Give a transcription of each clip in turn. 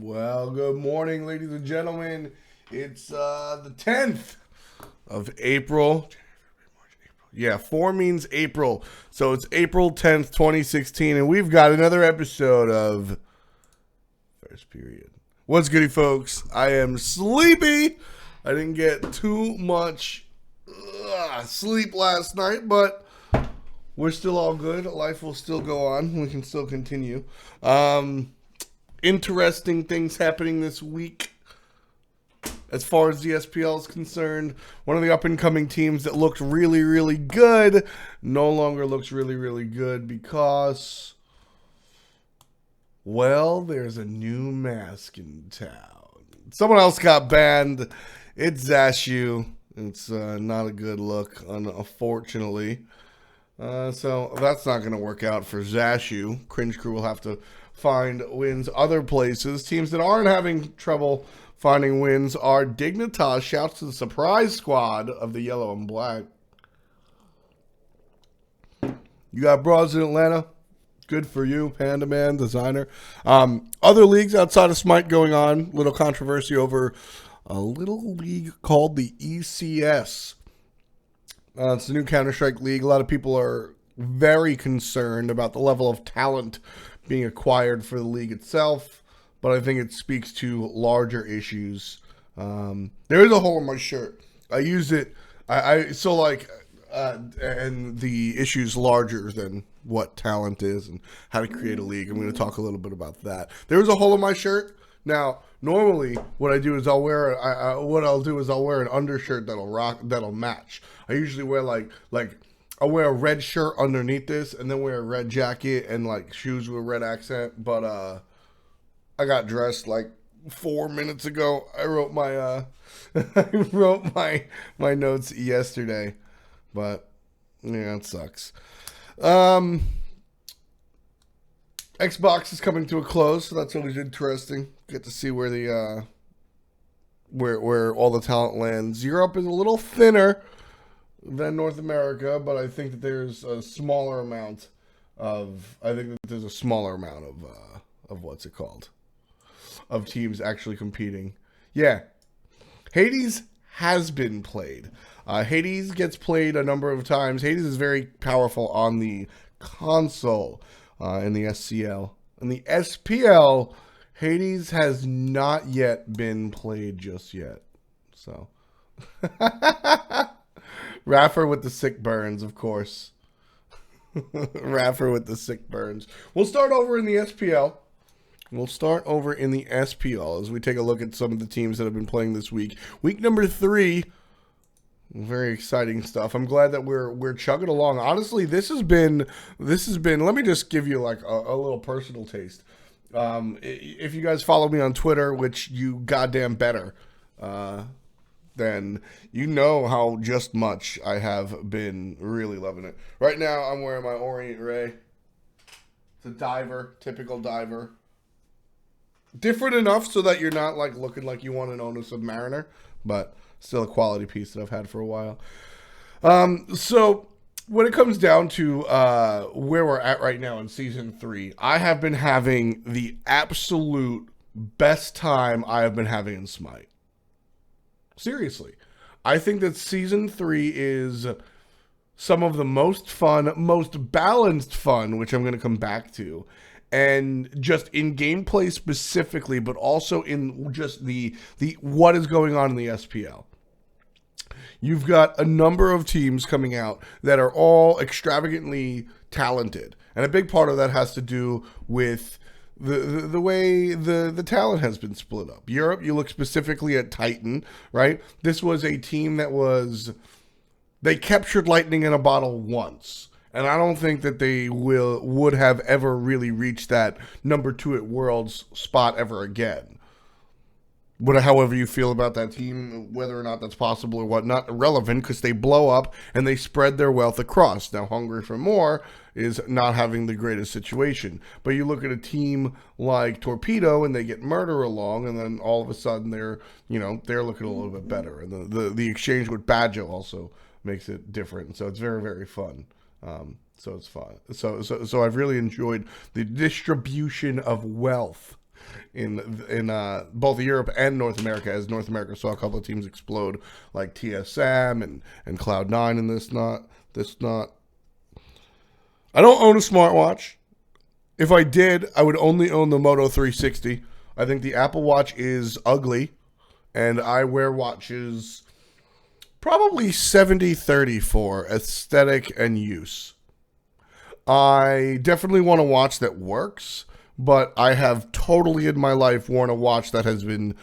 Well, good morning, ladies and gentlemen. It's the 10th of April. Yeah, 4 means April. So it's April 10th, 2016, and we've got another episode of First Period. What's goody, folks? I am sleepy. I didn't get too much sleep last night, but we're still all good. Life will still go on. We can still continue. Interesting things happening this week as far as the SPL is concerned. One of the up-and-coming teams that looked really, really good no longer looks really, really good because, well, there's a new mask in town. Someone else got banned. It's Zashu. It's not a good look, unfortunately. So that's not going to work out for Zashu. Cringe Crew will have to find wins other places. Teams that aren't having trouble finding wins are Dignitas. Shouts to the surprise squad of the yellow and black. You got bras in Atlanta. Good for you, Panda Man, designer. Other leagues outside of Smite going on. Little controversy over a little league called the ECS. It's a new Counter-Strike league. A lot of people are very concerned about the level of talent being acquired for the league itself, but I think it speaks to larger issues. There is a hole in my shirt. I use it. And the issue's larger than what talent is and how to create a league. I'm going to talk a little bit about that. There is a hole in my shirt. Now, normally, what I do is I'll wear an undershirt that'll match. I usually wear I'll wear a red shirt underneath this and then wear a red jacket and like shoes with a red accent. But I got dressed like 4 minutes ago. I wrote my my notes yesterday, but yeah, it sucks. Xbox is coming to a close, so that's always interesting. Get to see where the where all the talent lands. Europe is a little thinner than North America, but I think that there's a smaller amount of what's it called? Of teams actually competing. Yeah. Hades has been played. Hades gets played a number of times. Hades is very powerful on the console in the SCL. In the SPL, Hades has not yet been played just yet. So Raffer with the sick burns, of course. Raffer with the sick burns. We'll start over in the SPL. As we take a look at some of the teams that have been playing this week. Week number 3, very exciting stuff. I'm glad that we're chugging along. Honestly, this has been. Let me just give you like a little personal taste. If you guys follow me on Twitter, which you goddamn better, then you know how just much I have been really loving it. Right now, I'm wearing my Orient Ray. It's a diver, typical diver. Different enough so that you're not like looking like you want to own a Submariner, but still a quality piece that I've had for a while. So when it comes down to where we're at right now in Season 3, I have been having the absolute best time I have been having in Smite. Seriously. I think that Season 3 is some of the most fun, most balanced fun, which I'm going to come back to. And just in gameplay specifically, but also in just the what is going on in the SPL. You've got a number of teams coming out that are all extravagantly talented. And a big part of that has to do with the way the talent has been split up. Europe, you look specifically at Titan, right? This was a team that they captured lightning in a bottle once. And I don't think that they would have ever really reached that number 2 at Worlds spot ever again. However you feel about that team, whether or not that's possible or whatnot, irrelevant, because they blow up and they spread their wealth across. Now, Hungry for More is not having the greatest situation. But you look at a team like Torpedo and they get Murder along, and then all of a sudden they're looking a little bit better. And the exchange with Badjo also makes it different. So it's very, very fun. So it's fun. So I've really enjoyed the distribution of wealth in both Europe and North America, as North America saw a couple of teams explode, like TSM and Cloud9 and this not. I don't own a smartwatch. If I did, I would only own the Moto 360. I think the Apple Watch is ugly, and I wear watches probably 70-30 for aesthetic and use. I definitely want a watch that works, but I have totally in my life worn a watch that has been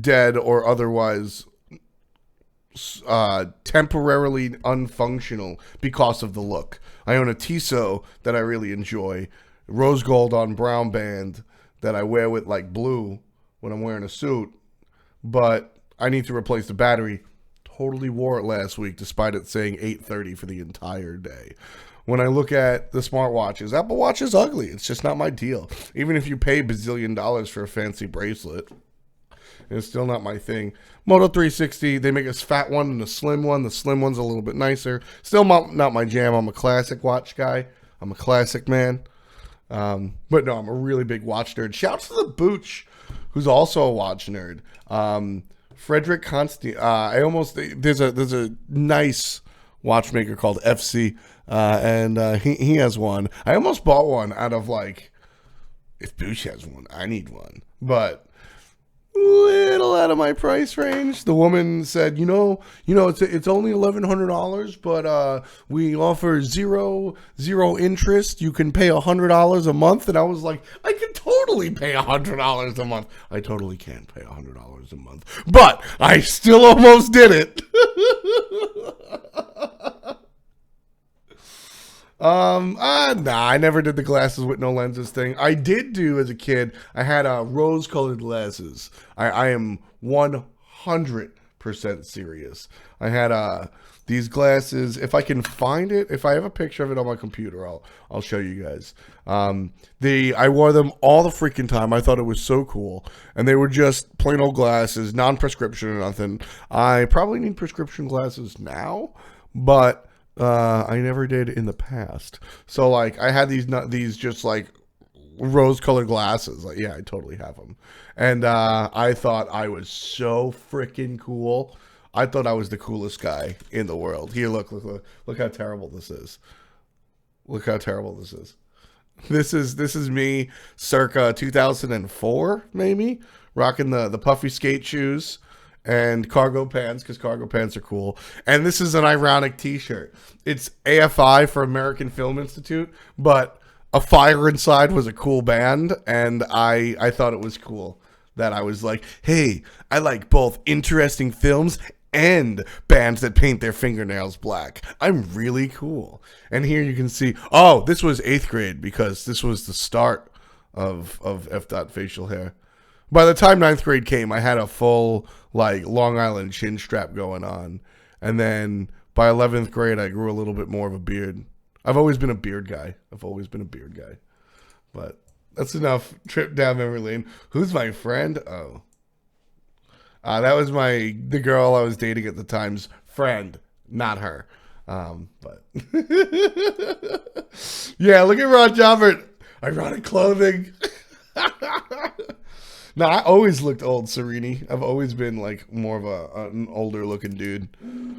dead or otherwise temporarily unfunctional because of the look. I own a Tissot that I really enjoy, rose gold on brown band that I wear with like blue when I'm wearing a suit, but I need to replace the battery. Totally wore it last week despite it saying 8:30 for the entire day. When I look at the smartwatches, Apple Watch is ugly. It's just not my deal. Even if you pay bazillion dollars for a fancy bracelet, it's still not my thing. Moto 360, they make a fat one and a slim one. The slim one's a little bit nicer. Still not my jam. I'm a classic watch guy. I'm a classic man. But no, I'm a really big watch nerd. Shouts to the Booch, who's also a watch nerd. Frederick Constant. There's a nice watchmaker called FC, and he has one. I almost bought one out of like, if Booch has one, I need one, but little out of my price range. The woman said, it's only $1,100, but we offer zero interest. You can pay $100 a month. And I was like, I can totally pay $100 a month. I totally can pay $100 a month, but I still almost did it. I never did the glasses with no lenses thing. I did do as a kid. I had rose-colored glasses. I am 100% serious. I had these glasses. If I can find it, if I have a picture of it on my computer, I'll show you guys. I wore them all the freaking time. I thought it was so cool, and they were just plain old glasses, non-prescription or nothing. I probably need prescription glasses now, but I never did in the past. So like I had these just like rose-colored glasses. Like, yeah, I totally have them. And I thought I was so freaking cool. I thought I was the coolest guy in the world. Here, look how terrible this is. Look how terrible this is. This is me circa 2004, maybe, rocking the puffy skate shoes and cargo pants, because cargo pants are cool. And this is an ironic t-shirt. It's AFI for American Film Institute, but A Fire Inside was a cool band, and I thought it was cool that I was like, hey, I like both interesting films and bands that paint their fingernails black. I'm really cool. And here you can see, oh, this was 8th grade, because this was the start of F. Facial hair. By the time 9th grade came, I had a full like Long Island chin strap going on. And then by 11th grade, I grew a little bit more of a beard. I've always been a beard guy. But that's enough trip down memory lane. Who's my friend? Oh. That was the girl I was dating at the time's friend, not her. But yeah, look at Ron Jobbert. Ironic clothing. No, I always looked old, Serini. I've always been like more of an older looking dude.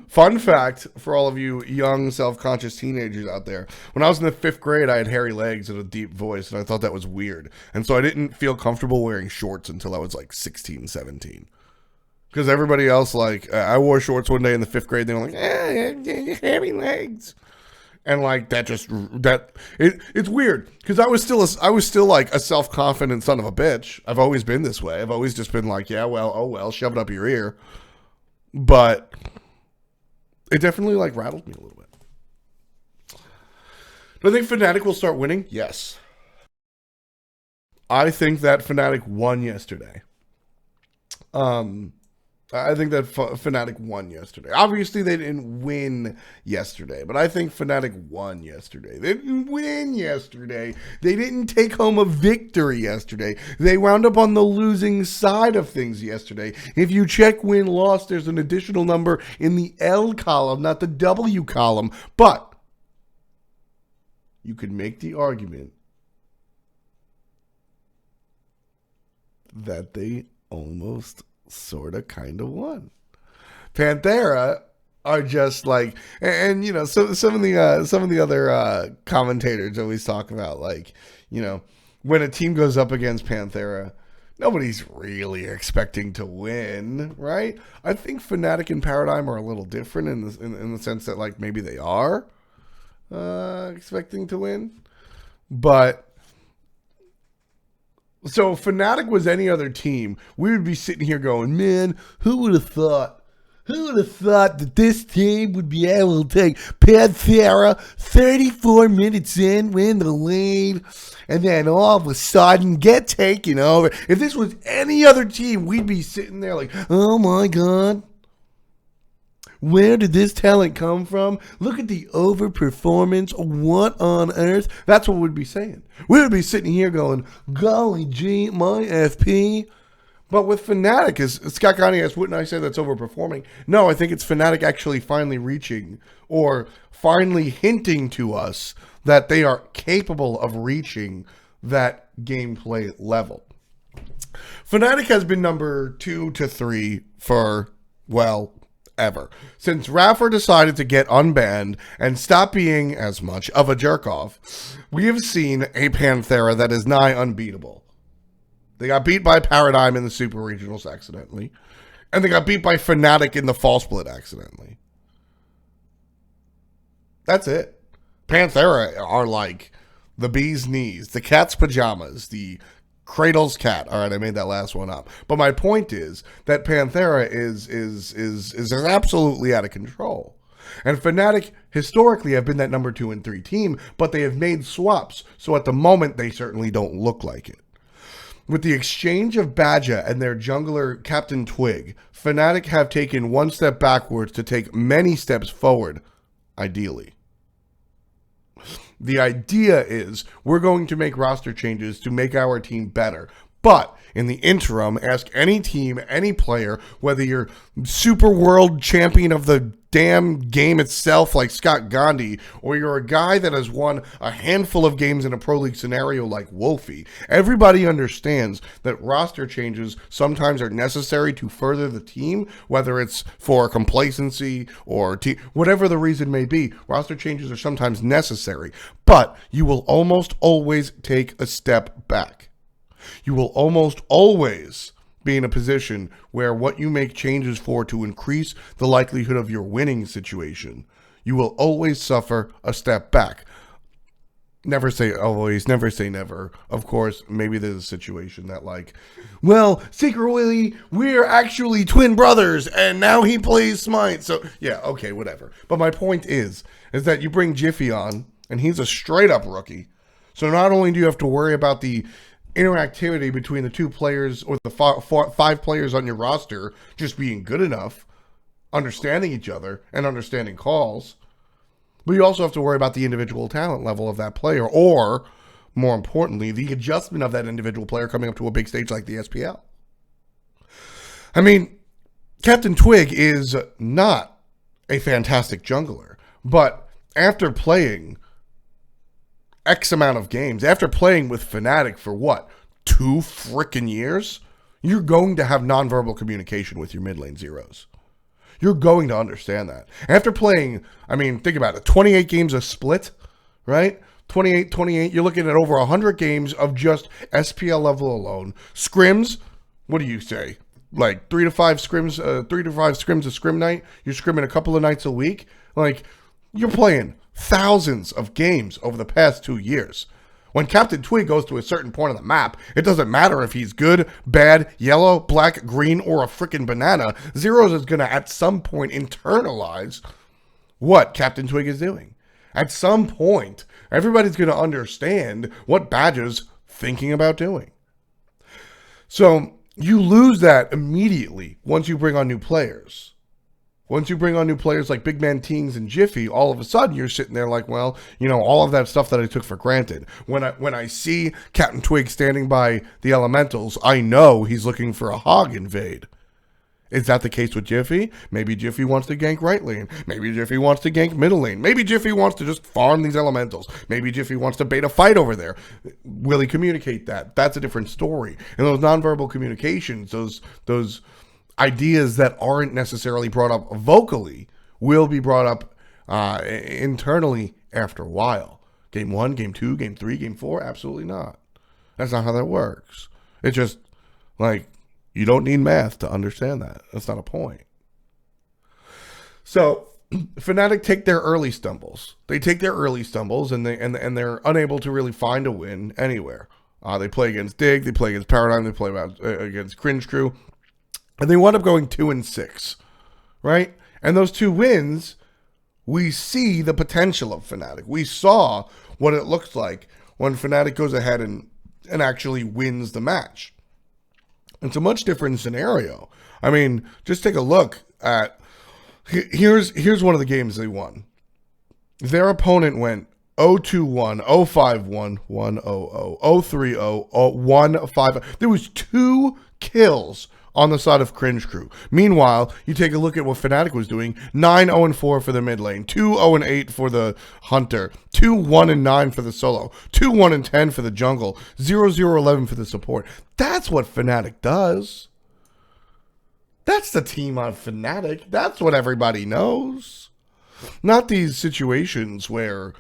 Fun fact for all of you young, self-conscious teenagers out there. When I was in the 5th grade, I had hairy legs and a deep voice, and I thought that was weird. And so I didn't feel comfortable wearing shorts until I was like 16, 17. Because everybody else, like, I wore shorts one day in the 5th grade, and they were like, hairy legs. And like it's weird because I was still like a self-confident son of a bitch. I've always been this way. I've always just been like, yeah, well, oh well, shove it up your ear. But it definitely like rattled me a little bit. Do I think Fnatic will start winning? Yes. I think that Fnatic won yesterday. I think that Fnatic won yesterday. Obviously, they didn't win yesterday, but I think Fnatic won yesterday. They didn't win yesterday. They didn't take home a victory yesterday. They wound up on the losing side of things yesterday. If you check win-loss, there's an additional number in the L column, not the W column. But you could make the argument that they almost sort of kind of won. Panthera are just like, and you know, so some of the other commentators always talk about, like, you know, when a team goes up against Panthera, nobody's really expecting to win, right? I think Fnatic and Paradigm are a little different in the sense that, like, maybe they are expecting to win, but. So if Fnatic was any other team, we would be sitting here going, man, who would have thought? Who would have thought that this team would be able to take Panthera 34 minutes in, win the lead, and then all of a sudden get taken over? If this was any other team, we'd be sitting there like, oh my God. Where did this talent come from? Look at the overperformance. What on earth? That's what we'd be saying. We would be sitting here going, golly gee, my FP. But with Fnatic, as Scott Connie asked, wouldn't I say that's overperforming? No, I think it's Fnatic actually finally reaching or finally hinting to us that they are capable of reaching that gameplay level. Fnatic has been number 2 to 3 for, well, ever. Since Raffer decided to get unbanned and stop being as much of a jerk-off, we have seen a Panthera that is nigh unbeatable. They got beat by Paradigm in the Super Regionals accidentally, and they got beat by Fnatic in the Fall Split accidentally. That's it. Panthera are like the bee's knees, the cat's pajamas, the Cradle's cat. All right, I made that last one up. But my point is that Panthera is absolutely out of control. And Fnatic historically have been that number 2 and 3 team, but they have made swaps. So at the moment, they certainly don't look like it. With the exchange of Badger and their jungler Captain Twig, Fnatic have taken one step backwards to take many steps forward, ideally. The idea is we're going to make roster changes to make our team better. But in the interim, ask any team, any player, whether you're super world champion of the damn game itself like Scott Gandhi, or you're a guy that has won a handful of games in a Pro League scenario like Wolfie, everybody understands that roster changes sometimes are necessary to further the team, whether it's for complacency or whatever the reason may be. Roster changes are sometimes necessary, but you will almost always take a step back. You will almost always be in a position where what you make changes for to increase the likelihood of your winning situation, you will always suffer a step back. Never say always, never say never. Of course, maybe there's a situation that, like, well, secretly, we're actually twin brothers, and now he plays Smite. So, yeah, okay, whatever. But my point is that you bring Jiffy on, and he's a straight-up rookie. So not only do you have to worry about the interactivity between the 2 players or the 5 players on your roster just being good enough, understanding each other, and understanding calls, but you also have to worry about the individual talent level of that player, or, more importantly, the adjustment of that individual player coming up to a big stage like the SPL. I mean, Captain Twig is not a fantastic jungler, but after playing X amount of games, after playing with Fnatic for what, 2 frickin' years, you're going to have nonverbal communication with your mid lane zeros. You're going to understand that. After playing, I mean, think about it, 28 games a split, right? 28, you're looking at over 100 games of just SPL level alone. Scrims, what do you say? Like 3 to 5 scrims a scrim night? You're scrimming a couple of nights a week? Like, you're playing thousands of games over the past 2 years. When Captain Twig goes to a certain point on the map, it doesn't matter if he's good, bad, yellow, black, green, or a freaking banana. Zeros is going to, at some point, internalize what Captain Twig is doing. At some point, everybody's going to understand what Badger's thinking about doing. So, you lose that immediately once you bring on new players. Once you bring on new players like Big Man Tings and Jiffy, all of a sudden you're sitting there like, well, you know, all of that stuff that I took for granted. When I see Captain Twig standing by the elementals, I know he's looking for a hog invade. Is that the case with Jiffy? Maybe Jiffy wants to gank right lane. Maybe Jiffy wants to gank middle lane. Maybe Jiffy wants to just farm these elementals. Maybe Jiffy wants to bait a fight over there. Will he communicate that? That's a different story. And those nonverbal communications, those ideas that aren't necessarily brought up vocally, will be brought up internally after a while. Game 1, Game 2, Game 3, Game 4? Absolutely not. That's not how that works. It's just like, you don't need math to understand that. That's not a point. So Fnatic take their early stumbles. They take their early stumbles, and they're unable to really find a win anywhere. They play against Dig, they play against Paradigm, they play against Cringe Crew, and they wind up going 2-6, right? And those 2 wins, we see the potential of Fnatic. We saw what it looks like when Fnatic goes ahead and actually wins the match. It's a much different scenario. I mean, just take a look at, here's one of the games they won. Their opponent went 0-2-1, 0-5-1, 1-0-0, 0-3-0, 1-5. There was 2 kills on the side of Cringe Crew. Meanwhile, you take a look at what Fnatic was doing. 9-0-4 for the mid lane, 2-0-8 for the Hunter, 2-1-9 for the solo, 2-1-10 for the jungle, 0-0-11 for the support. That's what Fnatic does. That's the team on Fnatic. That's what everybody knows. Not these situations where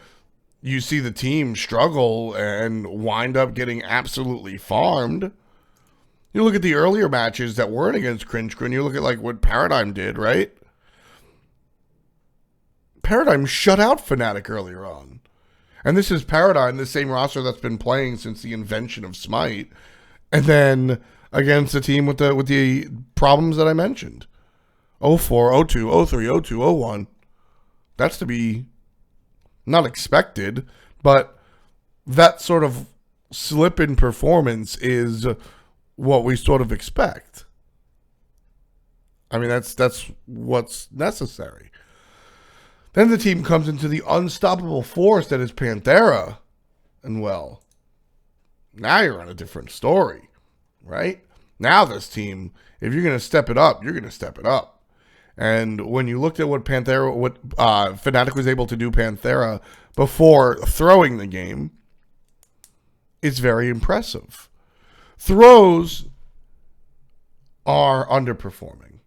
you see the team struggle and wind up getting absolutely farmed. You look at the earlier matches that weren't against Cringe Crew, and you look at like what Paradigm did, right? Paradigm shut out Fnatic earlier on. And this is Paradigm, the same roster that's been playing since the invention of Smite. And then against a team with the problems that I mentioned. 0-4, 0-2, 0-3, 0-2, 0-1. That's to be not expected, but that sort of slip in performance is what we sort of expect. I mean, that's what's necessary. Then the team comes into the unstoppable force that is Panthera. And well, now you're on a different story, right? Now this team, if you're going to step it up, you're going to step it up. And when you looked at what Fnatic was able to do Panthera before throwing the game, it's very impressive. Throws are underperforming.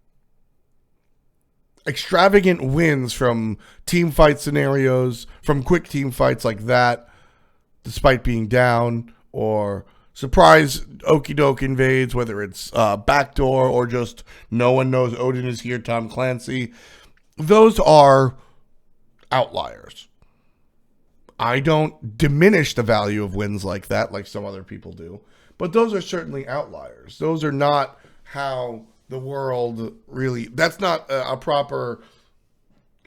Extravagant wins from team fight scenarios, from quick team fights like that, despite being down, or surprise okie doke invades, whether it's backdoor or just no one knows Odin is here, Tom Clancy. Those are outliers. I don't diminish the value of wins like that, like some other people do. But those are certainly outliers. Those are not how the world really... That's not a proper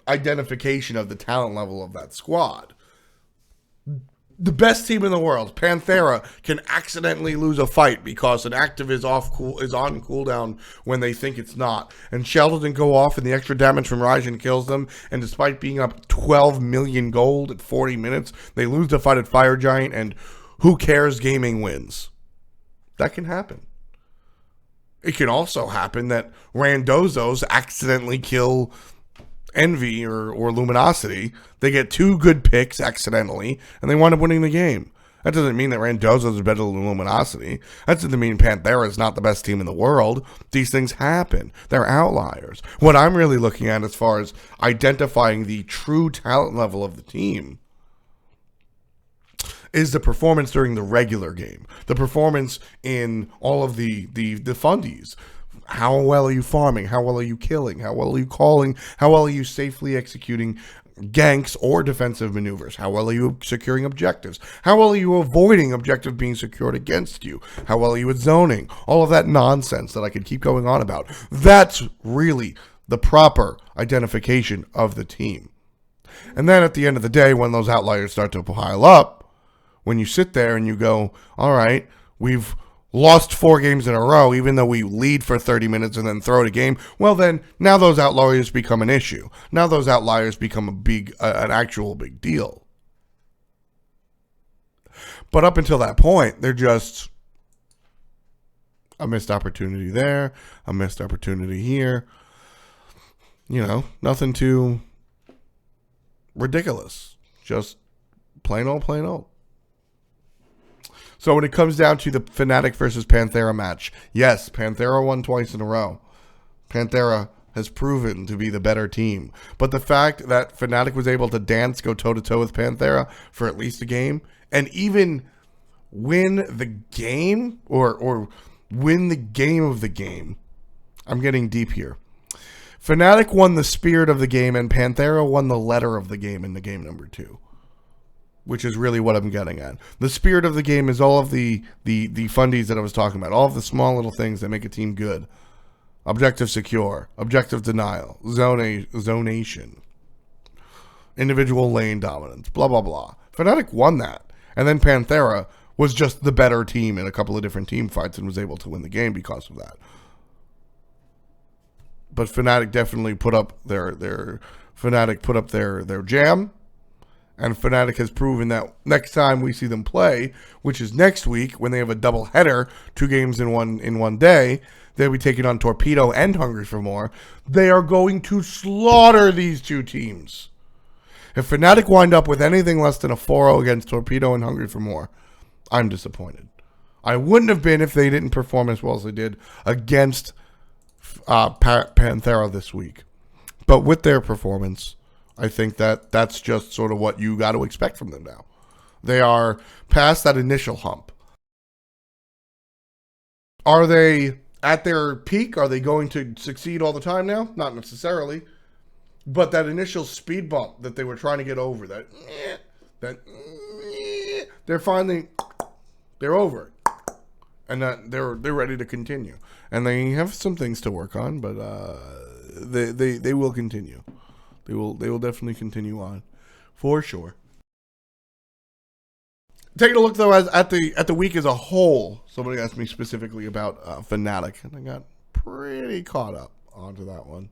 identification of the talent level of that squad. The best team in the world, Panthera, can accidentally lose a fight because an active is on cooldown when they think it's not. And Shell doesn't go off and the extra damage from Raijin kills them. And despite being up 12 million gold at 40 minutes, they lose the fight at Fire Giant, and who cares, gaming wins. That can happen. It can also happen that Randozos accidentally kill Envy or Luminosity. They get 2 good picks accidentally, and they wind up winning the game. That doesn't mean that Randozos is better than Luminosity. That doesn't mean Panthera is not the best team in the world. These things happen. They're outliers. What I'm really looking at as far as identifying the true talent level of the team is the performance during the regular game. The performance in all of the fundies. How well are you farming? How well are you killing? How well are you calling? How well are you safely executing ganks or defensive maneuvers? How well are you securing objectives? How well are you avoiding objectives being secured against you? How well are you at zoning? All of that nonsense that I could keep going on about. That's really the proper identification of the team. And then at the end of the day, when those outliers start to pile up, when you sit there and you go, all right, we've lost 4 games in a row, even though we lead for 30 minutes and then throw the game, well then, now those outliers become an issue. Now those outliers become an actual big deal. But up until that point, they're just A missed opportunity there, a missed opportunity here. Nothing too ridiculous. Just plain old, plain old. So when it comes down to the Fnatic versus Panthera match, yes, Panthera won twice in a row. Panthera has proven to be the better team. But the fact that Fnatic was able to go toe-to-toe with Panthera for at least a game, and even win the game, or win the game of the game. I'm getting deep here. Fnatic won the spirit of the game, and Panthera won the letter of the game in the game number 2. Which is really what I'm getting at. The spirit of the game is all of the fundies that I was talking about. All of the small little things that make a team good. Objective secure. Objective denial. Zonation. Individual lane dominance. Blah, blah, blah. Fnatic won that. And then Panthera was just the better team in a couple of different team fights and was able to win the game because of that. But Fnatic definitely put up their jam. And Fnatic has proven that next time we see them play, which is next week when they have a double header, 2 games in one day, they'll be taking on Torpedo and Hungry for More. They are going to slaughter these 2 teams. If Fnatic wind up with anything less than a 4-0 against Torpedo and Hungry for More, I'm disappointed. I wouldn't have been if they didn't perform as well as they did against Panthera this week. But with their performance, I think that's just sort of what you got to expect from them now. They are past that initial hump. Are they at their peak? Are they going to succeed all the time now? Not necessarily. But that initial speed bump that they were trying to get over, they're over it. And that they're ready to continue. And they have some things to work on, but they will continue. They will definitely continue on, for sure. Taking a look though at the week as a whole, somebody asked me specifically about Fnatic, and I got pretty caught up onto that one.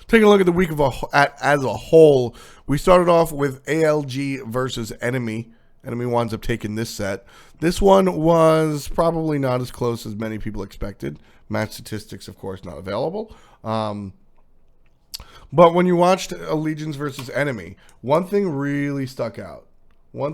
Taking a look at the week as a whole, we started off with ALG versus Enemy. Enemy winds up taking this set. This one was probably not as close as many people expected. Match statistics, of course, not available. But when you watched Allegiance versus Enemy, one thing really stuck out. Was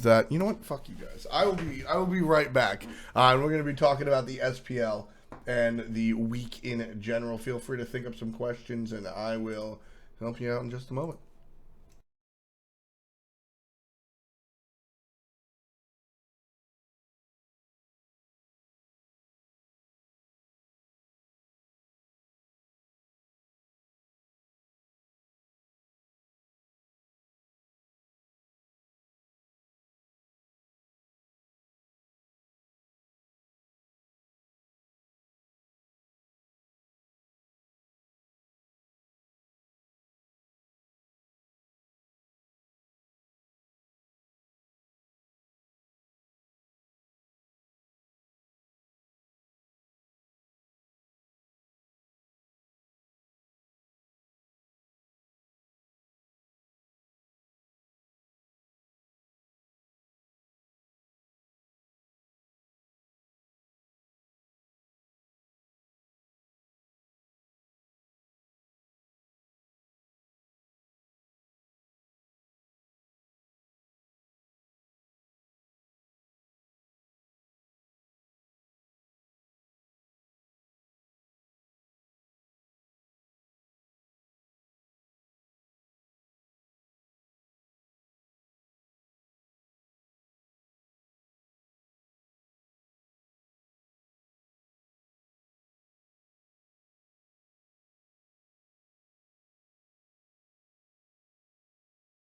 that, you know what? Fuck you guys. I will be right back. And we're going to be talking about the SPL and the week in general. Feel free to think up some questions, and I will help you out in just a moment.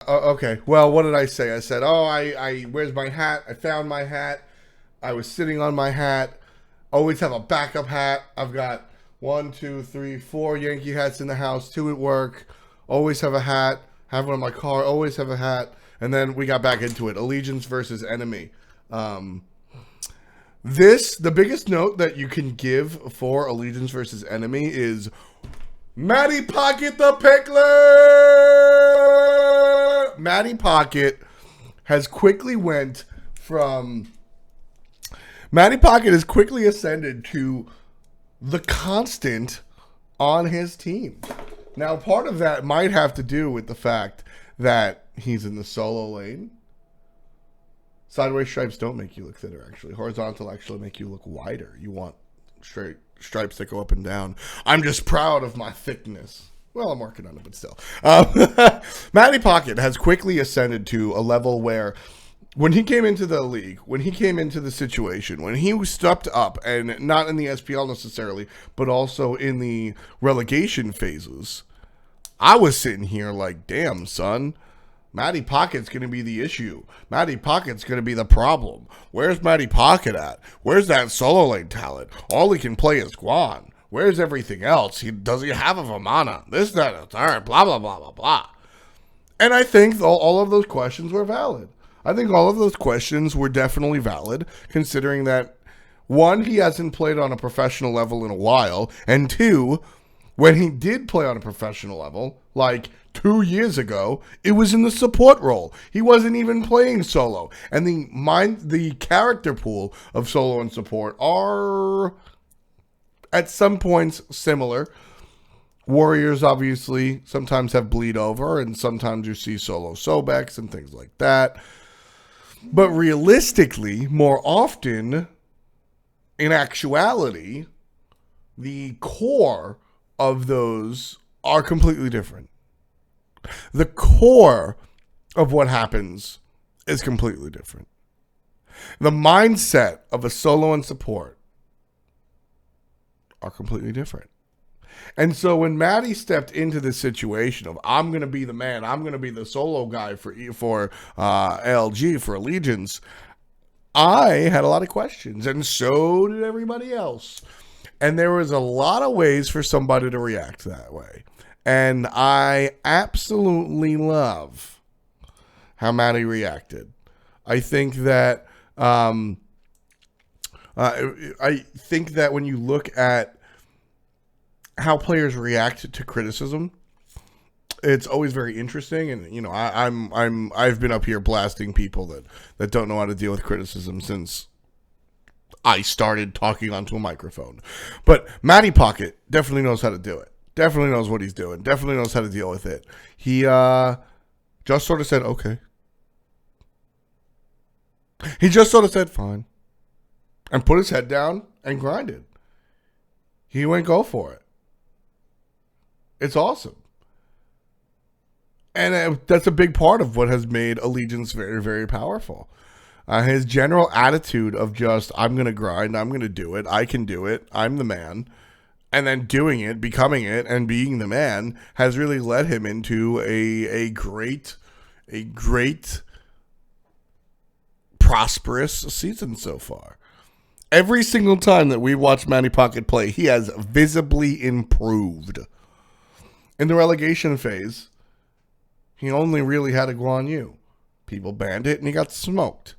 Okay. Well, what did I say? I said, where's my hat? I found my hat. I was sitting on my hat. Always have a backup hat. I've got 1, 2, 3, 4 Yankee hats in the house, 2 at work. Always have a hat. Have one in my car. Always have a hat. And then we got back into it. Allegiance versus Enemy. The biggest note that you can give for Allegiance versus Enemy is Matty Pocket the Pickler. Matty Pocket has quickly went from Matty Pocket has quickly ascended to the constant on his team. Now, part of that might have to do with the fact that he's in the solo lane. Sideways stripes don't make you look thinner, actually. Horizontal actually make you look wider. You want straight stripes that go up and down. I'm just proud of my thickness. Well, I'm working on it, but still. Matty Pocket has quickly ascended to a level where when he came into the league, when he came into the situation, when he stepped up, and not in the SPL necessarily, but also in the relegation phases, I was sitting here like, damn, son, Matty Pocket's going to be the issue. Matty Pocket's going to be the problem. Where's Matty Pocket at? Where's that solo lane talent? All he can play is Guan. Where's everything else? Does he have a Vamana? This, that, and third, blah, blah, blah, blah, blah. And I think all of those questions were valid. I think all of those questions were definitely valid, considering that, one, he hasn't played on a professional level in a while, and two, when he did play on a professional level, like 2 years ago, it was in the support role. He wasn't even playing solo. And the character pool of solo and support are at some points similar. Warriors obviously sometimes have bleed over, and sometimes you see solo Sobex and things like that. But realistically, more often, in actuality, the core of those are completely different. The core of what happens is completely different. The mindset of a solo and support are completely different. And so when Matty stepped into this situation of, I'm going to be the man, I'm going to be the solo guy for LG, for Allegiance, I had a lot of questions, and so did everybody else. And there was a lot of ways for somebody to react that way. And I absolutely love how Matty reacted. I think that when you look at how players react to criticism, it's always very interesting. And you know, I've been up here blasting people that don't know how to deal with criticism since I started talking onto a microphone. But Matty Pocket definitely knows how to do it. Definitely knows what he's doing. Definitely knows how to deal with it. He just sort of said, okay. He just sort of said, fine. And put his head down and grinded. He went go for it. It's awesome. And that's a big part of what has made Allegiance very, very powerful. His general attitude of just, I'm going to grind, I'm going to do it, I can do it, I'm the man. And then doing it, becoming it, and being the man has really led him into a great, prosperous season so far. Every single time that we watch Matty Pocket play, he has visibly improved. In the relegation phase, he only really had a Guan Yu. People banned it, and he got smoked.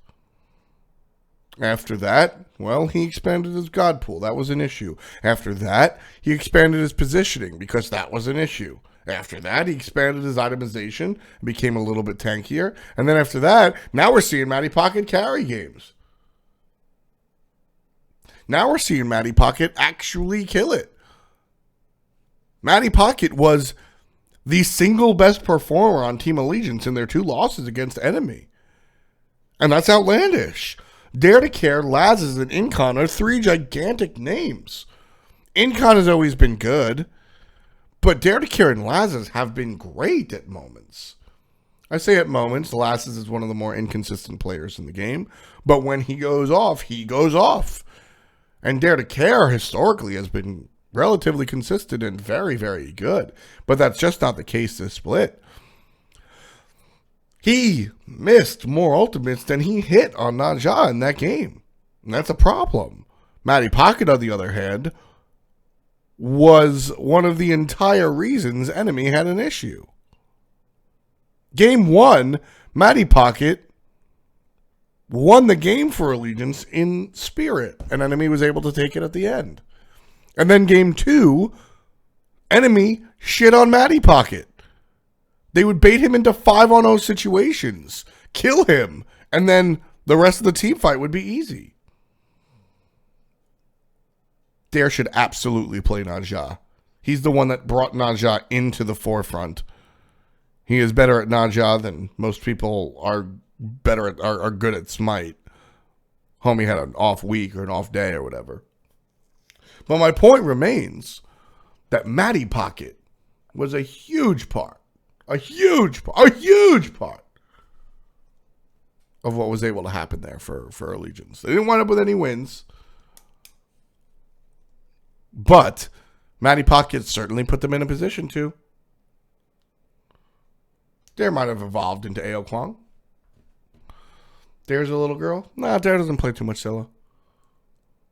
After that, well, he expanded his God pool. That was an issue. After that, he expanded his positioning because that was an issue. After that, he expanded his itemization and became a little bit tankier. And then after that, now we're seeing Matty Pocket carry games. Now we're seeing Matty Pocket actually kill it. Matty Pocket was the single best performer on Team Allegiance in their 2 losses against Enemy. And that's outlandish. Dare to Care, Laz's, and Incon are 3 gigantic names. Incon has always been good, but Dare to Care and Laz's have been great at moments. I say at moments, Laz's is one of the more inconsistent players in the game, but when he goes off, he goes off. And Dare to Care historically has been relatively consistent and very, very good, but that's just not the case this split. He missed more ultimates than he hit on Naja in that game. And that's a problem. Matty Pocket, on the other hand, was one of the entire reasons Enemy had an issue. Game 1, Matty Pocket won the game for Allegiance in spirit, and Enemy was able to take it at the end. And then game 2, Enemy shit on Matty Pocket. They would bait him into 5-on-0 situations, kill him, and then the rest of the team fight would be easy. Dare should absolutely play Naja. He's the one that brought Naja into the forefront. He is better at Naja than most people are are good at Smite. Homie had an off week or an off day or whatever. But my point remains that Matty Pocket was a huge part of what was able to happen there for Allegiance. They didn't wind up with any wins, but Matty Pocket certainly put them in a position to. Dare might have evolved into Ao Kwang. Dare's a little girl. Nah, Dare doesn't play too much solo.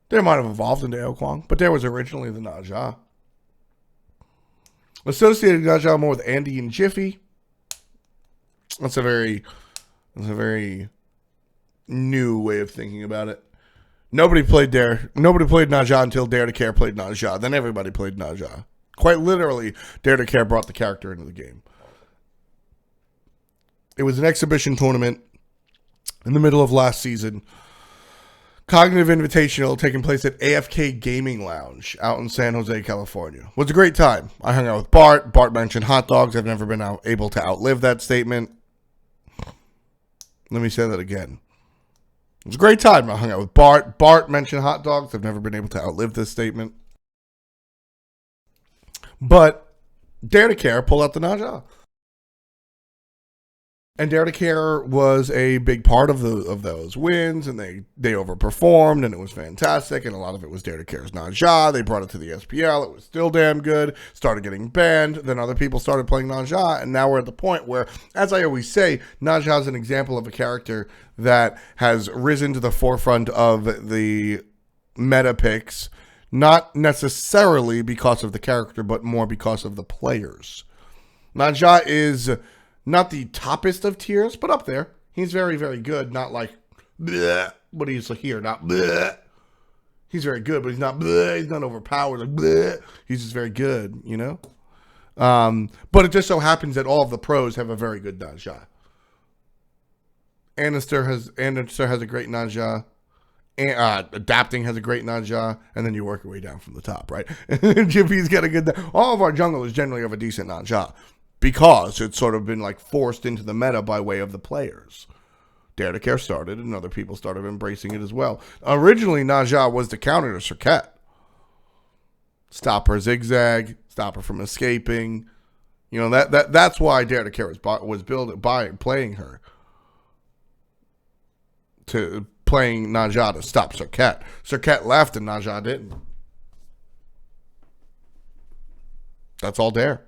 Dare might have evolved into Ao Kwang, but Dare was originally the Naja. Associated Naja more with Andy and Jiffy. That's a very new way of thinking about it. Nobody played Dare. Nobody played Naja until Dare to Care played Naja. Then everybody played Naja. Quite literally, Dare to Care brought the character into the game. It was an exhibition tournament in the middle of last season. Cognitive Invitational taking place at AFK Gaming Lounge out in San Jose, California. It was a great time. I hung out with Bart. Bart mentioned hot dogs. I've never been able to outlive that statement. Let me say that again. It was a great time. I hung out with Bart. Bart mentioned hot dogs. I've never been able to outlive this statement. But Dare to Care pulled out the Naja. And Dare to Care was a big part of those wins, and they overperformed, and it was fantastic, and a lot of it was Dare to Care's Naja. They brought it to the SPL. It was still damn good. Started getting banned. Then other people started playing Naja, and now we're at the point where, as I always say, Naja is an example of a character that has risen to the forefront of the meta picks, not necessarily because of the character, but more because of the players. Naja is not the toppest of tiers, but up there. He's very, very good. Not like, bleh, but he's here, not bleh. He's very good, but he's not bleh. He's not overpowered. Like, bleh. He's just very good, you know? But it just so happens that all of the pros have a very good Naja. Anister has a great Naja. Adapting has a great Naja, and then you work your way down from the top, right? Jiffy's got a good. All of our junglers generally have a decent Naja, because it's sort of been like forced into the meta by way of the players. Dare to Care started, and other people started embracing it as well. Originally, Naja was the counter to Serket. Stop her zigzag, stop her from escaping. You know, that's why Dare to Care was built by playing her. To playing Naja to stop Serket. Serket left and Naja didn't. That's all Dare.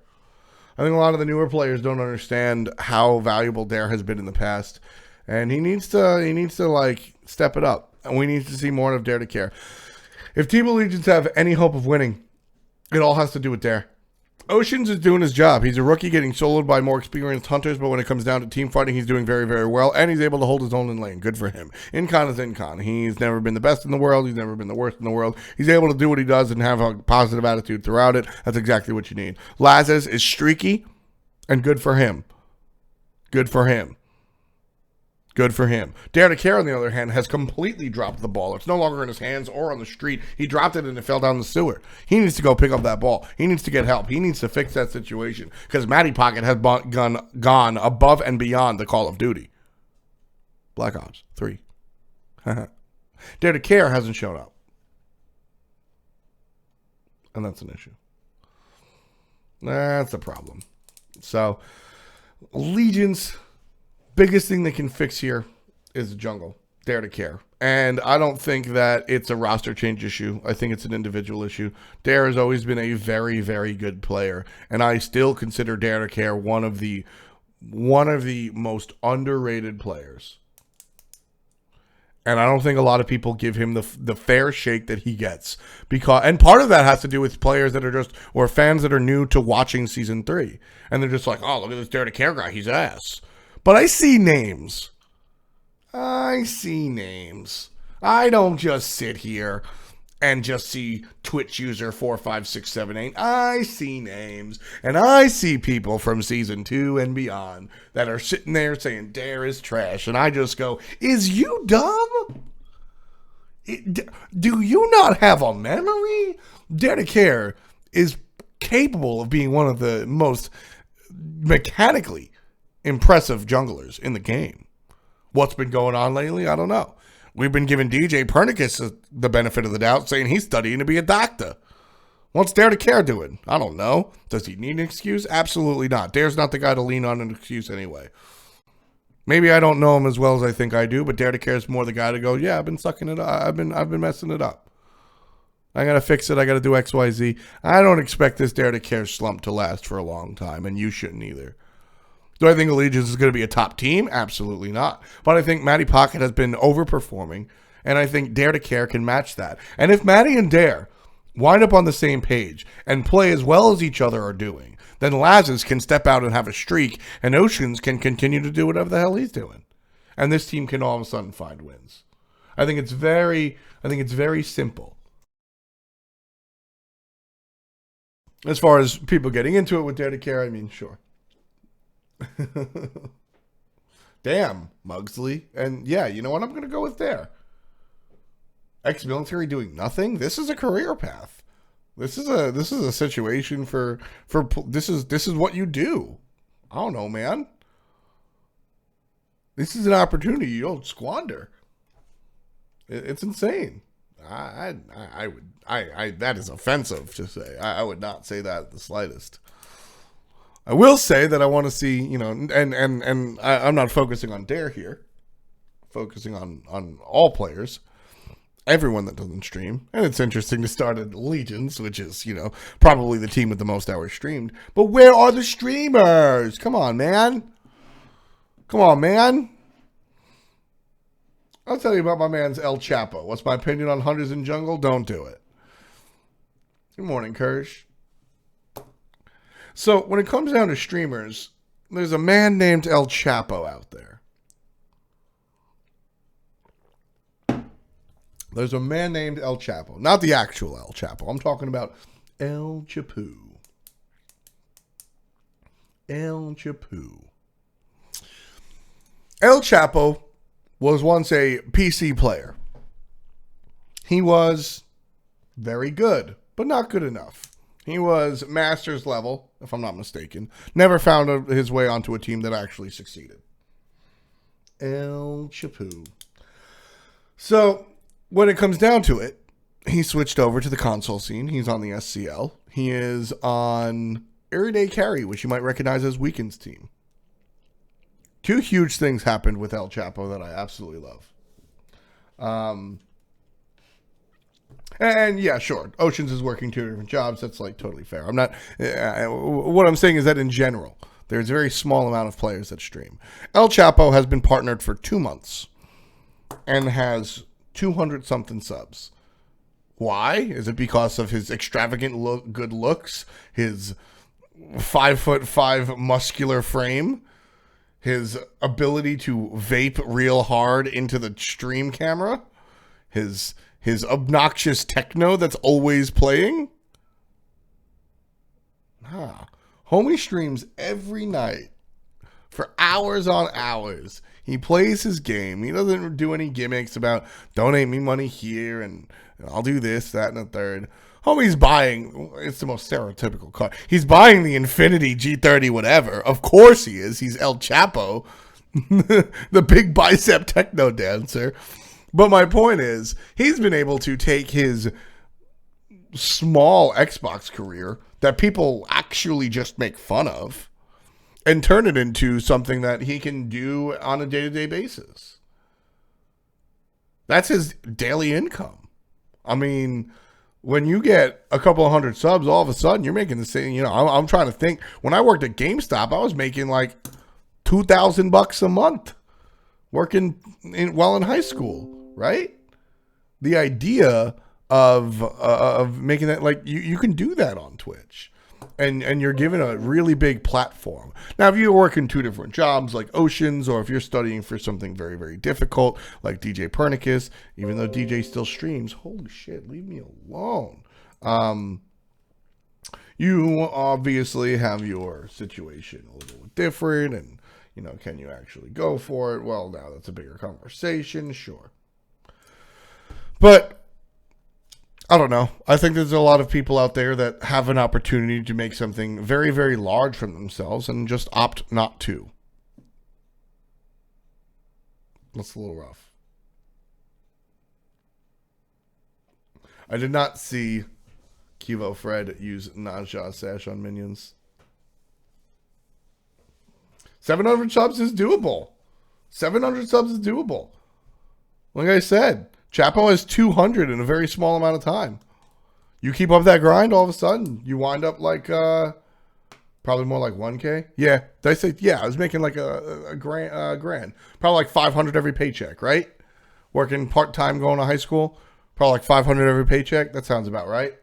I think a lot of the newer players don't understand how valuable Dare has been in the past, and he needs to like step it up. And we need to see more of Dare to Care. If Team Allegiance have any hope of winning, it all has to do with Dare. Oceans is doing his job. He's a rookie getting soloed by more experienced hunters, but when it comes down to team fighting, he's doing very, very well, and he's able to hold his own in lane. Good for him. Incon is Incon. He's never been the best in the world. He's never been the worst in the world. He's able to do what he does and have a positive attitude throughout it. That's exactly what you need. Lazes is streaky, and good for him. Good for him. Good for him. Dare to Care, on the other hand, has completely dropped the ball. It's no longer in his hands or on the street. He dropped it and it fell down the sewer. He needs to go pick up that ball. He needs to get help. He needs to fix that situation because Matty Pocket has gone above and beyond the Call of Duty. Black Ops 3. Dare to Care hasn't shown up. And that's an issue. That's a problem. So, Allegiance, biggest thing they can fix here is the jungle. Dare to Care. And I don't think that it's a roster change issue. I think it's an individual issue. Dare has always been a very, very good player. And I still consider Dare to Care one of the most underrated players. And I don't think a lot of people give him the fair shake that he gets. And part of that has to do with players that are just, or fans that are new to watching Season 3. And they're just like, oh, look at this Dare to Care guy. He's ass. But I see names. I don't just sit here and just see Twitch user 45678. I see names. And I see people from Season 2 and beyond that are sitting there saying Dare is trash. And I just go, is you dumb? Do you not have a memory? Dedicare is capable of being one of the most mechanically impressive junglers in the game. What's been going on lately? I don't know. We've been giving DJ Pernicus the benefit of the doubt, saying he's studying to be a doctor. What's Dare to Care doing? I don't know. Does he need an excuse? Absolutely not. Dare's not the guy to lean on an excuse anyway. Maybe I don't know him as well as I think I do, but Dare to Care is more the guy to go, yeah, I've been sucking it up. I've been messing it up. I got to fix it. I got to do XYZ. I don't expect this Dare to Care slump to last for a long time, and you shouldn't either. Do I think Allegiance is going to be a top team? Absolutely not. But I think Matty Pocket has been overperforming, and I think Dare to Care can match that. And if Matty and Dare wind up on the same page and play as well as each other are doing, then Lazarus can step out and have a streak, and Oceans can continue to do whatever the hell he's doing. And this team can all of a sudden find wins. I think it's very simple. As far as people getting into it with Dare to Care, I mean, sure. Damn, Mugsley. And yeah, you know what? I'm going to go with Dare. Ex-military doing nothing? This is a career path. This is a situation for this is what you do. I don't know, man. This is an opportunity you don't squander. It's insane. I would that is offensive to say. I would not say that the slightest. I will say that I want to see, you know, and I'm not focusing on Dare here, focusing on all players, everyone that doesn't stream. And it's interesting to start at Legions, which is, you know, probably the team with the most hours streamed. But where are the streamers? Come on, man. Come on, man. I'll tell you about my man's El Chapo. What's my opinion on Hunters in Jungle? Don't do it. Good morning, Kirsch. So when it comes down to streamers, there's a man named El Chapo out there. There's a man named El Chapo. Not the actual El Chapo. I'm talking about El Chapo. El Chapo. El Chapo was once a PC player. He was very good, but not good enough. He was master's level, if I'm not mistaken. Never found his way onto a team that actually succeeded. El Chapo. So, when it comes down to it, he switched over to the console scene. He's on the SCL. He is on Everyday Carry, which you might recognize as Weekend's team. Two huge things happened with El Chapo that I absolutely love. And yeah, sure, Oceans is working two different jobs. That's like totally fair. I'm not. What I'm saying is that in general, there's a very small amount of players that stream. El Chapo has been partnered for 2 months and has 200 something subs. Why? Is it because of his extravagant good looks, his 5'5" muscular frame, his ability to vape real hard into the stream camera, his obnoxious techno that's always playing? Homie streams every night for hours on hours. He plays his game. He doesn't do any gimmicks about donate me money here and I'll do this, that, and the third. Homie's buying, it's the most stereotypical car. He's buying the Infinity G30 whatever. Of course he is. He's El Chapo, the big bicep techno dancer. But my point is, he's been able to take his small Xbox career that people actually just make fun of and turn it into something that he can do on a day-to-day basis. That's his daily income. I mean, when you get a couple of hundred subs, all of a sudden you're making the same, you know, I'm trying to think. When I worked at GameStop, I was making like $2,000 a month working while in high school. Right? The idea of making that, like, you can do that on Twitch. And you're given a really big platform. Now, if you're working 2 different jobs like Oceans, or if you're studying for something very, very difficult like DJ Pernicus, even though DJ still streams, holy shit, leave me alone. You obviously have your situation a little different, and, you know, can you actually go for it? Well, now that's a bigger conversation, sure. But I don't know. I think there's a lot of people out there that have an opportunity to make something very, very large for themselves and just opt not to. That's a little rough. I did not see Kivo Fred use Naja Sash on minions. 700 subs is doable. 700 subs is doable. Like I said, Chapo has 200 in a very small amount of time. You keep up that grind, all of a sudden, you wind up like, probably more like 1K. Yeah, did I say, yeah, I was making like a grand. Probably like 500 every paycheck, right? Working part-time, going to high school. Probably like 500 every paycheck. That sounds about right.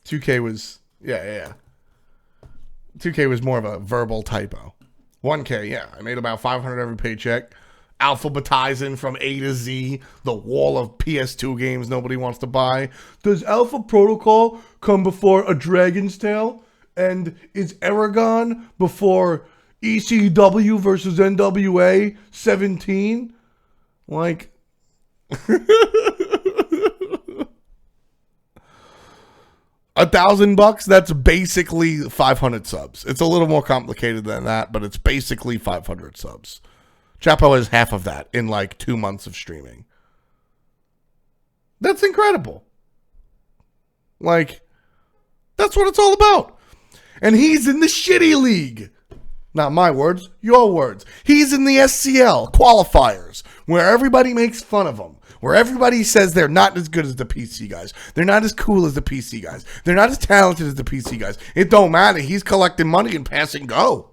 2K was, yeah. 2K was more of a verbal typo. 1K, yeah. I made about 500 every paycheck. Alphabetizing from A to Z, the wall of PS2 games nobody wants to buy. Does Alpha Protocol come before A Dragon's Tale? And is Aragon before ECW versus NWA 17? Like... $1,000, that's basically 500 subs. It's a little more complicated than that, but it's basically 500 subs. Chapo has half of that in like 2 months of streaming. That's incredible. Like, that's what it's all about. And he's in the shitty league. Not my words, your words. He's in the SCL qualifiers, where everybody makes fun of him. Where everybody says they're not as good as the PC guys. They're not as cool as the PC guys. They're not as talented as the PC guys. It don't matter. He's collecting money and passing go.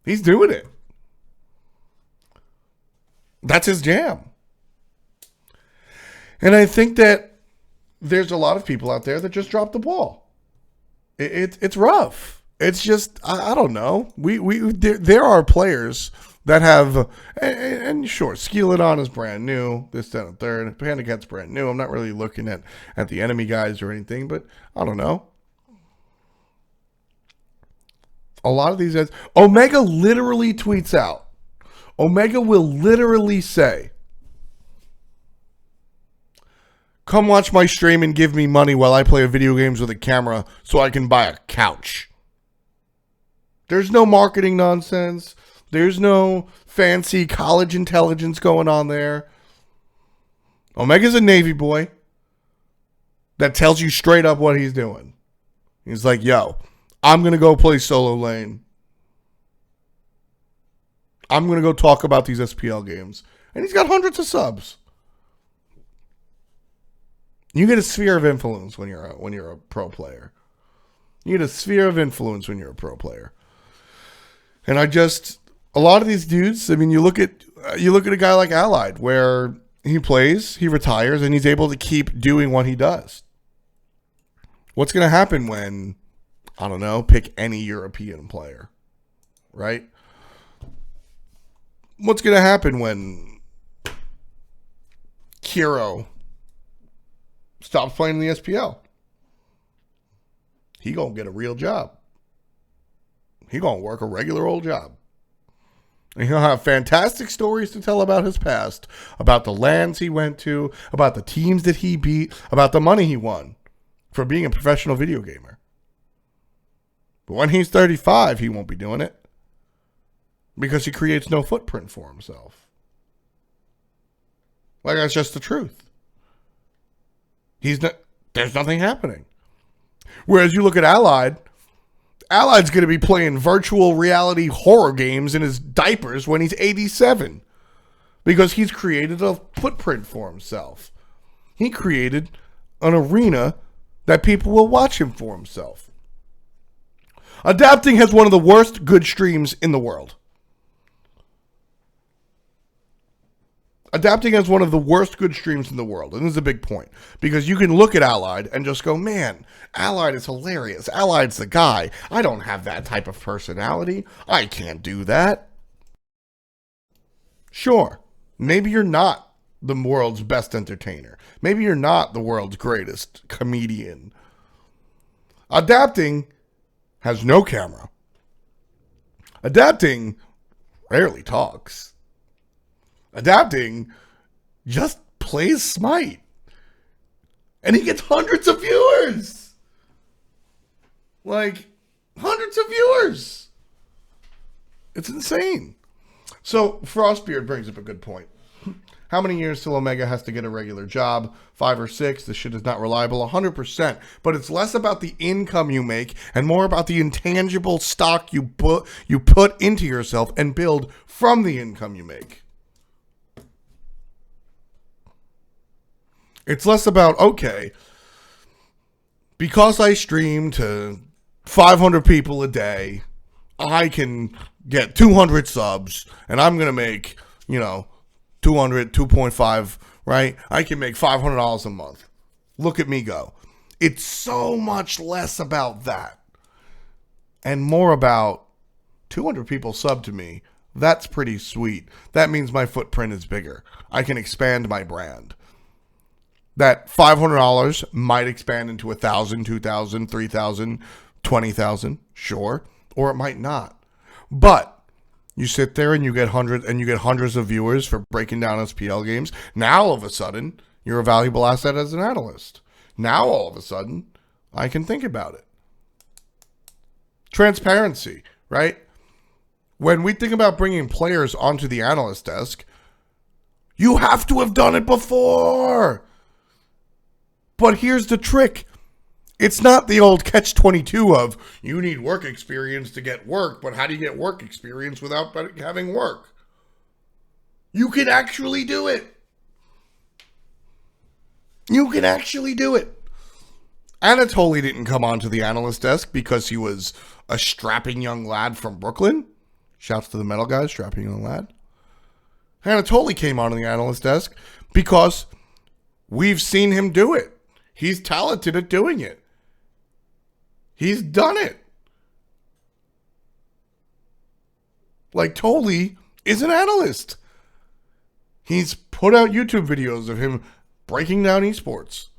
He's doing it. That's his jam. And I think that there's a lot of people out there that just drop the ball. It's rough. It's just, I don't know. There are players that have, and sure, Skeleton is brand new, this, that, and third. Panda Cat's brand new. I'm not really looking at the enemy guys or anything, but I don't know. A lot of these guys, Omega literally tweets out. Omega will literally say, come watch my stream and give me money while I play video games with a camera so I can buy a couch. There's no marketing nonsense. There's no fancy college intelligence going on there. Omega's a Navy boy that tells you straight up what he's doing. He's like, yo, I'm going to go play solo lane. I'm going to go talk about these SPL games. And he's got hundreds of subs. You get a sphere of influence when you're a pro player. You get a sphere of influence when you're a pro player. And a lot of these dudes, I mean, you look at a guy like Allied, where he plays, he retires, and he's able to keep doing what he does. What's going to happen when, I don't know, pick any European player, right? What's going to happen when Kiro stops playing in the SPL? He going to get a real job. He going to work a regular old job. And he'll have fantastic stories to tell about his past, about the lands he went to, about the teams that he beat, about the money he won for being a professional video gamer. But when he's 35, he won't be doing it because he creates no footprint for himself. Like, that's just the truth. There's nothing happening. Whereas you look at Allied's going to be playing virtual reality horror games in his diapers when he's 87 because he's created a footprint for himself. He created an arena that people will watch him for himself. Adapting has one of the worst good streams in the world. Adapting has one of the worst good streams in the world. And this is a big point. Because you can look at Allied and just go, man, Allied is hilarious. Allied's the guy. I don't have that type of personality. I can't do that. Sure, maybe you're not the world's best entertainer. Maybe you're not the world's greatest comedian. Adapting has no camera. Adapting rarely talks. adapting, just plays Smite. And he gets hundreds of viewers. Like, hundreds of viewers. It's insane. So, Frostbeard brings up a good point. How many years till Omega has to get a regular job? 5 or 6. This shit is not reliable. 100%. But it's less about the income you make and more about the intangible stock you put into yourself and build from the income you make. It's less about, okay, because I stream to 500 people a day, I can get 200 subs and I'm going to make, 200, 2.5, right? I can make $500 a month. Look at me go. It's so much less about that and more about 200 people sub to me. That's pretty sweet. That means my footprint is bigger. I can expand my brand. That $500 might expand into 1,000, 2,000, 3,000, 20,000, sure, or it might not. But you sit there and you get hundreds of viewers for breaking down SPL games. Now all of a sudden, you're a valuable asset as an analyst. Now all of a sudden, I can think about it. Transparency, right? When we think about bringing players onto the analyst desk, you have to have done it before. But here's the trick. It's not the old catch-22 of you need work experience to get work, but how do you get work experience without having work? You can actually do it. You can actually do it. Anatoly didn't come onto the analyst desk because he was a strapping young lad from Brooklyn. Shouts to the metal guys, strapping young lad. Anatoly came onto the analyst desk because we've seen him do it. He's talented at doing it. He's done it. Like, Toly is an analyst. He's put out YouTube videos of him breaking down esports.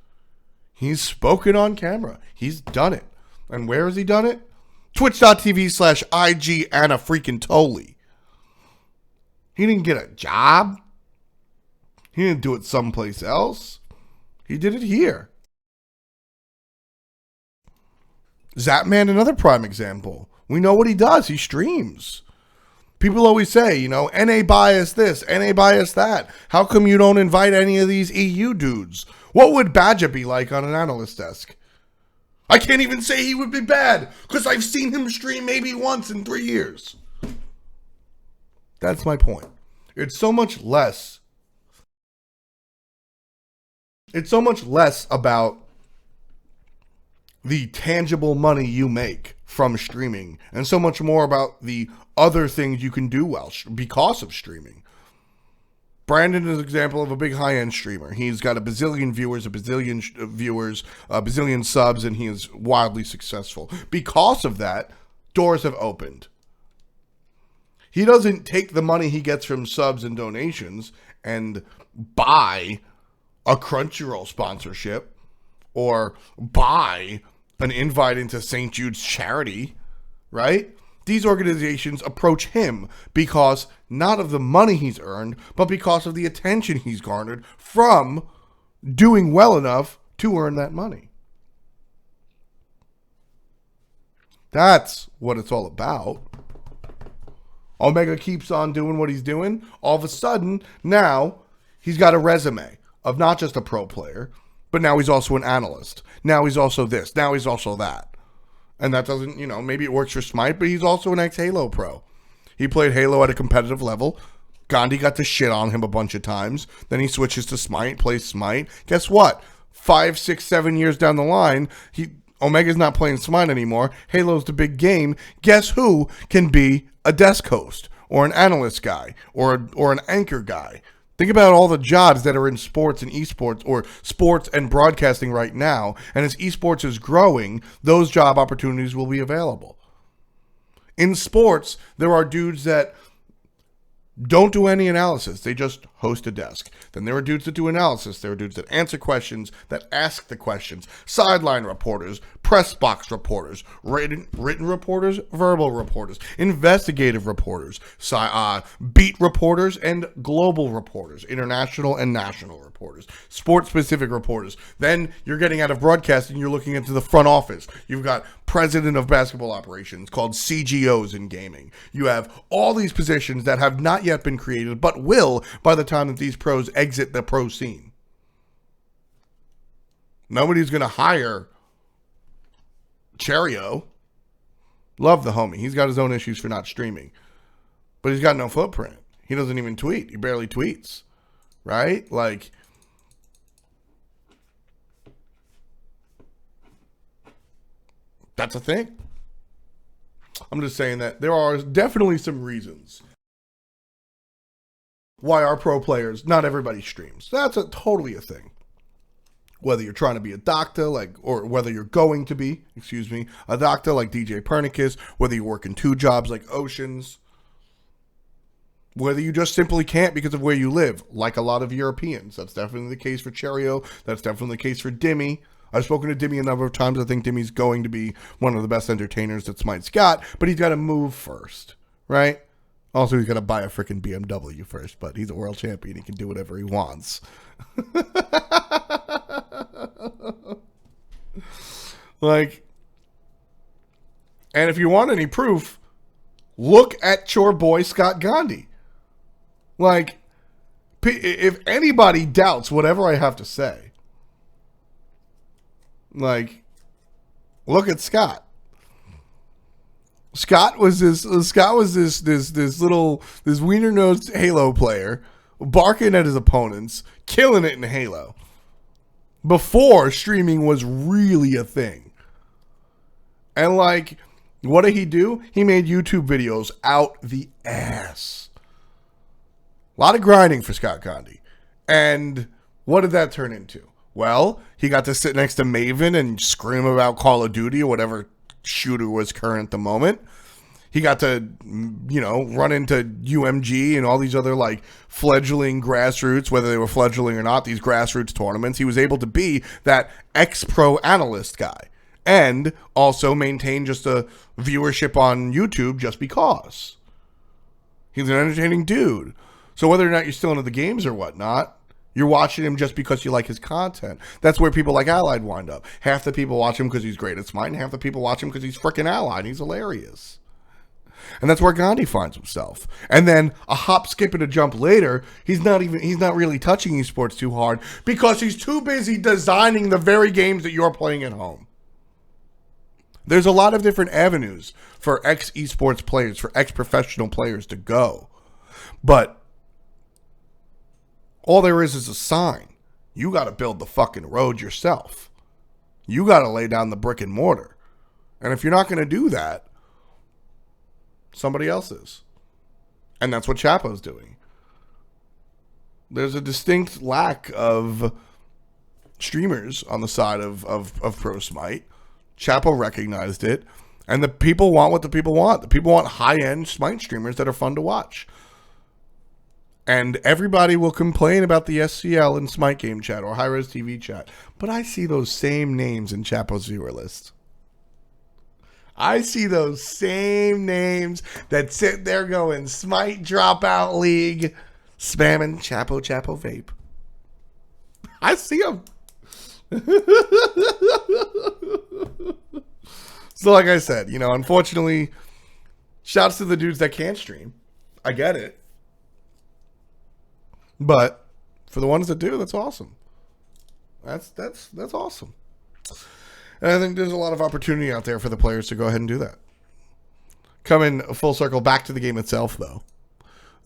He's spoken on camera. He's done it. And where has he done it? Twitch.tv/IG Anna freaking Toly. He didn't get a job. He didn't do it someplace else. He did it here. Zapman, another prime example. We know what he does. He streams. People always say, NA bias this, NA bias that. How come you don't invite any of these EU dudes? What would Badger be like on an analyst desk? I can't even say he would be bad because I've seen him stream maybe once in 3 years. That's my point. It's so much less. It's so much less about the tangible money you make from streaming and so much more about the other things you can do because of streaming. Brandon is an example of a big high-end streamer. He's got a bazillion viewers, a bazillion subs, and he is wildly successful. Because of that, doors have opened. He doesn't take the money he gets from subs and donations and buy a Crunchyroll sponsorship or buy an invite into St. Jude's charity, right? These organizations approach him because not of the money he's earned, but because of the attention he's garnered from doing well enough to earn that money. That's what it's all about. Omega keeps on doing what he's doing. All of a sudden, now he's got a resume of not just a pro player, but now he's also an analyst. Now he's also this. Now he's also that. And that doesn't, maybe it works for Smite, but he's also an ex-Halo pro. He played Halo at a competitive level. Gandhi got to shit on him a bunch of times. Then he switches to Smite, plays Smite. Guess what? 5, 6, 7 years down the line, Omega's not playing Smite anymore. Halo's the big game. Guess who can be a desk host or an analyst guy or an anchor guy? Think about all the jobs that are in sports and esports or sports and broadcasting right now. And as esports is growing, those job opportunities will be available. In sports, there are dudes that don't do any analysis. They just host a desk. Then there are dudes that do analysis. There are dudes that answer questions, that ask the questions. Sideline reporters, press box reporters, written reporters, verbal reporters, investigative reporters, beat reporters, and global reporters, international and national reporters, sports-specific reporters. Then you're getting out of broadcasting, you're looking into the front office. You've got president of basketball operations called CGOs in gaming. You have all these positions that have not yet been created, but will by the time that these pros exit the pro scene. Nobody's going to hire Cherio. Love the homie. He's got his own issues for not streaming, but he's got no footprint. He doesn't even tweet. He barely tweets, right? Like, that's a thing. I'm just saying that there are definitely some reasons why our pro players, not everybody streams. That's totally a thing. Whether you're trying to be a doctor, or whether you're going to be, a doctor like DJ Pernicus, whether you work in 2 jobs like Oceans, whether you just simply can't because of where you live, like a lot of Europeans. That's definitely the case for Cherio. That's definitely the case for Dimmy. I've spoken to Dimmy a number of times. I think Dimmy's going to be one of the best entertainers that Smite's got, but he's got to move first, right? Also, he's got to buy a freaking BMW first, but he's a world champion. He can do whatever he wants. And if you want any proof, look at your boy Scott Gandhi. If anybody doubts whatever I have to say, look at Scott. Scott was this wiener nosed Halo player, barking at his opponents, killing it in Halo. Before streaming was really a thing. And what did he do? He made YouTube videos out the ass. A lot of grinding for Scott Gandhi. And what did that turn into? Well, he got to sit next to Maven and scream about Call of Duty or whatever shooter was current at the moment. He got to, run into UMG and all these other fledgling grassroots, whether they were fledgling or not, these grassroots tournaments. He was able to be that ex-pro analyst guy and also maintain just a viewership on YouTube just because. He's an entertaining dude. So whether or not you're still into the games or whatnot, you're watching him just because you like his content. That's where people like Allied wind up. Half the people watch him because he's great at Smite, and half the people watch him because he's freaking Allied. He's hilarious. And that's where Gandhi finds himself. And then a hop, skip, and a jump later, he's not really touching esports too hard because he's too busy designing the very games that you're playing at home. There's a lot of different avenues for ex-esports players, for ex-professional players to go. But all there is a sign. You got to build the fucking road yourself. You got to lay down the brick and mortar. And if you're not going to do that, somebody else is. And that's what Chapo's doing. There's a distinct lack of streamers on the side of Pro Smite. Chapo recognized it. And the people want what the people want. The people want high-end Smite streamers that are fun to watch. And everybody will complain about the SCL and Smite game chat or high-res TV chat. But I see those same names in Chapo's viewer list. I see those same names that sit there going Smite Dropout League, spamming Chapo Vape. I see them. So like I said, unfortunately, shouts to the dudes that can't stream. I get it. But for the ones that do, that's awesome. That's awesome. And I think there's a lot of opportunity out there for the players to go ahead and do that. Coming full circle back to the game itself, though.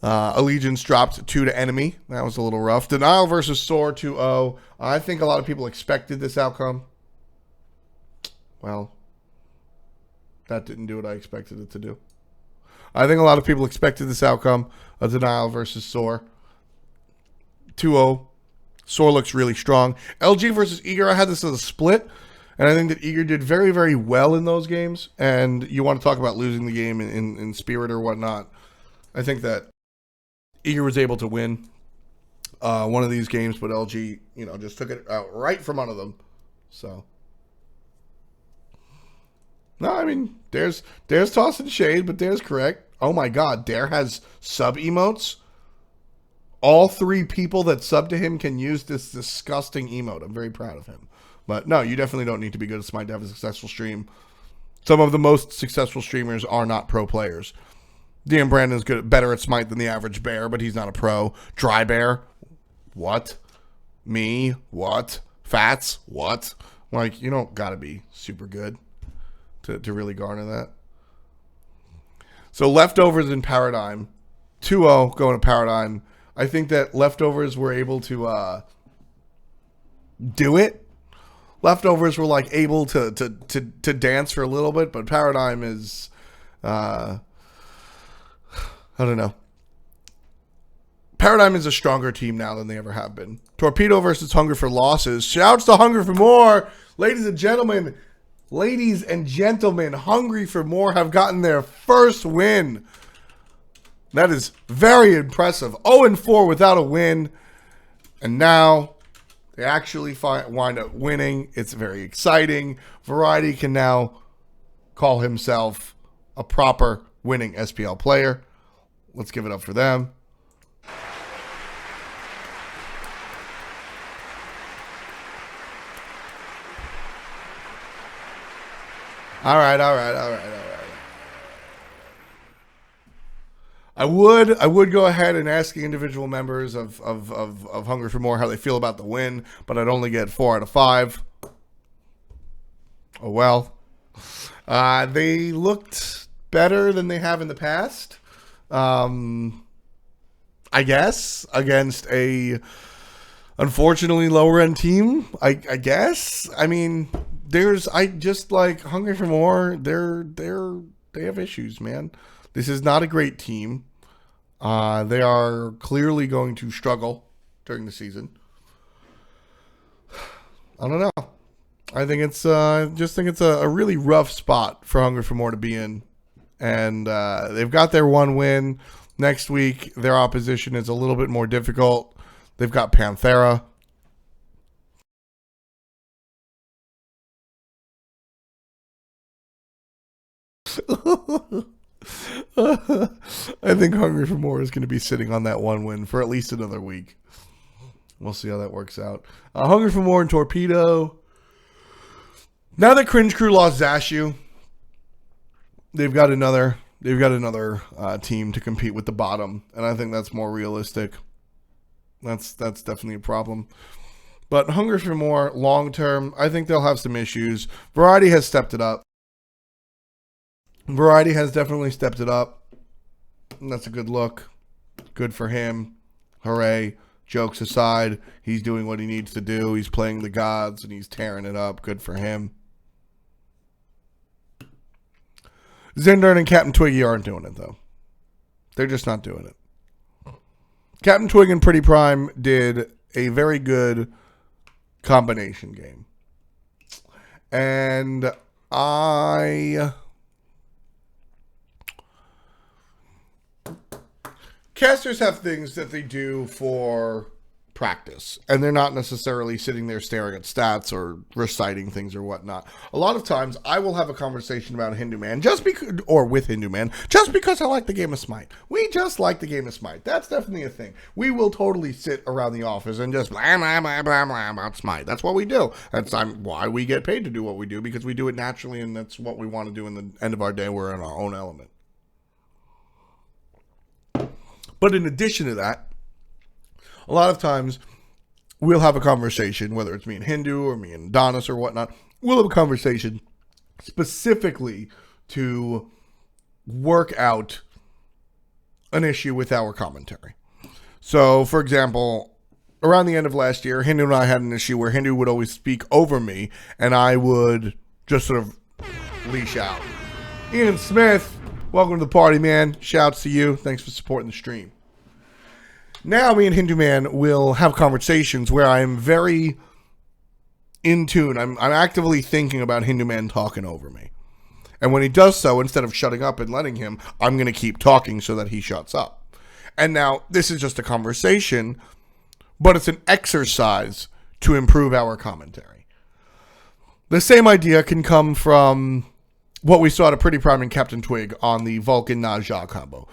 Allegiance dropped 2 to enemy. That was a little rough. Denial versus Soar 2-0. I think a lot of people expected this outcome. Well, that didn't do what I expected it to do. I think a lot of people expected this outcome of Denial versus Soar. 2-0. Soar looks really strong. LG versus Eager, I had this as a split. And I think that Eager did very, very well in those games. And you want to talk about losing the game in spirit or whatnot. I think that Eager was able to win. one of these games, but LG, just took it out right from under them. So, no, I mean, there's tossing shade, but there's correct. Oh my God, Dare has sub emotes. All 3 people that sub to him can use this disgusting emote. I'm very proud of him. But no, you definitely don't need to be good at Smite to have a successful stream. Some of the most successful streamers are not pro players. DM Brandon's better at Smite than the average bear, but he's not a pro. Dry Bear, what? Me, what? Fats, what? Like, you don't gotta be super good to really garner that. So Leftovers in Paradigm, 2-0 going to Paradigm. I think that Leftovers were able to do it. Leftovers were like able to dance for a little bit, but Paradigm is I don't know. Paradigm is a stronger team now than they ever have been. Torpedo versus Hunger for Losses. Shouts to Hunger for More. Ladies and gentlemen, Hungry for More have gotten their first win. That is very impressive. 0-4 without a win. And now they actually wind up winning. It's very exciting. Variety can now call himself a proper winning SPL player. Let's give it up for them. All right. I would go ahead and ask the individual members of Hunger for More how they feel about the win, but I'd only get 4 out of 5. Oh well. They looked better than they have in the past. I guess against a unfortunately lower end team. I guess. I mean, I just like Hungry for More. They have issues, man. This is not a great team. They are clearly going to struggle during the season. I don't know. I think it's a really rough spot for Hungry for More to be in. And they've got their one win. Next week, their opposition is a little bit more difficult. They've got Panthera. I think Hungry for More is going to be sitting on that one win for at least another week. We'll see how that works out. Hungry for More and Torpedo. Now that Cringe Crew lost Zashu, they've got another team to compete with the bottom, and I think that's more realistic. That's definitely a problem. But Hungry for More long term, I think they'll have some issues. Variety has stepped it up. Variety has definitely stepped it up. And that's a good look. Good for him. Hooray. Jokes aside, he's doing what he needs to do. He's playing the gods and he's tearing it up. Good for him. Zindern and Captain Twiggy aren't doing it, though. They're just not doing it. Captain Twig and Pretty Prime did a very good combination game. And casters have things that they do for practice, and they're not necessarily sitting there staring at stats or reciting things or whatnot. A lot of times, I will have a conversation about Hindu Man with Hindu Man just because I like the game of Smite. We just like the game of Smite. That's definitely a thing. We will totally sit around the office and just blah blah blah blah blah about Smite. That's what we do. That's why we get paid to do what we do, because we do it naturally, and that's what we want to do. In the end of our day, we're in our own element. But in addition to that, a lot of times we'll have a conversation, whether it's me and Hindu or me and Adonis or whatnot. We'll have a conversation specifically to work out an issue with our commentary. So, for example, around the end of last year, Hindu and I had an issue where Hindu would always speak over me and I would just sort of leash out. Ian Smith, welcome to the party, man. Shouts to you. Thanks for supporting the stream. Now me and Hindu Man will have conversations where I'm very in tune. I'm actively thinking about Hindu Man talking over me. And when he does so, instead of shutting up and letting him, I'm going to keep talking so that he shuts up. And now this is just a conversation, but it's an exercise to improve our commentary. The same idea can come from what we saw at a Pretty Prime and Captain Twig on the Vulcan Naja combo.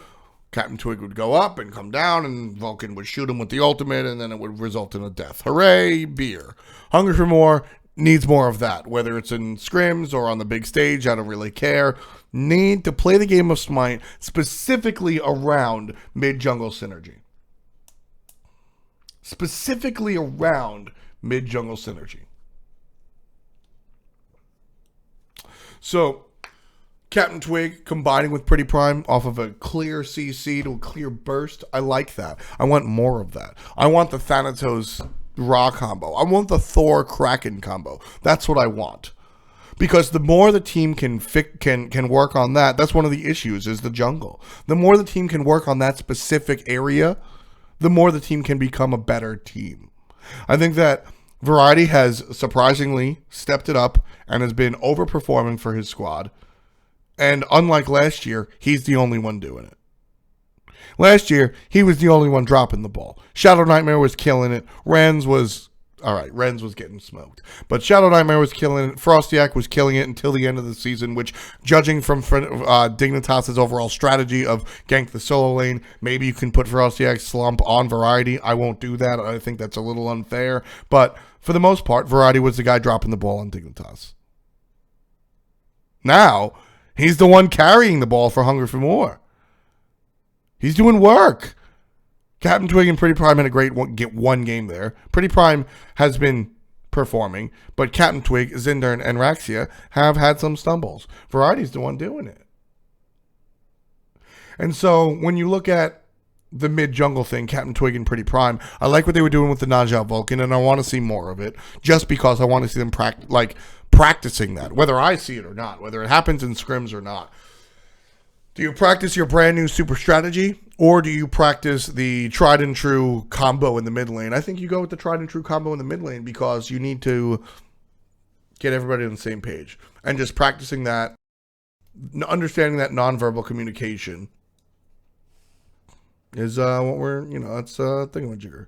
Captain Twig would go up and come down, and Vulcan would shoot him with the ultimate, and then it would result in a death. Hooray, beer. Hungry for More needs more of that, whether it's in scrims or on the big stage. I don't really care. Need to play the game of Smite specifically around mid-jungle synergy. Specifically around mid-jungle synergy. So, Captain Twig combining with Pretty Prime off of a clear CC to a clear burst. I like that. I want more of that. I want the Thanatos Ra combo. I want the Thor Kraken combo. That's what I want. Because the more the team can work on that, that's one of the issues, is the jungle. The more the team can work on that specific area, the more the team can become a better team. I think that Variety has surprisingly stepped it up and has been overperforming for his squad. And unlike last year, he's the only one doing it. Last year, he was the only one dropping the ball. Shadow Nightmare was killing it. Renz was getting smoked. But Shadow Nightmare was killing it. Frostiak was killing it until the end of the season, which, judging from Dignitas' overall strategy of gank the solo lane, maybe you can put Frostiak's slump on Variety. I won't do that. I think that's a little unfair. But for the most part, Variety was the guy dropping the ball on Dignitas. Now, he's the one carrying the ball for Hunger for More. He's doing work. Captain Twig and Pretty Prime had a great one game there. Pretty Prime has been performing, but Captain Twig, Zinder, and Raxia have had some stumbles. Variety's the one doing it. And so when you look at the mid-jungle thing, Captain Twig and Pretty Prime, I like what they were doing with the Naja Vulcan, and I want to see more of it, just because I want to see them practicing that, whether I see it or not, whether it happens in scrims or not. Do you practice your brand new super strategy, or do you practice the tried and true combo in the mid lane? I think you go with the tried and true combo in the mid lane because you need to get everybody on the same page. And just practicing that, understanding that nonverbal communication is what we're, it's a thingamajigger.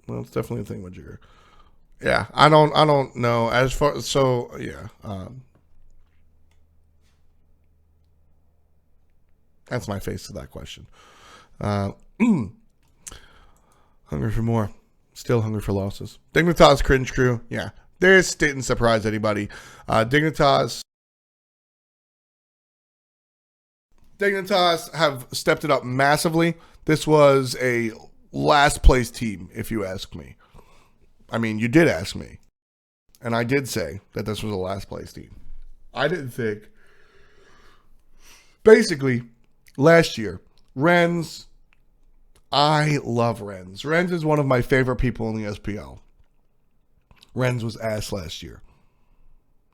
Well, it's definitely a thingamajigger. Yeah, I don't know. As far, so, yeah. That's my face to that question. Hungry for more. Still hungry for losses. Dignitas Cringe Crew. Yeah. This didn't surprise anybody. Dignitas have stepped it up massively. This was a last place team, if you ask me. I mean, you did ask me. And I did say that this was a last place team. I didn't think. Basically, last year, Renz, I love Renz. Renz is one of my favorite people in the SPL. Renz was ass last year.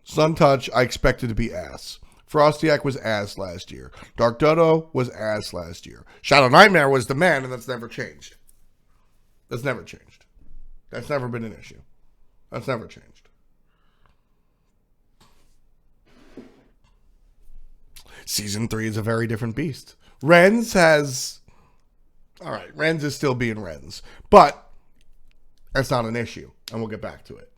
Suntouch, I expected to be ass. Frostiak was ass last year. Dark Dodo was ass last year. Shadow Nightmare was the man, and that's never changed. That's never changed. That's never been an issue. That's never changed. Season 3 is a very different beast. Renz is still being Renz. But that's not an issue, and we'll get back to it.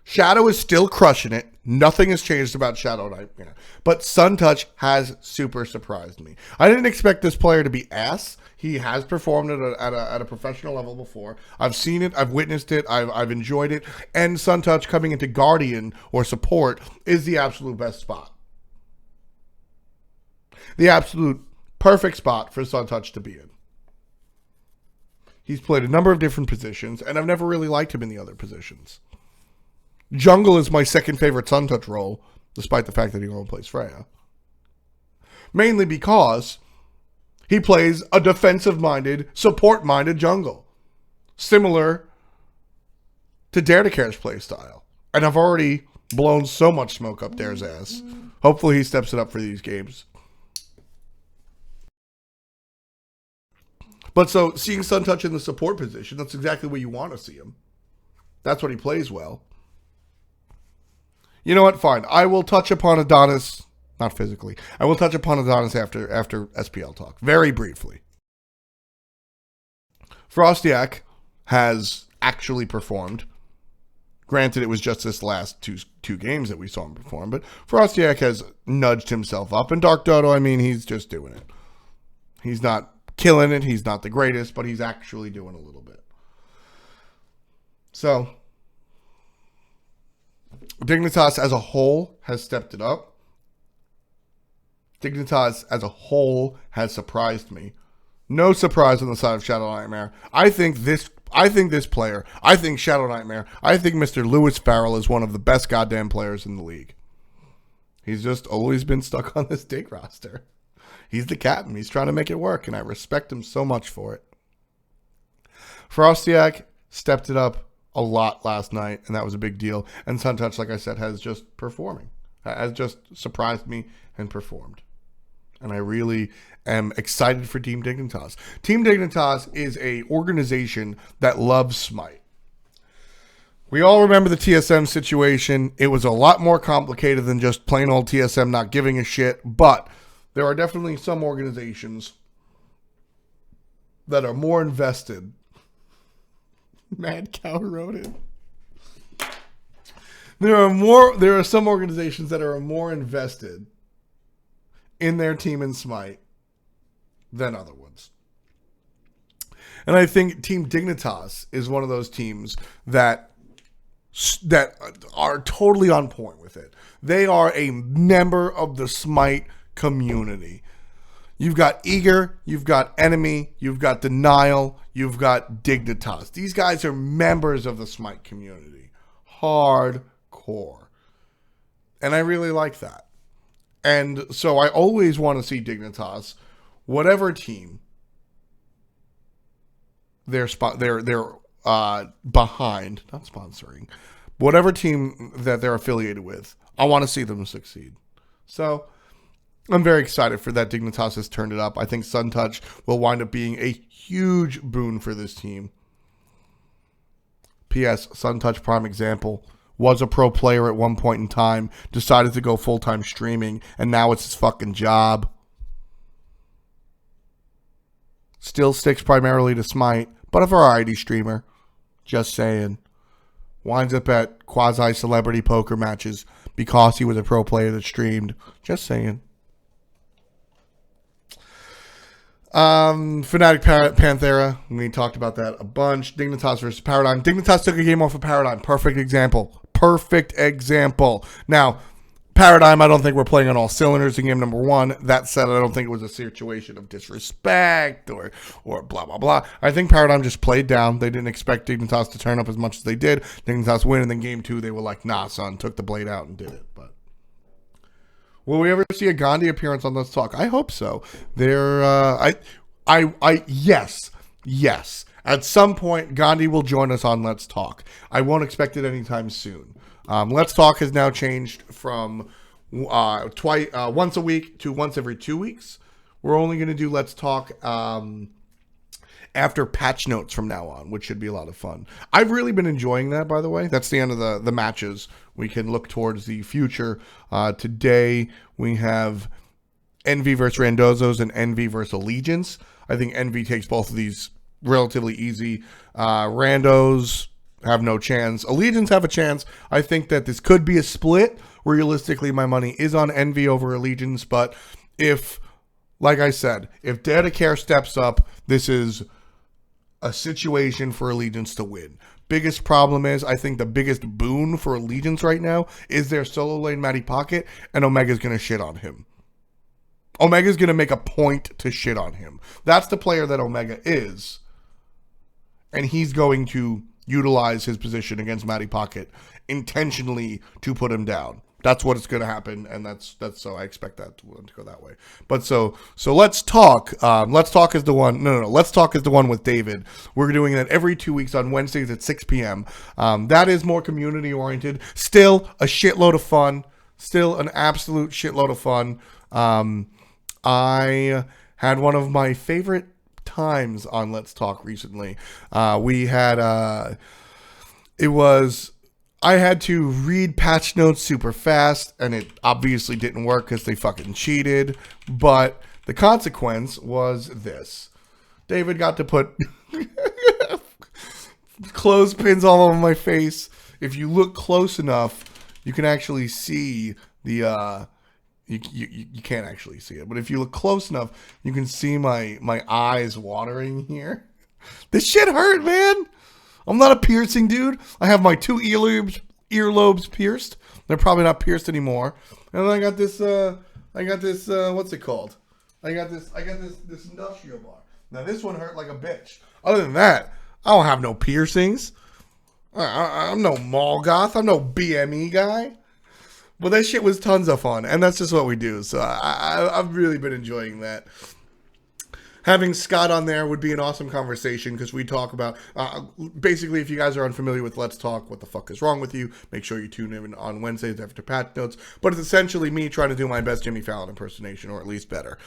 Shadow is still crushing it. Nothing has changed about Shadow Nightmare. But Suntouch has super surprised me. I didn't expect this player to be ass. He has performed at a professional level before. I've seen it. I've witnessed it. I've enjoyed it. And Suntouch coming into Guardian or support is the absolute best spot. The absolute perfect spot for Suntouch to be in. He's played a number of different positions, and I've never really liked him in the other positions. Jungle is my second favorite Suntouch role, despite the fact that he only plays Freya. Mainly because he plays a defensive-minded, support-minded jungle. Similar to Dare to Care's playstyle. And I've already blown so much smoke up Dare's ass. Hopefully he steps it up for these games. But so, seeing Suntouch in the support position, that's exactly where you want to see him. That's what he plays well. You know what? Fine. I will touch upon Adonis, not physically. I will touch upon Adonis after SPL talk, very briefly. Frostiak has actually performed. Granted, it was just this last two games that we saw him perform, but Frostiak has nudged himself up. And Dark Dodo, I mean, he's just doing it. He's not killing it. He's not the greatest, but he's actually doing a little bit. So, Dignitas as a whole has stepped it up. Dignitas as a whole has surprised me. No surprise on the side of Shadow Nightmare. I think this player, I think Shadow Nightmare, I think Mr. Lewis Farrell is one of the best goddamn players in the league. He's just always been stuck on this Dig roster. He's the captain. He's trying to make it work, and I respect him so much for it. Frostiak stepped it up a lot last night, and that was a big deal. And Suntouch, like I said, has just surprised me and performed. And I really am excited for Team Dignitas. Team Dignitas is a organization that loves Smite. We all remember the TSM situation. It was a lot more complicated than just plain old TSM not giving a shit. But there are definitely some organizations that are more invested. Mad Cow wrote it. There are some organizations that are more invested in their team in Smite than other ones. And I think Team Dignitas is one of those teams that are totally on point with it. They are a member of the Smite community. You've got Eager, you've got Enemy, you've got Denial, you've got Dignitas. These guys are members of the Smite community. Hardcore. And I really like that. And so I always want to see Dignitas, whatever team they're behind, not sponsoring, whatever team that they're affiliated with, I want to see them succeed. So I'm very excited for that. Dignitas has turned it up. I think Suntouch will wind up being a huge boon for this team. P.S. Suntouch, prime example, was a pro player at one point in time, decided to go full-time streaming, and now it's his fucking job. Still sticks primarily to Smite, but a variety streamer. Just saying. Winds up at quasi-celebrity poker matches because he was a pro player that streamed. Just saying. Fnatic Panthera, we talked about that a bunch. Dignitas versus Paradigm. Dignitas took a game off of Paradigm. Perfect example. Now, Paradigm, I don't think we're playing on all cylinders in game number one. That said, I don't think it was a situation of disrespect or blah, blah, blah. I think Paradigm just played down. They didn't expect Dignitas to turn up as much as they did. Dignitas win, and then game two, they were like, nah, son, took the blade out and did it. But will we ever see a Gandhi appearance on Let's Talk? I hope so. Yes. At some point, Gandhi will join us on Let's Talk. I won't expect it anytime soon. Let's Talk has now changed from once a week to once every 2 weeks. We're only going to do Let's Talk after patch notes from now on, which should be a lot of fun. I've really been enjoying that, by the way. That's the end of the matches. We can look towards the future. Today, we have Envy versus Randozos and Envy versus Allegiance. I think Envy takes both of these relatively easy. Randos have no chance. Allegiance have a chance. I think that this could be a split. Realistically, my money is on Envy over Allegiance, but if, like I said, if Dedicare steps up, this is a situation for Allegiance to win. Biggest problem is, I think the biggest boon for Allegiance right now is their solo lane Matty Pocket, and Omega's going to shit on him. Omega's going to make a point to shit on him. That's the player that Omega is. And he's going to utilize his position against Matty Pocket intentionally to put him down. That's what it's going to happen, and that's so I expect that to go that way. But so Let's Talk. Let's Talk is the one. No. Let's Talk is the one with David. We're doing that every 2 weeks on Wednesdays at 6 p.m. That is more community oriented. Still a shitload of fun. Still an absolute shitload of fun. I had one of my favorite times on Let's Talk recently. We had I had to read patch notes super fast, and it obviously didn't work because they fucking cheated. But the consequence was this: David got to put clothespins all over my face. If you look close enough, you can actually see the you can't actually see it, but if you look close enough, you can see my eyes watering here. This shit hurt, man. I'm not a piercing dude. I have my 2 earlobes pierced. They're probably not pierced anymore. And then I got this what's it called? I got this industrial bar. Now this one hurt like a bitch. Other than that, I don't have no piercings. I'm no mall goth. I'm no BME guy. But that shit was tons of fun, and that's just what we do. So I've really been enjoying that. Having Scott on there would be an awesome conversation because we talk about, basically, if you guys are unfamiliar with Let's Talk, what the fuck is wrong with you, make sure you tune in on Wednesdays after Patch Notes. But it's essentially me trying to do my best Jimmy Fallon impersonation, or at least better.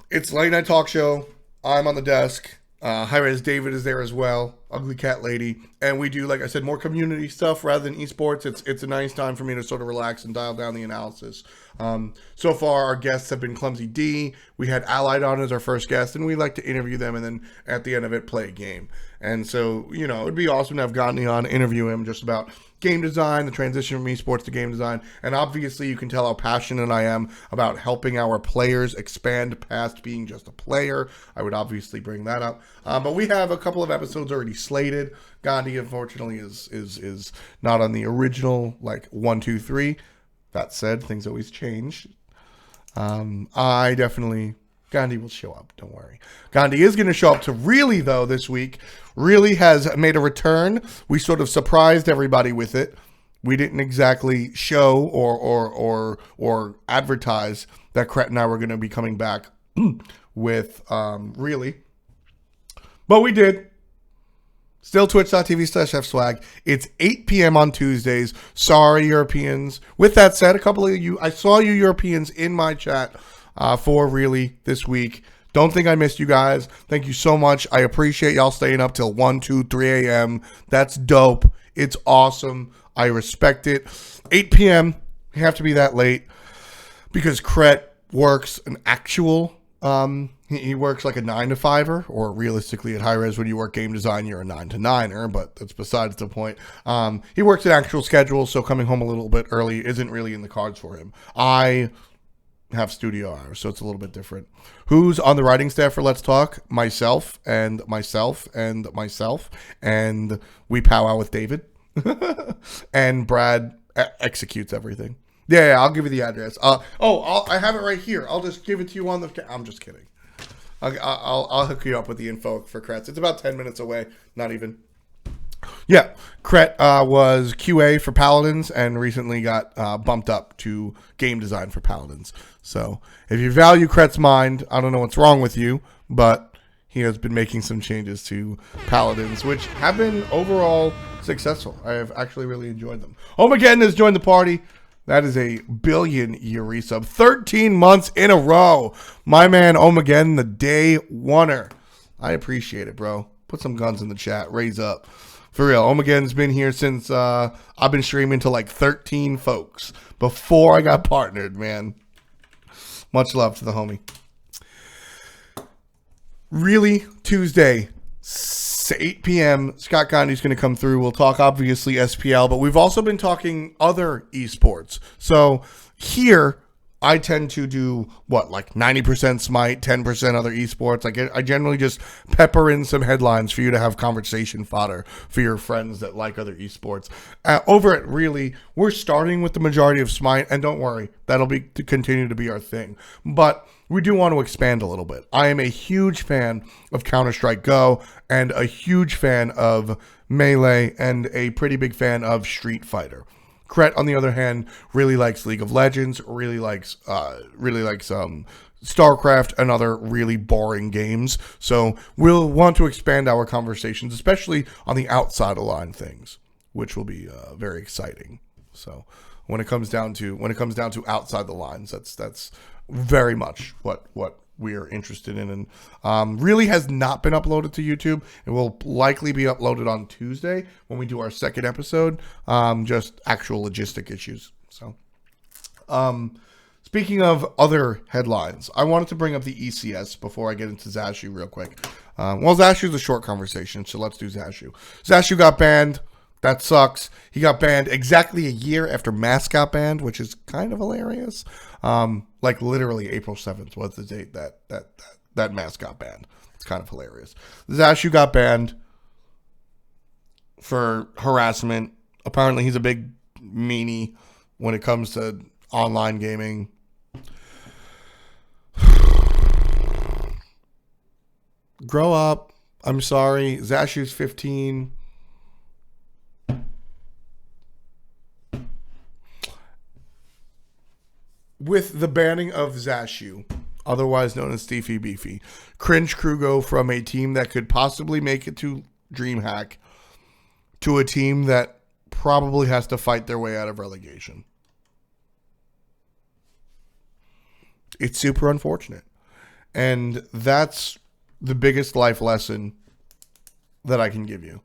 It's late night talk show. I'm on the desk. Hi-Res David is there as well, Ugly Cat Lady, and we do, like I said, more community stuff rather than esports. It's a nice time for me to sort of relax and dial down the analysis. So far, our guests have been Clumsy D. We had Allied on as our first guest, and we like to interview them and then at the end of it play a game. And so, you know, it'd be awesome to have Gandhi on, interview him just about game design, the transition from esports to game design, and obviously you can tell how passionate I am about helping our players expand past being just a player. I would obviously bring that up, but we have a couple of episodes already slated. Gandhi, unfortunately, is not on the original, like 1, 2, 3. That said, things always change. Gandhi will show up, don't worry. Gandhi is going to show up to Really, though, this week. Really has made a return. We sort of surprised everybody with it. We didn't exactly show or advertise that Cret and I were going to be coming back with Really. But we did. Still twitch.tv/fswag. It's 8 p.m. on Tuesdays. Sorry, Europeans. With that said, a couple of you, I saw you Europeans in my chat for Really this week. Don't think I missed you guys. Thank you so much. I appreciate y'all staying up till 1, 2, 3 a.m. That's dope. It's awesome. I respect it. 8 p.m. You have to be that late because Cret works an actual he works like a 9 to 5er, or realistically at Hi-Res when you work game design, you're a 9 to 9er, but that's besides the point. He works an actual schedule, so coming home a little bit early isn't really in the cards for him. I have studio hours, so it's a little bit different. Who's on the writing staff for Let's Talk? Myself, and we powwow with David. And Brad executes everything. Yeah, I'll give you the address. I have it right here. I'll just give it to you on the... I'm just kidding. I'll hook you up with the info for Kretz. It's about 10 minutes away. Not even. Yeah, Cret was QA for Paladins and recently got bumped up to game design for Paladins. So if you value Cret's mind, I don't know what's wrong with you, but he has been making some changes to Paladins, which have been overall successful. I have actually really enjoyed them. Homageddon has joined the party. That is a billion-year resub. 13 months in a row. My man, Omegaden, the day oneer. I appreciate it, bro. Put some guns in the chat. Raise up. For real, Omegaden's been here since I've been streaming to like 13 folks before I got partnered, man. Much love to the homie. Really, Tuesday, 8 p.m. Scott Gandhi's going to come through. We'll talk, obviously, SPL, but we've also been talking other esports. So here, I tend to do, like 90% Smite, 10% other esports. I generally just pepper in some headlines for you to have conversation fodder for your friends that like other esports. Over at Really, we're starting with the majority of Smite, and don't worry, that'll be to continue to be our thing. But we do want to expand a little bit. I am a huge fan of Counter-Strike Go and a huge fan of Melee and a pretty big fan of Street Fighter. Cret, on the other hand, really likes League of Legends, really likes StarCraft and other really boring games. So we'll want to expand our conversations, especially on the outside of line things, which will be very exciting. So when it comes down to outside the lines, that's very much what we are interested in, and Really has not been uploaded to YouTube. It will likely be uploaded on Tuesday when we do our second episode. Just actual logistic issues. So Speaking of other headlines, I wanted to bring up the ECS before I get into Zashu real quick. Zashu's a short conversation, so let's do Zashu. Zashu got banned. That sucks. He got banned exactly a year after Mask got banned, which is kind of hilarious. Like literally April 7th was the date that Mask got banned. It's kind of hilarious. Zashu got banned for harassment. Apparently he's a big meanie when it comes to online gaming. Grow up. I'm sorry. Zashu's 15. With the banning of Zashu, otherwise known as Steefy Beefy, Cringe Crew go from a team that could possibly make it to DreamHack to a team that probably has to fight their way out of relegation. It's super unfortunate. And that's the biggest life lesson that I can give you.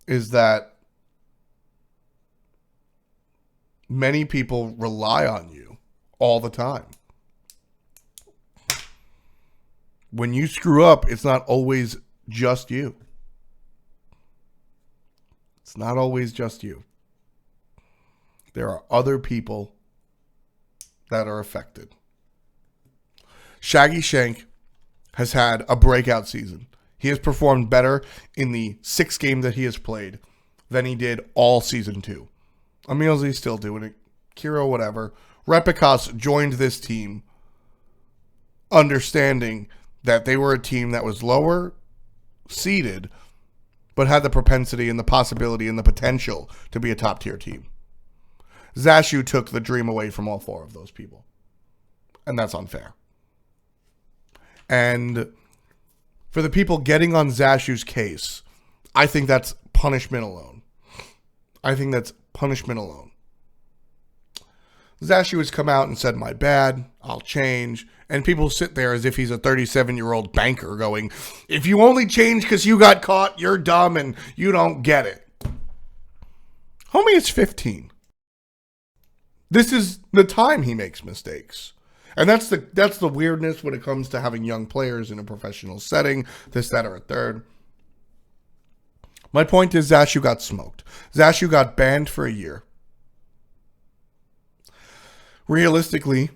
Is that many people rely on you all the time. When you screw up, it's not always just you. It's not always just you. There are other people that are affected. Shaggy Shank has had a breakout season. He has performed better in the 6 games that he has played than he did all season 2. Emilzi's still doing it. Kiro, whatever. Repicas joined this team understanding that they were a team that was lower seeded, but had the propensity and the possibility and the potential to be a top tier team. Zashu took the dream away from all 4 of those people. And that's unfair. And for the people getting on Zashu's case, I think that's punishment alone. I think that's punishment alone. Zashu has come out and said, my bad, I'll change. And people sit there as if he's a 37-year-old banker going, if you only change because you got caught, you're dumb and you don't get it. Homie is 15. This is the time he makes mistakes. And that's the weirdness when it comes to having young players in a professional setting, this, that, or a third. My point is Zashu got smoked. Zashu got banned for a year. Realistically,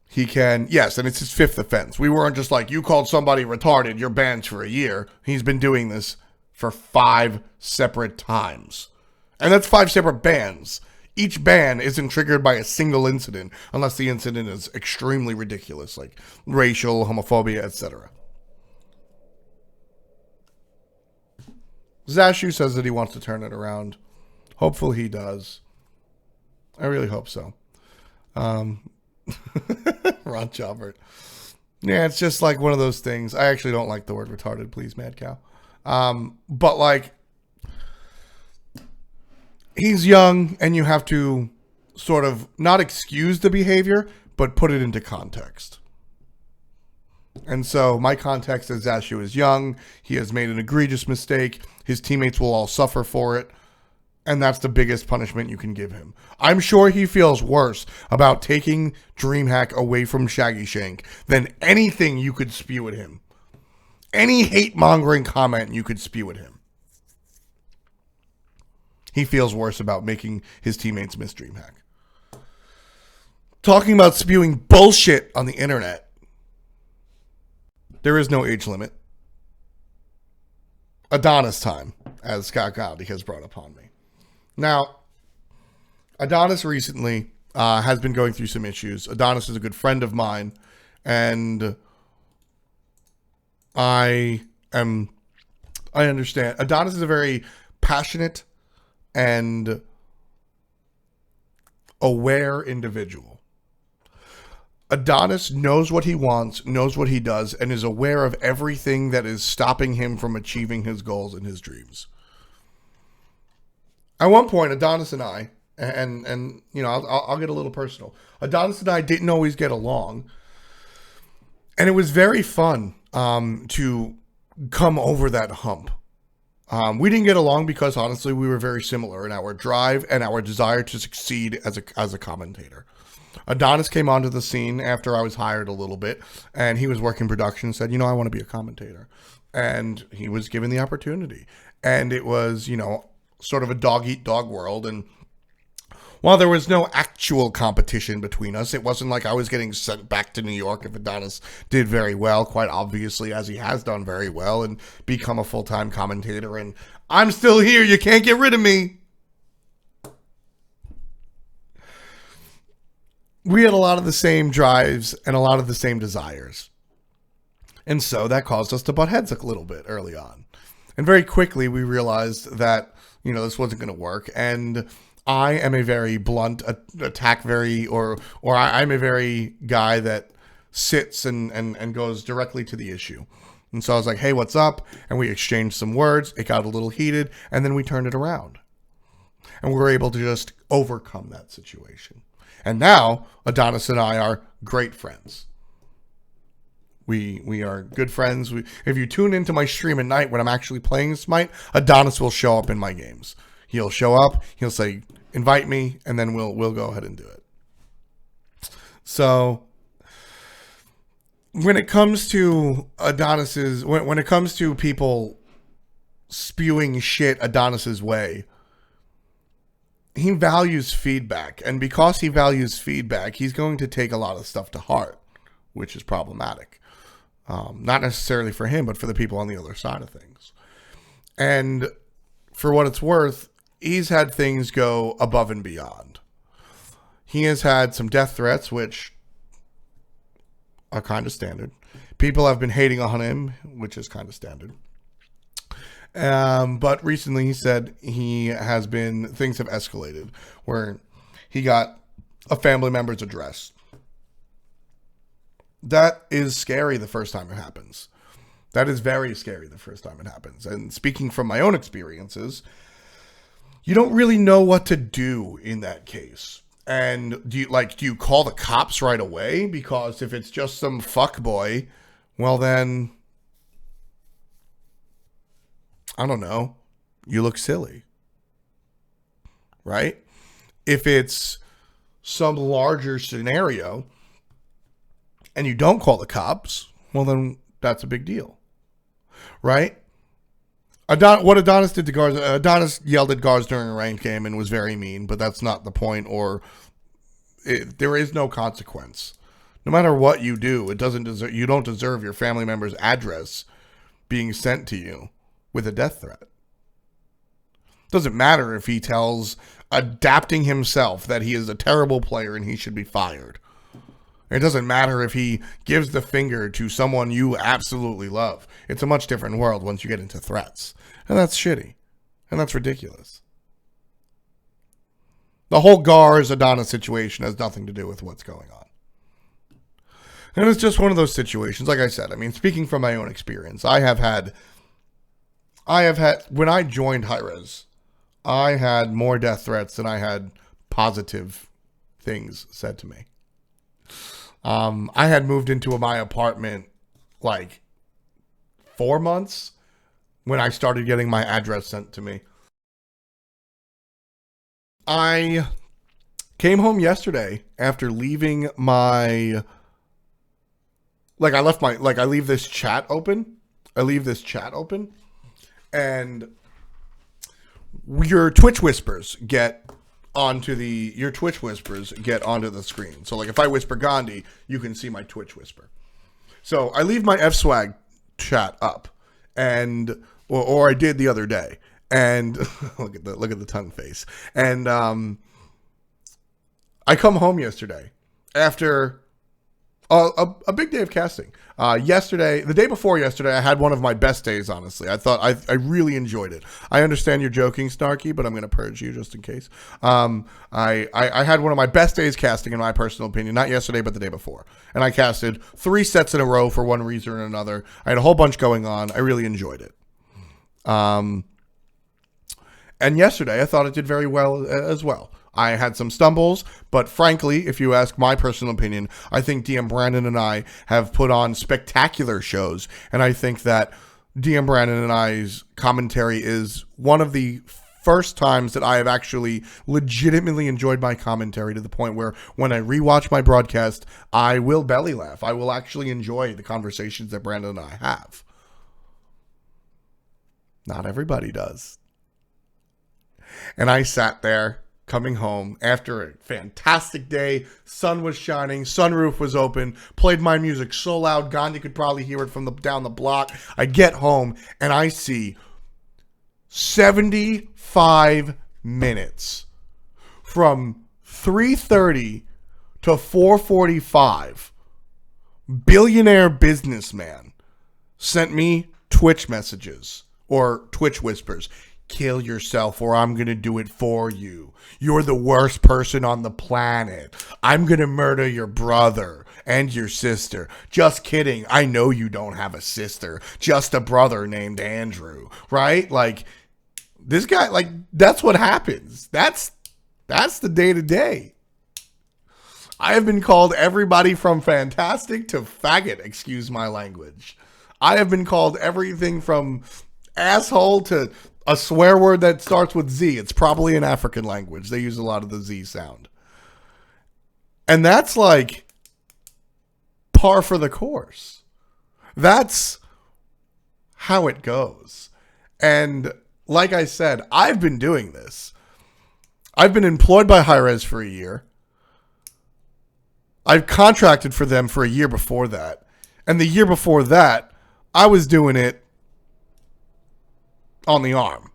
he can, yes, and it's his 5th offense. We weren't just like, you called somebody retarded, you're banned for a year. He's been doing this for 5 separate times. And that's 5 separate bans. Each ban isn't triggered by a single incident, unless the incident is extremely ridiculous, like racial, homophobia, etc. Zashu says that he wants to turn it around. Hopefully he does. I really hope so. Ron Chalbert. Yeah, it's just like one of those things. I actually don't like the word retarded, please, Mad Cow. But like, he's young and you have to sort of not excuse the behavior, but put it into context. And so my context is Zashu is young. He has made an egregious mistake. His teammates will all suffer for it. And that's the biggest punishment you can give him. I'm sure he feels worse about taking DreamHack away from Shaggy Shank than anything you could spew at him. Any hate-mongering comment you could spew at him. He feels worse about making his teammates miss DreamHack. Talking about spewing bullshit on the internet. There is no age limit. Adonis time, as Scott Gotti has brought upon me. Now, Adonis recently has been going through some issues. Adonis is a good friend of mine, and I understand. Adonis is a very passionate and aware individual. Adonis knows what he wants, knows what he does, and is aware of everything that is stopping him from achieving his goals and his dreams. At one point, Adonis and I, and you know, I'll get a little personal. Adonis and I didn't always get along, and it was very fun to come over that hump. We didn't get along because honestly, we were very similar in our drive and our desire to succeed as a commentator. Adonis came onto the scene after I was hired a little bit, and he was working production, said, I want to be a commentator. And he was given the opportunity. And it was, sort of a dog-eat-dog world. And while there was no actual competition between us, it wasn't like I was getting sent back to New York if Adonis did very well, quite obviously, as he has done very well, and become a full-time commentator. And I'm still here. You can't get rid of me. We had a lot of the same drives and a lot of the same desires. And so that caused us to butt heads a little bit early on. And very quickly we realized that, this wasn't going to work. And I am a very blunt I'm a very guy that sits and goes directly to the issue. And so I was like, hey, what's up? And we exchanged some words. It got a little heated, and then we turned it around. And we were able to just overcome that situation. And now Adonis and I are great friends. We are good friends. If you tune into my stream at night when I'm actually playing Smite, Adonis will show up in my games. He'll show up. He'll say, invite me, and then we'll go ahead and do it. So when it comes to Adonis's, when it comes to people spewing shit Adonis's way, he values feedback. And because he values feedback, he's going to take a lot of stuff to heart, which is problematic. Not necessarily for him, but for the people on the other side of things. And for what it's worth, he's had things go above and beyond. He has had some death threats, which are kind of standard. People have been hating on him, which is kind of standard. But recently he said things have escalated where he got a family member's address. That is scary the first time it happens. That is very scary the first time it happens. And speaking from my own experiences, you don't really know what to do in that case. And do you call the cops right away? Because if it's just some fuckboy, well then, I don't know, you look silly, right? If it's some larger scenario and you don't call the cops, well then that's a big deal, right? What Adonis did to Garz, Adonis yelled at Garz during a ranked game and was very mean, but that's not the point, there is no consequence. No matter what you do, you don't deserve your family member's address being sent to you with a death threat. Doesn't matter if he tells adapting himself that he is a terrible player and he should be fired. It doesn't matter if he gives the finger to someone you absolutely love. It's a much different world once you get into threats. And that's shitty. And that's ridiculous. The whole Garz Adonis situation has nothing to do with what's going on. And it's just one of those situations. Like I said, speaking from my own experience, I have had, when I joined Hi-Rez, I had more death threats than I had positive things said to me. I had moved into my apartment like 4 months when I started getting my address sent to me. I came home yesterday after leaving I leave this chat open. And your Twitch whispers get onto the screen. So like if I whisper Gandhi, you can see my Twitch whisper. So I leave my F-Swag chat up, or I did the other day, and look at the tongue face. And I come home yesterday after a big day of casting. The day before yesterday, I had one of my best days, honestly. I really enjoyed it. I understand you're joking, Snarky, but I'm going to purge you just in case. I had one of my best days casting, in my personal opinion, not yesterday, but the day before. And I casted 3 sets in a row for one reason or another. I had a whole bunch going on. I really enjoyed it. And yesterday, I thought it did very well as well. I had some stumbles, but frankly, if you ask my personal opinion, I think DM Brandon and I have put on spectacular shows, and I think that DM Brandon and I's commentary is one of the first times that I have actually legitimately enjoyed my commentary to the point where when I rewatch my broadcast, I will belly laugh. I will actually enjoy the conversations that Brandon and I have. Not everybody does. And I sat there coming home after a fantastic day. Sun was shining, sunroof was open, played my music so loud Gandhi could probably hear it from down the block. I get home and I see 75 minutes from 3:30 to 4:45. Billionaire businessman sent me Twitch messages or Twitch whispers. Kill yourself or I'm going to do it for you. You're the worst person on the planet. I'm going to murder your brother and your sister. Just kidding. I know you don't have a sister. Just a brother named Andrew. Right? Like, this guy, like, that's what happens. That's the day-to-day. I have been called everybody from fantastic to faggot, excuse my language. I have been called everything from asshole to a swear word that starts with Z. It's probably an African language. They use a lot of the Z sound. And that's like par for the course. That's how it goes. And like I said, I've been doing this. I've been employed by Hi-Rez for a year. I've contracted for them for a year before that. And the year before that, I was doing it on the arm.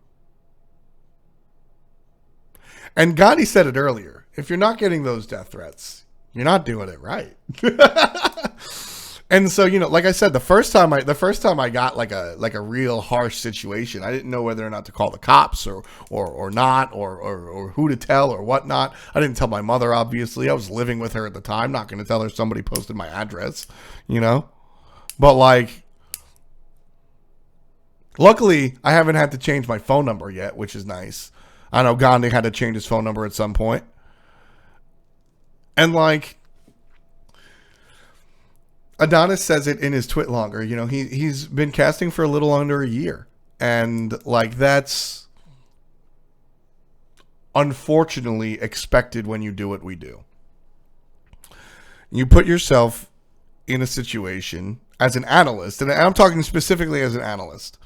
And Gandhi said it earlier. If you're not getting those death threats, you're not doing it right. And so, you know, like I said, the first time I got like a real harsh situation, I didn't know whether or not to call the cops or not, or who to tell or whatnot. I didn't tell my mother, obviously. I was living with her at the time. Not going to tell her somebody posted my address, you know. But like, luckily, I haven't had to change my phone number yet, which is nice. I know Gandhi had to change his phone number at some point. And like, Adonis says it in his twit longer. You know, he's been casting for a little under a year. And like, that's unfortunately expected when you do what we do. You put yourself in a situation as an analyst, and I'm talking specifically as an analyst.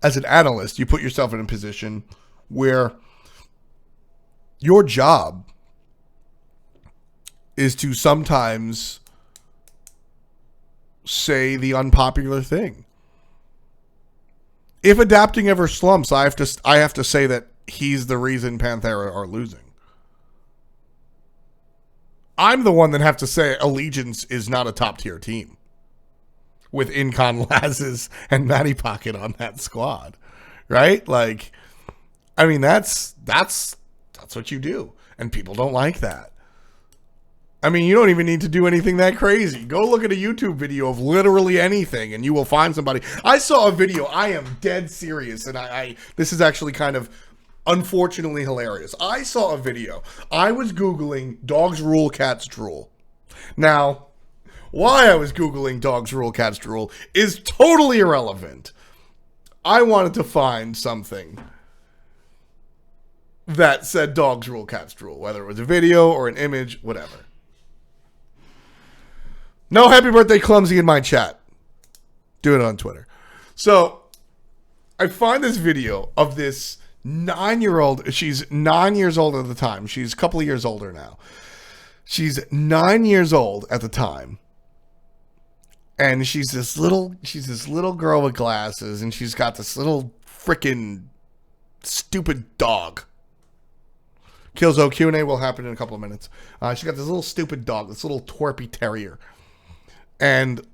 As an analyst, you put yourself in a position where your job is to sometimes say the unpopular thing. If adapting ever slumps, I have to say that he's the reason Panthera are losing. I'm the one that have to say Allegiance is not a top tier team with Incon Lazes and Matty Pocket on that squad, right? Like, I mean, that's what you do, and people don't like that. I mean, you don't even need to do anything that crazy. Go look at a YouTube video of literally anything, and you will find somebody. I saw a video. I am dead serious, and this is actually kind of unfortunately hilarious. I saw a video. I was Googling dogs rule, cats drool. Now, why I was Googling dogs rule, cats drool is totally irrelevant. I wanted to find something that said dogs rule, cats drool, whether it was a video or an image, whatever. No happy birthday clumsy in my chat. Do it on Twitter. So I find this video of this 9-year-old. She's 9 years old at the time. She's a couple of years older now. She's 9 years old at the time. And she's this little girl with glasses, and she's got this little freaking stupid dog. Killzo Q&A will happen in a couple of minutes. She's got this little stupid dog, this little twerpy terrier. And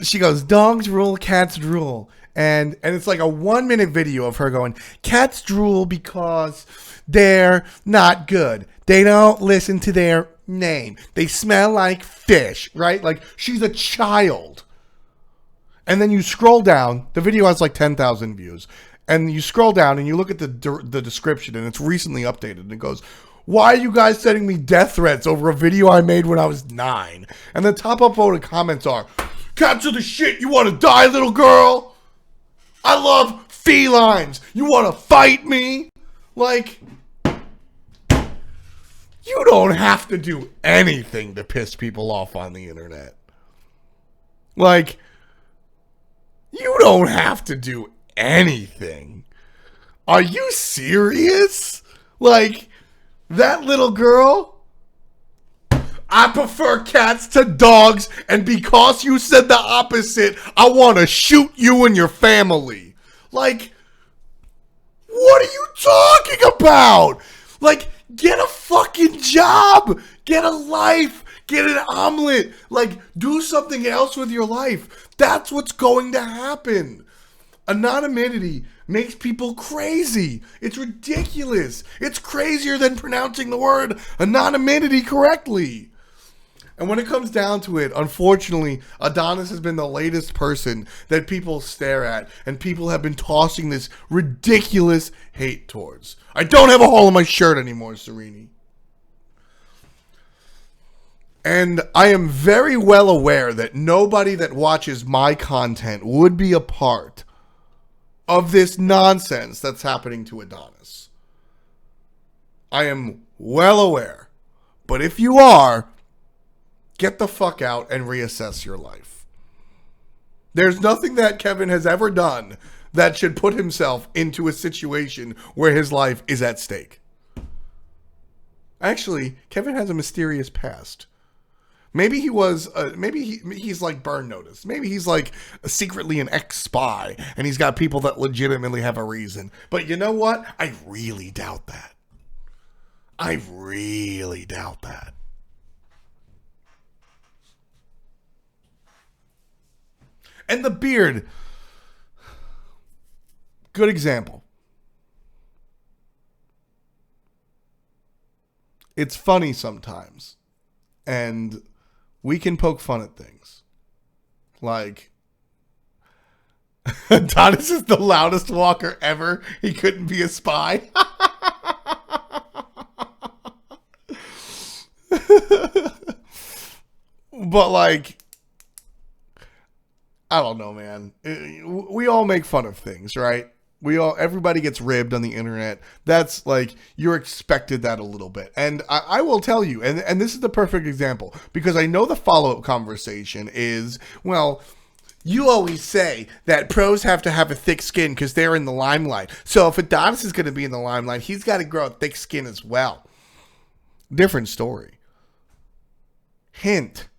she goes, dogs rule, cats drool. And it's like a 1-minute video of her going, cats drool because they're not good. They don't listen to their name. They smell like fish, right? Like, she's a child. And then you scroll down. The video has like 10,000 views. And you scroll down and you look at the description, and it's recently updated. And it goes, why are you guys sending me death threats over a video I made when I was 9? And the top upvoted comments are, cats are the shit. You want to die, little girl? I love felines. You want to fight me? Like, you don't have to do anything to piss people off on the internet. Like, you don't have to do anything. Are you serious? Like, that little girl? I prefer cats to dogs, and because you said the opposite, I want to shoot you and your family. Like, what are you talking about? Like, get a fucking job. Get a life. Get an omelet. Like, do something else with your life. That's what's going to happen. Anonymity makes people crazy. It's ridiculous. It's crazier than pronouncing the word anonymity correctly. And when it comes down to it, unfortunately, Adonis has been the latest person that people stare at, and people have been tossing this ridiculous hate towards. I don't have a hole in my shirt anymore, Serini. And I am very well aware that nobody that watches my content would be a part of this nonsense that's happening to Adonis. I am well aware. But if you are, get the fuck out and reassess your life. There's nothing that Kevin has ever done that should put himself into a situation where his life is at stake. Actually, Kevin has a mysterious past. Maybe he was, he's like Burn Notice. Maybe he's like secretly an ex-spy and he's got people that legitimately have a reason. But you know what? I really doubt that. I really doubt that. And the beard, good example. It's funny sometimes. And we can poke fun at things. Like, Adonis is the loudest walker ever. He couldn't be a spy. But like, I don't know, man. We all make fun of things, right? Everybody gets ribbed on the internet. That's like, you're expected that a little bit. And I will tell you, and this is the perfect example, because I know the follow-up conversation is, well, you always say that pros have to have a thick skin because they're in the limelight. So if Adonis is going to be in the limelight, he's got to grow a thick skin as well. Different story. Hint.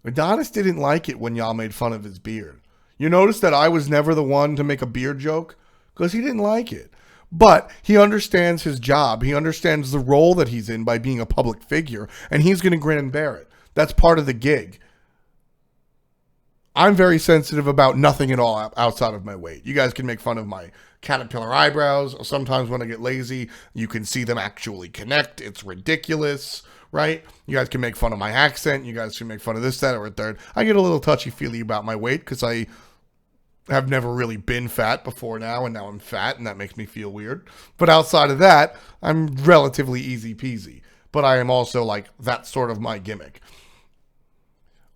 Adonis didn't like it when y'all made fun of his beard. You notice that I was never the one to make a beard joke? Because he didn't like it. But he understands his job. He understands the role that he's in by being a public figure. And he's going to grin and bear it. That's part of the gig. I'm very sensitive about nothing at all outside of my weight. You guys can make fun of my caterpillar eyebrows. Sometimes when I get lazy, you can see them actually connect. It's ridiculous, right? You guys can make fun of my accent. You guys can make fun of this, that, or a third. I get a little touchy-feely about my weight because I have never really been fat before now, and now I'm fat, and that makes me feel weird. But outside of that, I'm relatively easy peasy. But I am also like, that's sort of my gimmick.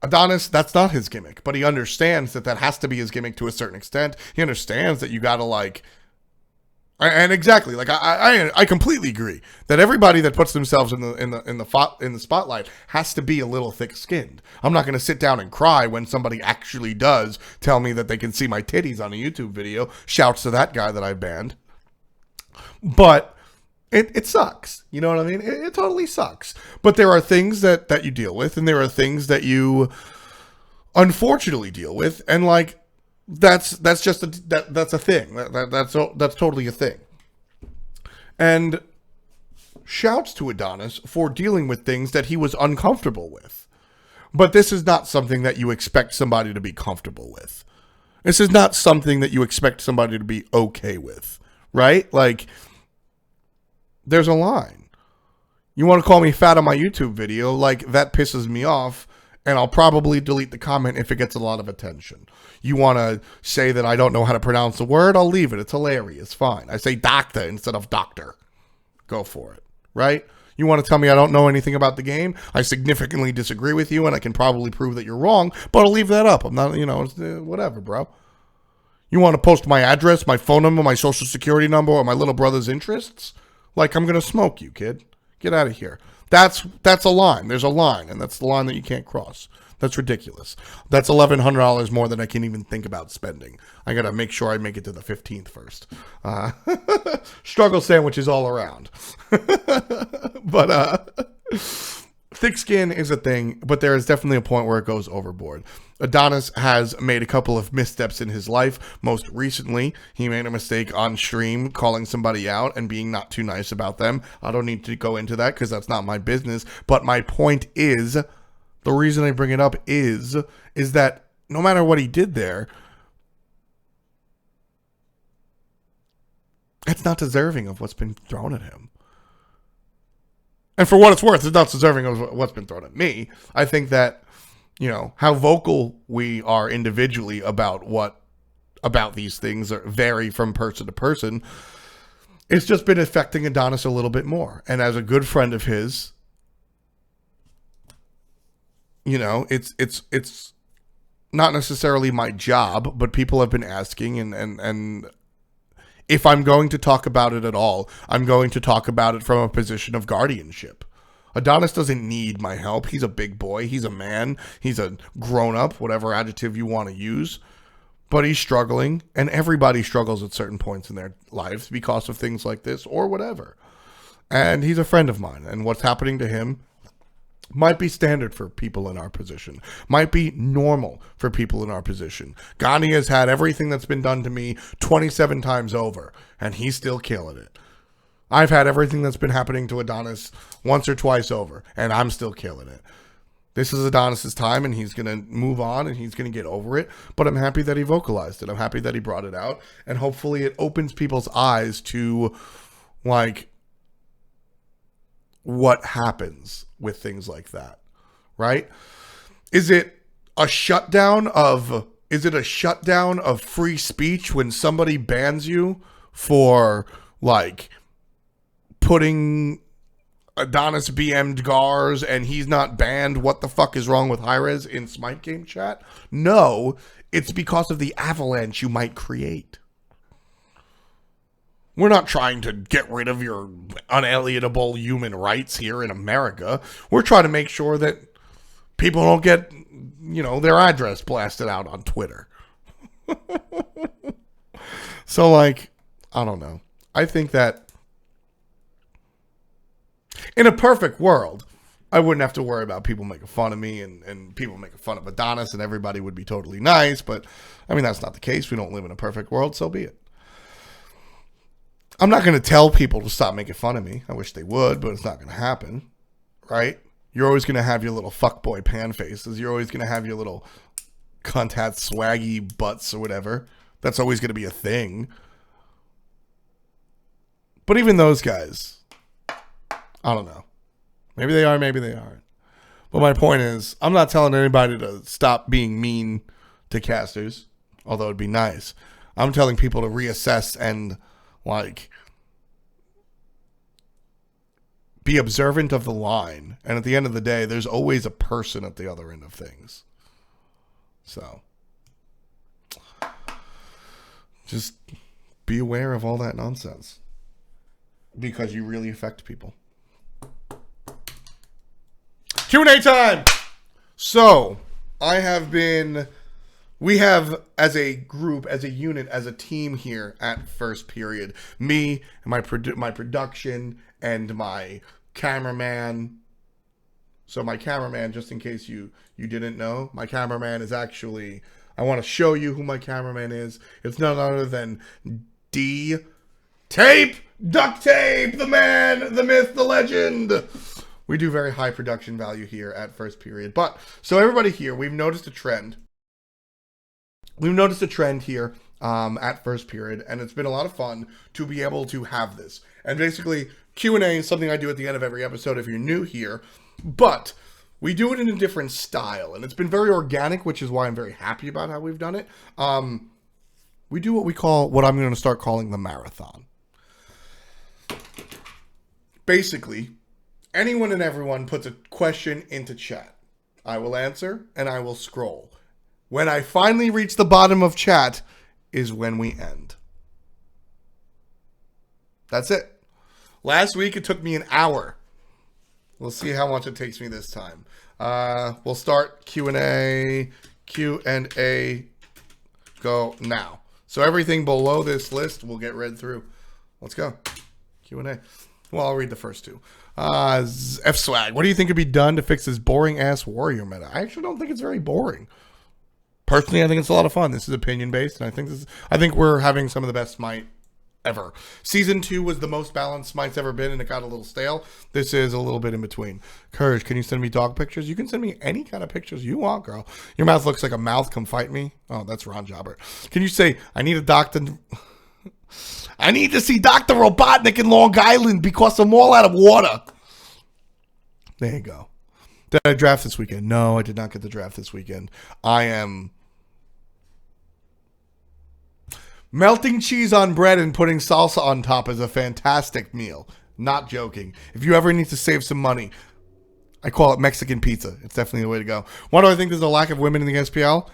Adonis, that's not his gimmick, but he understands that that has to be his gimmick to a certain extent. He understands that you gotta like, and exactly, like I completely agree that everybody that puts themselves in the spotlight has to be a little thick-skinned. I'm not going to sit down and cry when somebody actually does tell me that they can see my titties on a YouTube video. Shouts to that guy that I banned. But it sucks. You know what I mean? It totally sucks. But there are things that you deal with, and there are things that you unfortunately deal with, and like, that's just that's a thing. That's totally a thing. And shouts to Adonis for dealing with things that he was uncomfortable with. But this is not something that you expect somebody to be comfortable with. This is not something that you expect somebody to be okay with, right? Like, there's a line. You want to call me fat on my YouTube video, like, that pisses me off, and I'll probably delete the comment if it gets a lot of attention. You want to say that I don't know how to pronounce the word? I'll leave it. It's hilarious. Fine. I say doctor instead of doctor. Go for it. Right? You want to tell me I don't know anything about the game? I significantly disagree with you, and I can probably prove that you're wrong, but I'll leave that up. I'm not, it's whatever, bro. You want to post my address, my phone number, my social security number, or my little brother's interests? Like, I'm going to smoke you, kid. Get out of here. That's a line. There's a line, and that's the line that you can't cross. That's ridiculous. That's $1,100 more than I can even think about spending. I got to make sure I make it to the 15th first. Struggle sandwiches all around. But thick skin is a thing, but there is definitely a point where it goes overboard. Adonis has made a couple of missteps in his life. Most recently, he made a mistake on stream calling somebody out and being not too nice about them. I don't need to go into that because that's not my business. But my point is, the reason I bring it up is that no matter what he did there, it's not deserving of what's been thrown at him. And for what it's worth, it's not deserving of what's been thrown at me. I think that, you know, how vocal we are individually about these things vary from person to person. It's just been affecting Adonis a little bit more. And as a good friend of his, you know, it's not necessarily my job, but people have been asking, and if I'm going to talk about it at all, I'm going to talk about it from a position of guardianship. Adonis doesn't need my help. He's a big boy. He's a man. He's a grown-up, whatever adjective you want to use. But he's struggling, and everybody struggles at certain points in their lives because of things like this or whatever. And he's a friend of mine, and what's happening to him might be standard for people in our position, might be normal for people in our position. Gandhi has had everything that's been done to me 27 times over, and he's still killing it. I've had everything that's been happening to Adonis once or twice over, and I'm still killing it. This is Adonis's time, and he's going to move on, and he's going to get over it, but I'm happy that he vocalized it. I'm happy that he brought it out, and hopefully it opens people's eyes to, like, what happens with things like that, right? Is it a shutdown of free speech when somebody bans you for, like, putting Adonis BM'd Gars and he's not banned? What the fuck is wrong with Hi-Rez in Smite Game chat? No, it's because of the avalanche you might create. We're not trying to get rid of your unalienable human rights here in America. We're trying to make sure that people don't get, you know, their address blasted out on Twitter. So, like, I don't know. I think that in a perfect world, I wouldn't have to worry about people making fun of me and people making fun of Adonis and everybody would be totally nice. But, I mean, that's not the case. We don't live in a perfect world, so be it. I'm not going to tell people to stop making fun of me. I wish they would, but it's not going to happen, right? You're always going to have your little fuckboy pan faces. You're always going to have your little cunt hat swaggy butts or whatever. That's always going to be a thing. But even those guys, I don't know. Maybe they are, maybe they aren't. But my point is, I'm not telling anybody to stop being mean to casters, although it'd be nice. I'm telling people to reassess and, like, be observant of the line. And at the end of the day, there's always a person at the other end of things. So, just be aware of all that nonsense. Because you really affect people. Q&A time! So, we have, as a group, as a unit, as a team here at First Period, me and my production and my cameraman. So my cameraman, just in case you didn't know, my cameraman is actually, I want to show you who my cameraman is. It's none other than D-Tape, Duct Tape, the man, the myth, the legend. We do very high production value here at First Period. But, so everybody here, we've noticed a trend. We've noticed a trend here at First Period, and it's been a lot of fun to be able to have this. And basically, Q&A is something I do at the end of every episode if you're new here, but we do it in a different style, and it's been very organic, which is why I'm very happy about how we've done it. We do what I'm going to start calling the marathon. Basically, anyone and everyone puts a question into chat. I will answer, and I will scroll. When I finally reach the bottom of chat, is when we end. That's it. Last week it took me an hour. We'll see how much it takes me this time. We'll start Q&A. Q&A go now. So everything below this list will get read through. Let's go. Q&A. Well, I'll read the first two. F-Swag. What do you think could be done to fix this boring-ass Warrior meta? I actually don't think it's very boring. Personally, I think it's a lot of fun. This is opinion-based, and I think we're having some of the best Smite ever. Season 2 was the most balanced Smite's ever been, and it got a little stale. This is a little bit in between. Courage, can you send me dog pictures? You can send me any kind of pictures you want, girl. Your mouth looks like a mouth. Come fight me. Oh, that's Ron Jobber. Can you say, I need a doctor... I need to see Dr. Robotnik in Long Island because I'm all out of water. There you go. Did I draft this weekend? No, I did not get the draft this weekend. I am... Melting cheese on bread and putting salsa on top is a fantastic meal. Not joking. If you ever need to save some money, I call it Mexican pizza. It's definitely the way to go. Why do I think there's a lack of women in the SPL?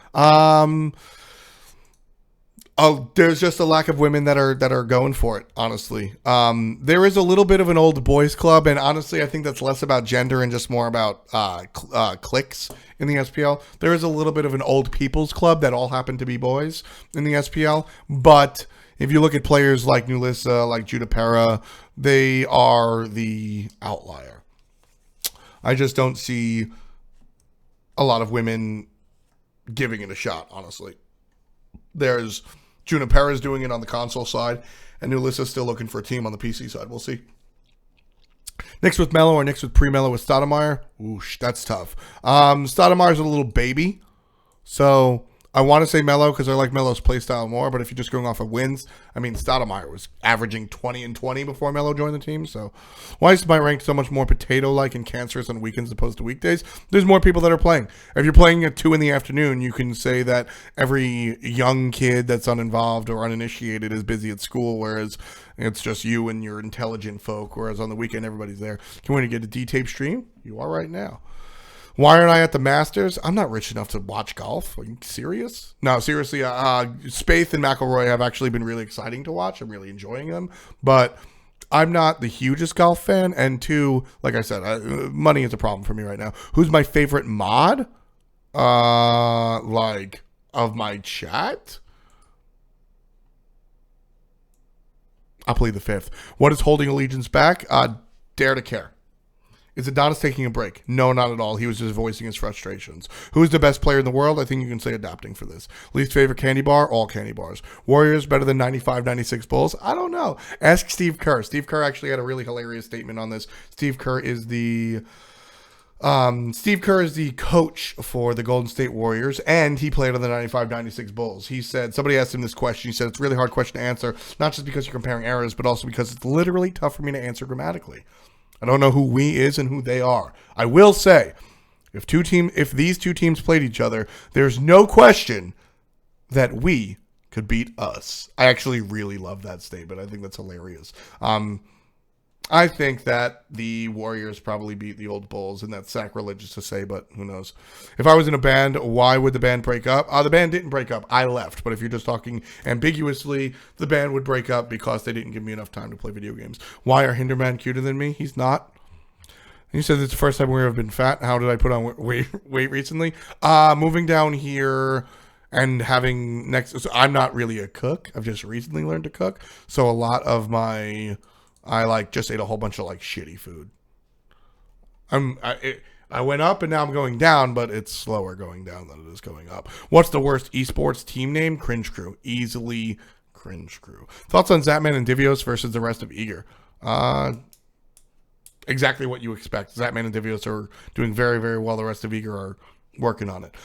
There's just a lack of women that are going for it, honestly. There is a little bit of an old boys club, and honestly, I think that's less about gender and just more about cliques in the SPL. There is a little bit of an old people's club that all happen to be boys in the SPL, but if you look at players like Nulissa, like Junipera, they are the outlier. I just don't see a lot of women giving it a shot, honestly. There's Junipera's doing it on the console side, and Nulissa's still looking for a team on the PC side. We'll see. Next with Mello or next with pre-Mello with Stoudemire? Oosh, that's tough. Stoudemire's a little baby, so I want to say Mello because I like Mello's playstyle more, but if you're just going off of wins, I mean, Stoudemire was averaging 20 and 20 before Mello joined the team, so why is Smite ranked so much more potato-like and cancerous on weekends as opposed to weekdays? There's more people that are playing. If you're playing at 2 in the afternoon, you can say that every young kid that's uninvolved or uninitiated is busy at school, whereas it's just you and your intelligent folk, whereas on the weekend, everybody's there. Can we get a D-tape stream? You are right now. Why aren't I at the Masters? I'm not rich enough to watch golf. Are you serious? No, seriously. Spaeth and McIlroy have actually been really exciting to watch. I'm really enjoying them. But I'm not the hugest golf fan. And two, like I said, money is a problem for me right now. Who's my favorite mod? Like, of my chat? I'll plead the fifth. What is holding Allegiance back? Dare to Care. Is Adonis taking a break? No, not at all. He was just voicing his frustrations. Who's the best player in the world? I think you can say adapting for this. Least favorite candy bar? All candy bars. Warriors better than 95, 96 Bulls? I don't know. Ask Steve Kerr. Steve Kerr actually had a really hilarious statement on this. Steve Kerr is the coach for the Golden State Warriors, and he played on the 95, 96 Bulls. He said, somebody asked him this question. He said, it's a really hard question to answer, not just because you're comparing eras, but also because it's literally tough for me to answer grammatically. I don't know who we is and who they are. I will say, if these two teams played each other, there's no question that we could beat us. I actually really love that statement. I think that's hilarious. I think that the Warriors probably beat the old Bulls, and that's sacrilegious to say, but who knows. If I was in a band, why would the band break up? The band didn't break up. I left. But if you're just talking ambiguously, the band would break up because they didn't give me enough time to play video games. Why are Hinderman cuter than me? He's not. You said it's the first time we've been fat. How did I put on weight recently? Moving down here and having so I'm not really a cook. I've just recently learned to cook. So a lot of I just ate a whole bunch of shitty food. I went up and now I'm going down, but it's slower going down than it is going up. What's the worst esports team name? Cringe Crew. Easily Cringe Crew. Thoughts on Zapman and Divios versus the rest of Eager? Exactly what you expect. Zapman and Divios are doing very, very well. The rest of Eager are working on it.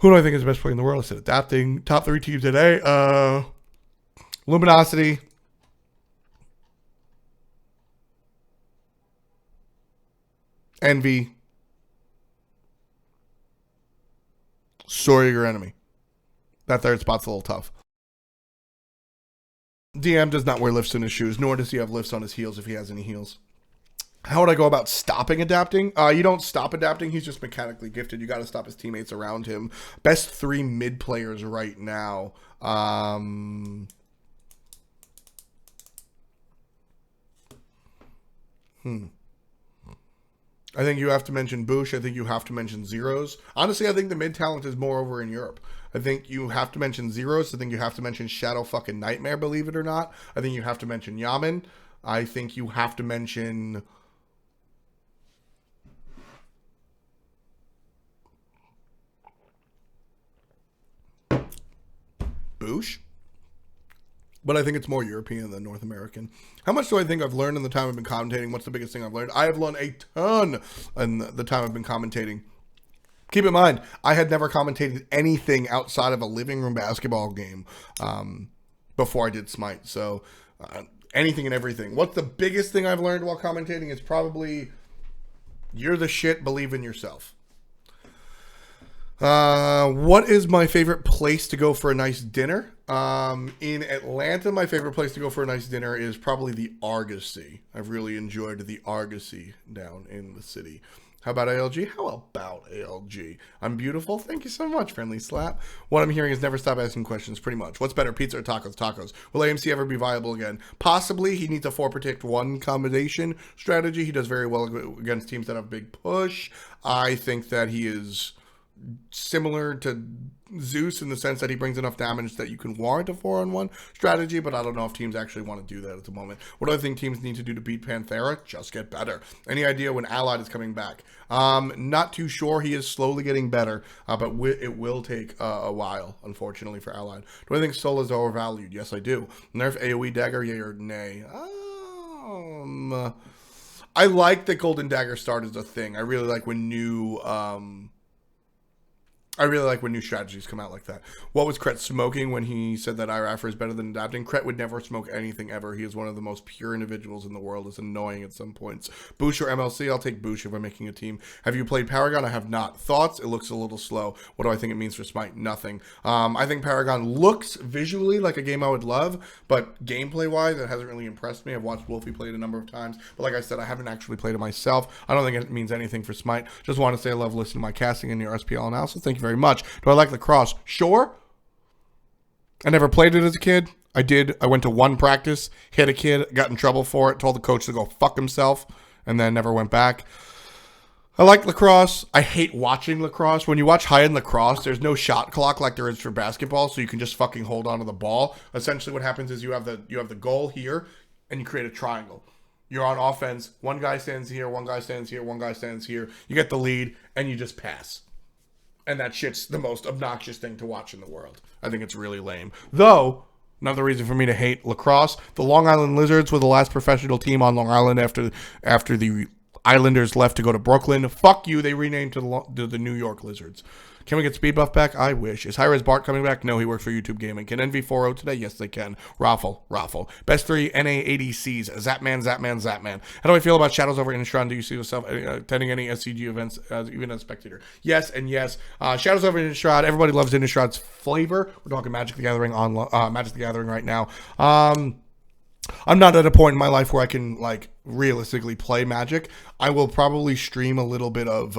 Who do I think is the best player in the world? I said adapting. Top 3 teams today. Luminosity. Envy. Sorry, your enemy. That third spot's a little tough. DM does not wear lifts in his shoes, nor does he have lifts on his heels if he has any heels. How would I go about stopping adapting? You don't stop adapting. He's just mechanically gifted. You got to stop his teammates around him. Best 3 mid players right now. I think you have to mention Bush. I think you have to mention Zeros. Honestly, I think the mid talent is more over in Europe. I think you have to mention Zeros. I think you have to mention Shadow fucking Nightmare, believe it or not. I think you have to mention Yaman. I think you have to mention Bush. But I think it's more European than North American. How much do I think I've learned in the time I've been commentating? What's the biggest thing I've learned? I have learned a ton in the time I've been commentating. Keep in mind, I had never commentated anything outside of a living room basketball game before I did Smite. So anything and everything. What's the biggest thing I've learned while commentating is probably you're the shit, believe in yourself. What is my favorite place to go for a nice dinner? In Atlanta, my favorite place to go for a nice dinner is probably the Argosy. I've really enjoyed the Argosy down in the city. How about ALG? How about ALG? I'm beautiful. Thank you so much, friendly slap. What I'm hearing is never stop asking questions, pretty much. What's better, pizza or tacos? Tacos. Will AMC ever be viable again? Possibly. He needs a 4-protect-1 combination strategy. He does very well against teams that have big push. I think that he is similar to Zeus in the sense that he brings enough damage that you can warrant a 4-on-1 strategy, but I don't know if teams actually want to do that at the moment. What do I think teams need to do to beat Panthera? Just get better. Any idea when Allied is coming back? Not too sure. He is slowly getting better, but it will take a while, unfortunately, for Allied. Do I think Soul is overvalued? Yes, I do. Nerf AoE Dagger, yay or nay? I like that Golden Dagger started as a thing. I really like when new strategies come out like that. What was Kret smoking when he said that IRAFR is better than adapting? Kret would never smoke anything ever. He is one of the most pure individuals in the world. It's annoying at some points. Boosh or MLC? I'll take Boosh if I'm making a team. Have you played Paragon? I have not. Thoughts? It looks a little slow. What do I think it means for Smite? Nothing. I think Paragon looks visually like a game I would love, but gameplay-wise, it hasn't really impressed me. I've watched Wolfie play it a number of times, but like I said, I haven't actually played it myself. I don't think it means anything for Smite. Just want to say I love listening to my casting and your SPL analysis. Thank you very much. Do I like lacrosse? Sure. I never played it as a kid. I did. I went to one practice, hit a kid, got in trouble for it, told the coach to go fuck himself, and then never went back. I like lacrosse. I hate watching lacrosse. When you watch high-end lacrosse, there's no shot clock like there is for basketball, so you can just fucking hold on to the ball. Essentially what happens is you have the goal here, and you create a triangle. You're on offense. One guy stands here, one guy stands here, one guy stands here. You get the lead, and you just pass. And that shit's the most obnoxious thing to watch in the world. I think it's really lame. Though, another reason for me to hate lacrosse, the Long Island Lizards were the last professional team on Long Island after the Islanders left to go to Brooklyn. Fuck you, they renamed to the New York Lizards. Can we get Speed Buff back? I wish. Is Hi-Rez Bart coming back? No, he works for YouTube Gaming. Can NV40 today? Yes, they can. Raffle. Best 3 NA ADCs. Zapman. How do I feel about Shadows over Innistrad? Do you see yourself attending any SCG events, even as a spectator? Yes and yes. Shadows over Innistrad. Everybody loves Innistrad's flavor. We're talking Magic the Gathering Magic the Gathering right now. I'm not at a point in my life where I can realistically play Magic. I will probably stream a little bit of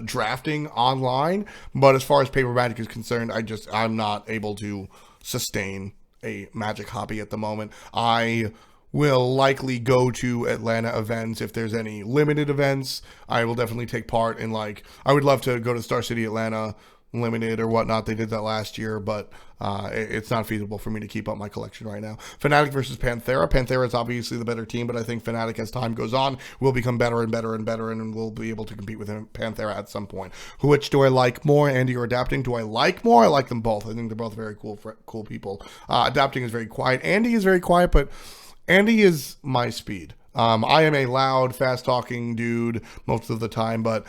drafting online, but as far as paper Magic is concerned, I'm not able to sustain a Magic hobby at the moment. I will likely go to Atlanta events if there's any limited events. I will definitely take part in I would love to go to Star City Atlanta Limited or whatnot. They did that last year, but it's not feasible for me to keep up my collection right now. Fnatic versus Panthera. Panthera is obviously the better team, but I think Fnatic, as time goes on, will become better and better and better, and will be able to compete with Panthera at some point. Which do I like more, Andy or Adapting? Do I like more? I like them both. I think they're both very cool people. Adapting is very quiet. Andy is very quiet, but Andy is my speed. I am a loud, fast-talking dude most of the time, but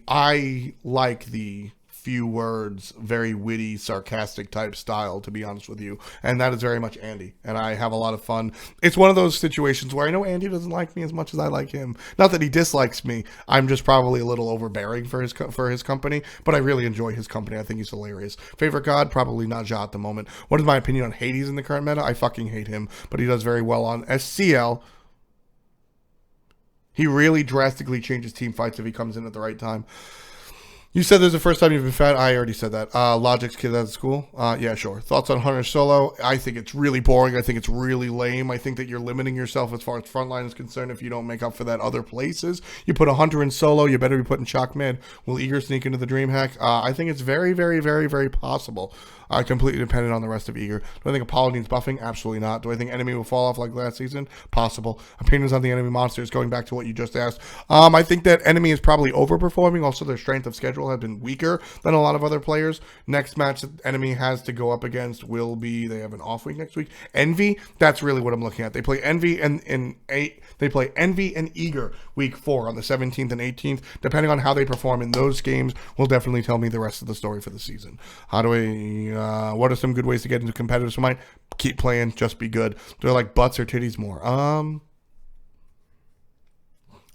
I like the few words, very witty, sarcastic type style, to be honest with you. And that is very much Andy. And I have a lot of fun. It's one of those situations where I know Andy doesn't like me as much as I like him. Not that he dislikes me. I'm just probably a little overbearing for his company, but I really enjoy his company. I think he's hilarious. Favorite god? Probably not Ja at the moment. What is my opinion on Hades in the current meta? I fucking hate him, but he does very well on SCL. He really drastically changes team fights if he comes in at the right time. You said there's the first time you've been fat. I already said that. Logic's kid out of school. Yeah, sure. Thoughts on Hunter Solo? I think it's really boring. I think it's really lame. I think that you're limiting yourself as far as frontline is concerned if you don't make up for that other places. You put a Hunter in Solo, you better be putting Chalk mid. Will Eager sneak into the dream hack? I think it's very, very, very, very possible. Completely dependent on the rest of Eager. Do I think Apollo needs buffing? Absolutely not. Do I think enemy will fall off like last season? Possible. Opinions on the enemy monsters, going back to what you just asked. I think that enemy is probably overperforming. Also, their strength of schedule have been weaker than a lot of other players. Next match that enemy has to go up against will be, they have an off week next week. Envy, that's really what I'm looking at. They play Envy they play Envy and Eager week 4 on the 17th and 18th. Depending on how they perform in those games will definitely tell me the rest of the story for the season. How do I what are some good ways to get into competitive Smite? Keep playing, just be good. Do I like butts or titties more?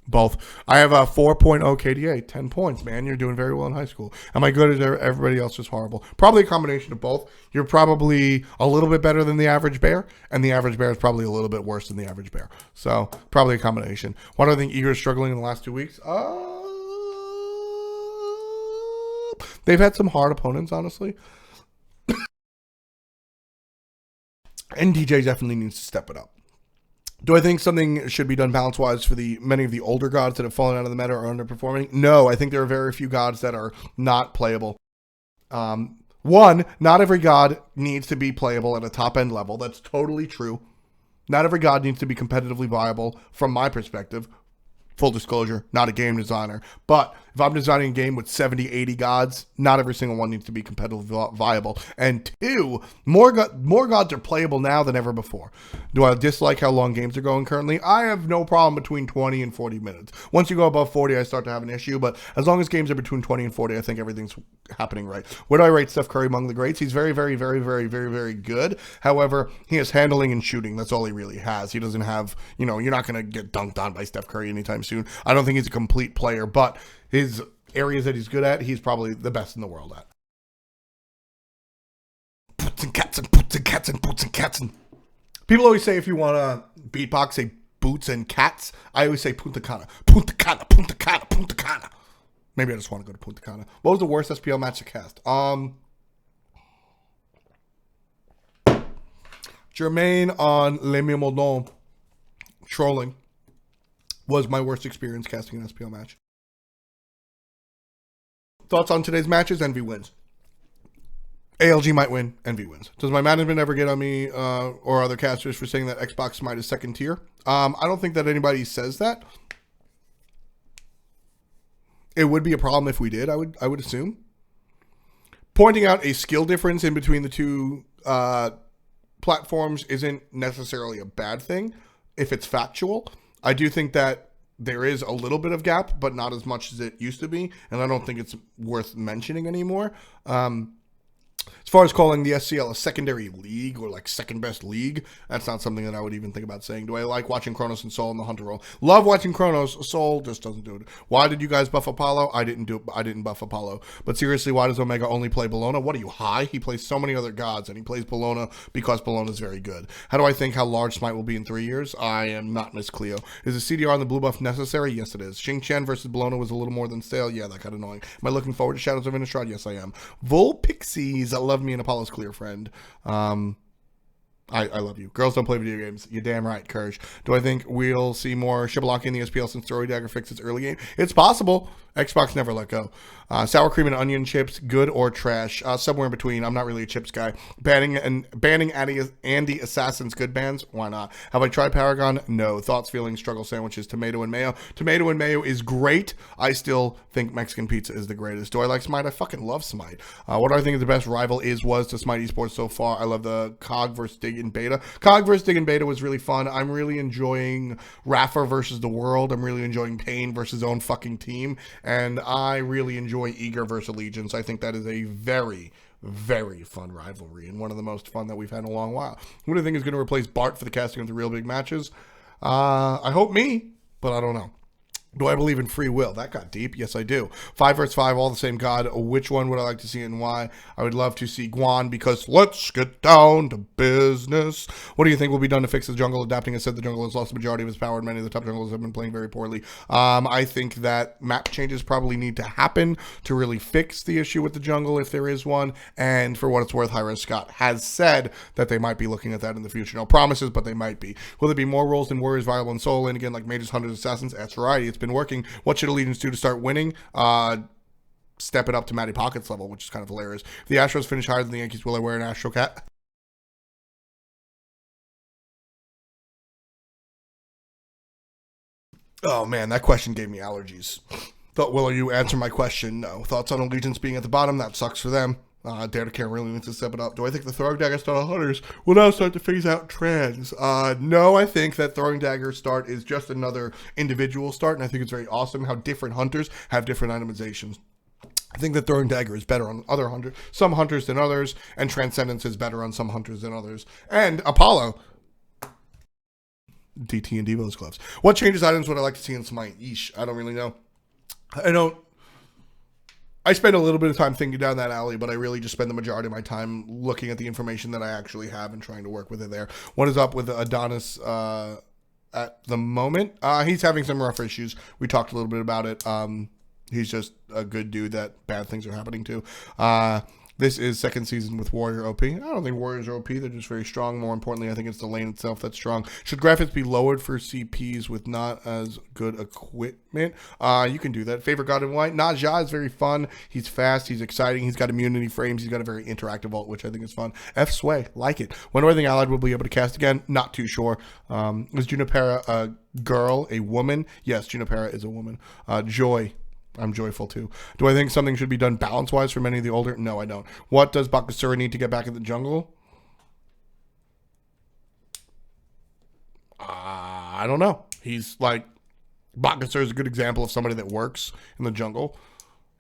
Both. I have a 4.0 KDA, 10 points, man. You're doing very well in high school. Am I good at everybody else just horrible? Probably a combination of both. You're probably a little bit better than the average bear, and the average bear is probably a little bit worse than the average bear. So, probably a combination. Why do I think Eager is struggling in the last 2 weeks? They've had some hard opponents, honestly. And DJ definitely needs to step it up. Do I think something should be done balance-wise for the many of the older gods that have fallen out of the meta or underperforming? No, I think there are very few gods that are not playable. One, not every god needs to be playable at a top-end level. That's totally true. Not every god needs to be competitively viable from my perspective. Full disclosure, not a game designer. But if I'm designing a game with 70, 80 gods, not every single one needs to be competitively viable. And two, more gods are playable now than ever before. Do I dislike how long games are going currently? I have no problem between 20 and 40 minutes. Once you go above 40, I start to have an issue. But as long as games are between 20 and 40, I think everything's happening right. Where do I rate Steph Curry among the greats? He's very, very, very, very, very, very good. However, he has handling and shooting. That's all he really has. He doesn't have, you're not going to get dunked on by Steph Curry anytime soon. I don't think he's a complete player, but his areas that he's good at, he's probably the best in the world at. Boots and cats and boots and cats and boots and cats. People always say if you want to beatbox, say boots and cats. I always say Punta Cana. Punta Cana, Punta Cana, Punta Cana. Maybe I just want to go to Punta Cana. What was the worst SPL match to cast? Jermaine on Les Mimodons trolling was my worst experience casting an SPL match. Thoughts on today's matches? Envy wins. ALG might win. Envy wins. Does my management ever get on me or other casters for saying that Xbox Smite is second tier? I don't think that anybody says that. It would be a problem if we did, I would assume. Pointing out a skill difference in between the two platforms isn't necessarily a bad thing if it's factual. I do think that there is a little bit of gap, but not as much as it used to be, and I don't think it's worth mentioning anymore. As far as calling the SCL a secondary league or like second best league, that's not something that I would even think about saying. Do I like watching Kronos and Soul in the Hunter role? Love watching Kronos. Soul just doesn't do it. Why did you guys buff Apollo? I didn't buff Apollo. But seriously, why does Omega only play Bologna? What are you, high? He plays so many other gods, and he plays Bologna because Bologna is very good. How do I think how large Smite will be in 3 years? I am not Miss Cleo. Is the CDR on the blue buff necessary? Yes, it is. Xing Chen versus Bologna was a little more than stale. Yeah, that got annoying. Am I looking forward to Shadows of Innistrad? Yes, I am. Vol Pixies, I love me and Apollo's clear friend. I love you. Girls don't play video games. You're damn right, Kirsch. Do I think we'll see more Shibalaki in the SPL since Story Dagger fixed its early game? It's possible. Xbox never let go. Sour cream and onion chips, good or trash? Somewhere in between. I'm not really a chips guy. Banning Andy Assassin's good bans? Why not? Have I tried Paragon? No. Thoughts, feelings, struggle sandwiches, tomato and mayo. Tomato and mayo is great. I still think Mexican pizza is the greatest. Do I like Smite? I fucking love Smite. What do I think is the best rival was to Smite Esports so far? I love the COG versus Dig in beta. COG versus Dig in beta was really fun. I'm really enjoying Rafa versus the world. I'm really enjoying Pain versus his own fucking team. And I really enjoy Eager versus Allegiance. I think that is a very, very fun rivalry and one of the most fun that we've had in a long while. Who do you think is going to replace Bart for the casting of the real big matches? I hope me, but I don't know. Do I believe in free will? That got deep. Yes, I do. 5 versus 5, all the same god. Which one would I like to see and why? I would love to see Guan because let's get down to business. What do you think will be done to fix the jungle? Adapting has said the jungle has lost the majority of its power and many of the top junglers have been playing very poorly. I think that map changes probably need to happen to really fix the issue with the jungle if there is one. And for what it's worth, Hi-Rez Scott has said that they might be looking at that in the future. No promises, but they might be. Will there be more roles than warriors viable in solo lane again like mages, hunters, assassins? That's right. It's been working. What should Allegiance do to start winning? Step it up to Matty Pockets level, which is kind of hilarious. If the Astros finish higher than the Yankees, will I wear an Astro cap? Oh man, that question gave me allergies. Thought, will you answer my question? No. Thoughts on Allegiance being at the bottom? That sucks for them. Dare to Care really needs to step it up. Do I think the Throwing Dagger start on Hunters will now start to phase out trans? No, I think that Throwing Dagger start is just another individual start, and I think it's very awesome how different hunters have different itemizations. I think that Throwing Dagger is better on other hunters, some hunters than others, and Transcendence is better on some hunters than others. And Apollo, DT and Devo's gloves. What changes items would I like to see in Smite? Yeesh, I don't really know. I spend a little bit of time thinking down that alley, but I really just spend the majority of my time looking at the information that I actually have and trying to work with it there. What is up with Adonis at the moment? He's having some rough issues. We talked a little bit about it. He's just a good dude that bad things are happening to. This is second season with Warrior OP. I don't think Warriors are OP. They're just very strong. More importantly, I think it's the lane itself that's strong. Should graphics be lowered for CPs with not as good equipment? You can do that. Favorite God in White? Naja is very fun. He's fast. He's exciting. He's got immunity frames. He's got a very interactive ult, which I think is fun. F Sway. Like it. When do I think Allied will be able to cast again? Not too sure. Is Junipera a girl? A woman? Yes, Junipera is a woman. Joy. I'm joyful too. Do I think something should be done balance-wise for many of the older? No, I don't. What does Bakasura need to get back in the jungle? I don't know. He's like, Bakasura is a good example of somebody that works in the jungle.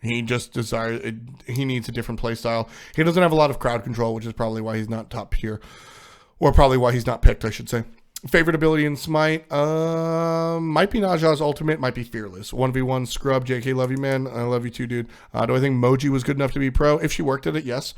He just desires, he needs a different play style. He doesn't have a lot of crowd control, which is probably why he's not top tier. Or probably why he's not picked, I should say. Favorite ability in Smite? Might be Naja's ultimate, might be Fearless. 1v1 Scrub, JK, love you, man. I love you too, dude. Do I think Moji was good enough to be pro? If she worked at it, yes.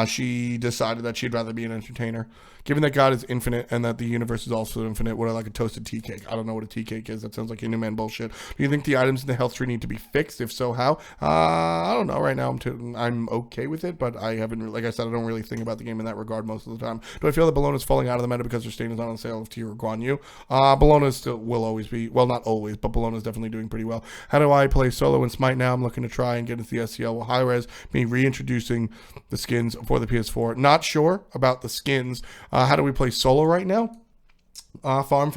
She decided that she'd rather be an entertainer. Given that God is infinite and that the universe is also infinite, would I like a toasted tea cake? I don't know what a tea cake is. That sounds like Inhuman bullshit. Do you think the items in the health tree need to be fixed? If so, how? I don't know. Right now, I'm okay with it, but I haven't. Like I said, I don't really think about the game in that regard most of the time. Do I feel that Bologna is falling out of the meta because their stain is not on sale of Tier or Guan Yu? Bologna still will always be. Well, not always, but Bologna is definitely doing pretty well. How do I play solo in Smite now? I'm looking to try and get into the SCL with Hi-Rez, me reintroducing the skins for the PS4. Not sure about the skins. How do we play solo right now? Farm.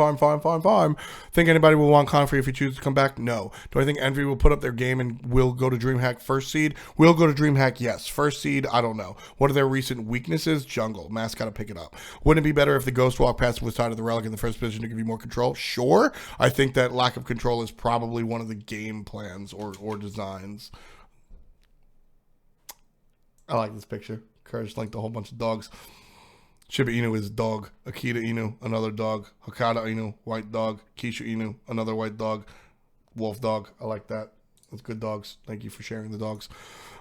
Think anybody will want Confrey if he chooses to come back? No. Do I think Envy will put up their game and will go to DreamHack first seed? Will go to DreamHack, yes. First seed, I don't know. What are their recent weaknesses? Jungle. Mass got to pick it up. Wouldn't it be better if the Ghost Walk passive was tied to the Relic in the first position to give you more control? Sure. I think that lack of control is probably one of the game plans or designs. I like this picture. Courage linked a whole bunch of dogs. Shiba Inu is dog. Akita Inu, another dog. Hakata Inu, white dog. Kisha Inu, another white dog. Wolf dog. I like that. That's good dogs. Thank you for sharing the dogs.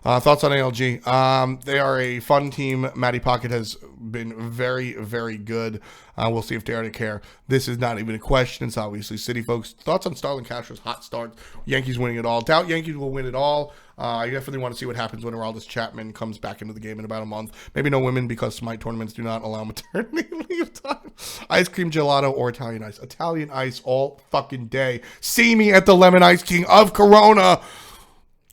Thoughts on ALG? They are a fun team. Matty Pocket has been very, very good. We'll see if Dare to Care. This is not even a question. It's obviously City folks. Thoughts on Starlin Castro's hot start? Yankees winning it all. Doubt Yankees will win it all. I definitely want to see what happens when Aroldis Chapman comes back into the game in about a month. Maybe no women because Smite tournaments do not allow maternity leave time. Ice cream gelato or Italian ice. Italian ice all fucking day. See me at the Lemon Ice King of Corona.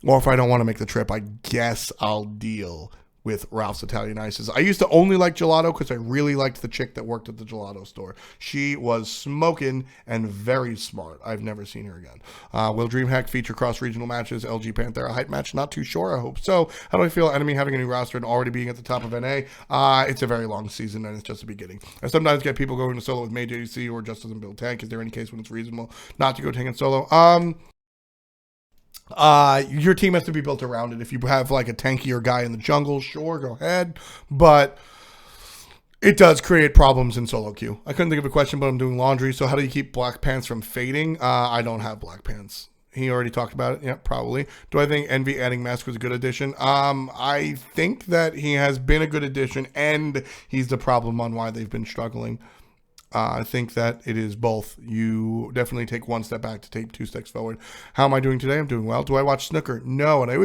Or if I don't want to make the trip, I guess I'll deal with Ralph's Italian Ices. I used to only like gelato because I really liked the chick that worked at the gelato store. She was smoking and very smart. I've never seen her again. Will DreamHack feature cross-regional matches? LG Panthera hype match? Not too sure. I hope so. How do I feel enemy having a new roster and already being at the top of NA? It's a very long season and it's just the beginning. I sometimes get people going to solo with Mage ADC or just doesn't build tank. Is there any case when it's reasonable not to go tank and solo? Your team has to be built around it. If you have like a tankier guy in the jungle, sure, go ahead. But it does create problems in solo queue. I couldn't think of a question, but I'm doing laundry. So how do you keep black pants from fading? I don't have black pants. He already talked about it. Yeah, probably. Do I think Envy adding Mask was a good addition? I think that he has been a good addition, and he's the problem on why they've been struggling. I think that it is both. You definitely take one step back to take two steps forward. How am I doing today? I'm doing well. Do I watch snooker? No, and I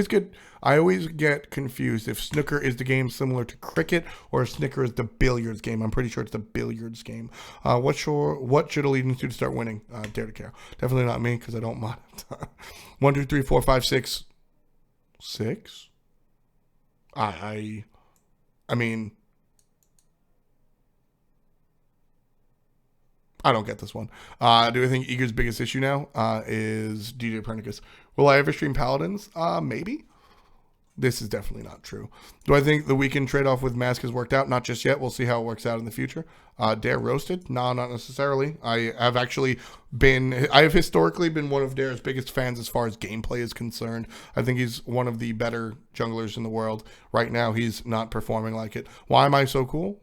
always get confused if snooker is the game similar to cricket or if snooker is the billiards game. I'm pretty sure it's the billiards game. What should allegiance do to start winning? Dare to care. Definitely not me because I don't mod. 1, 2, 3, 4, 5, 6, 6. I mean. I don't get this one. Do I think Eager's biggest issue now is DJ Pernicus? Will I ever stream Paladins? Maybe. This is definitely not true. Do I think the weekend trade-off with Mask has worked out? Not just yet. We'll see how it works out in the future. Dare roasted? No, not necessarily. I have historically been one of Dare's biggest fans as far as gameplay is concerned. I think he's one of the better junglers in the world. Right now, he's not performing like it. Why am I so cool?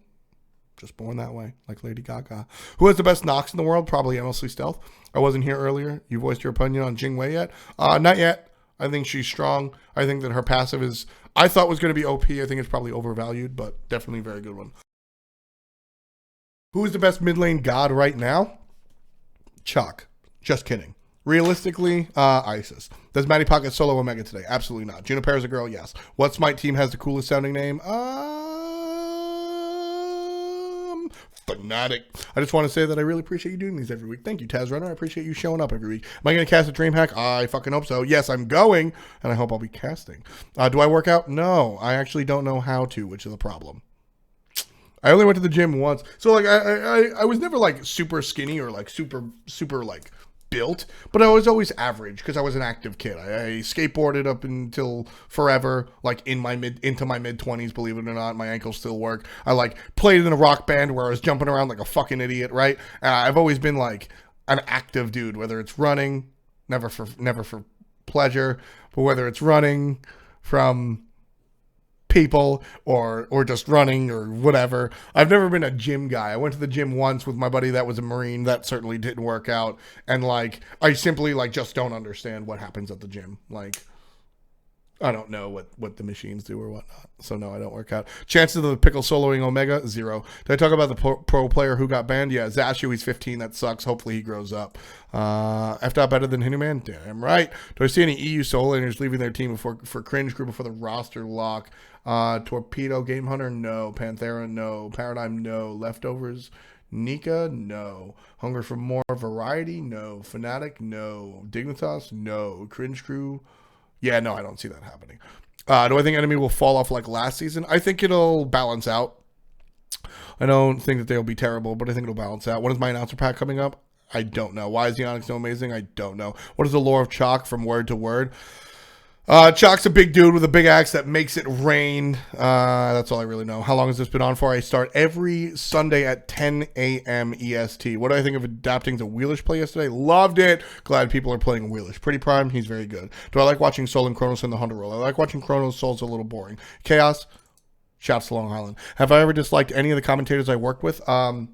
Just born that way, like Lady Gaga. Who has the best knocks in the world? Probably Emily Stealth. I wasn't here earlier. You voiced your opinion on Jing Wei yet? Not yet. I think she's strong. I think that her passive I thought was going to be OP. I think it's probably overvalued, but definitely a very good one. Who is the best mid lane god right now? Chuck. Just kidding. Realistically, Isis. Does Matty Pocket solo Omega today? Absolutely not. Junipera's a girl? Yes. What Smite team has the coolest sounding name? Fanatic. I just want to say that I really appreciate you doing these every week. Thank you, Taz Runner. I appreciate you showing up every week. Am I going to cast a DreamHack? I fucking hope so. Yes, I'm going, and I hope I'll be casting. Do I work out? No. I actually don't know how to, which is a problem. I only went to the gym once. So, like, I was never, like, super skinny or, like, super, like, built, but I was always average because I was an active kid. I skateboarded up until forever, like into my mid 20s, believe it or not. My ankles still work. I like played in a rock band where I was jumping around like a fucking idiot, right? I've always been like an active dude, whether it's running, never for pleasure, but whether it's running from people or just running or whatever. I've never been a gym guy. I went to the gym once with my buddy that was a Marine. That certainly didn't work out. And like, I simply like just don't understand what happens at the gym. Like, I don't know what the machines do or whatnot. So no, I don't work out. Chances of the pickle soloing Omega? 0. Did I talk about the pro player who got banned? Yeah, Zashu, he's 15. That sucks. Hopefully he grows up. F. better than Hinduman? Damn right. Do I see any EU solo laners leaving their team for cringe group before the roster lock? Torpedo, Game Hunter? No. Panthera? No. Paradigm? No. Leftovers? Nika? No. Hunger for more variety? No. Fnatic? No. Dignitas? No. Cringe crew? Yeah, no, I don't see that happening. Do I think enemy will fall off like last season? I think it'll balance out. I don't think that they'll be terrible, but I think it'll balance out. When is my announcer pack coming up? I don't know. Why is the Onyx so amazing? I don't know. What is the lore of Chalk from word to word? Chalk's a big dude with a big axe that makes it rain. That's all I really know. How long has this been on for? I start every Sunday at 10 a.m. EST. What do I think of adapting to Wheelish play yesterday? Loved it. Glad people are playing Wheelish. Pretty prime. He's very good. Do I like watching Sol and Kronos in the Hunter role? I like watching Kronos. Sol's a little boring. Chaos. Shouts to Long Island. Have I ever disliked any of the commentators I worked with? No.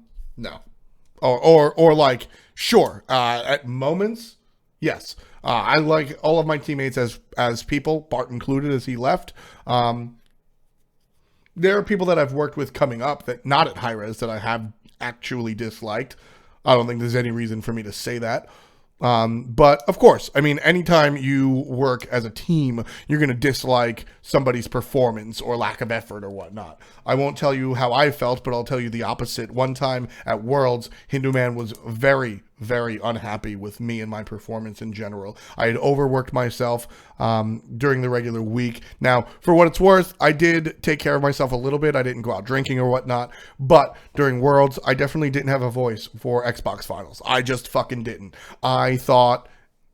Or like, sure. At moments, yes. I like all of my teammates as people, Bart included as he left. There are people that I've worked with coming up that not at high res that I have actually disliked. I don't think there's any reason for me to say that. But of course, I mean, anytime you work as a team, you're going to dislike somebody's performance or lack of effort or whatnot. I won't tell you how I felt, but I'll tell you the opposite. One time at Worlds, Hindu Man was very, very unhappy with me and my performance in general. I had overworked myself during the regular week. Now, for what it's worth, I did take care of myself a little bit. I didn't go out drinking or whatnot. But during Worlds, I definitely didn't have a voice for Xbox Finals. I just fucking didn't. I thought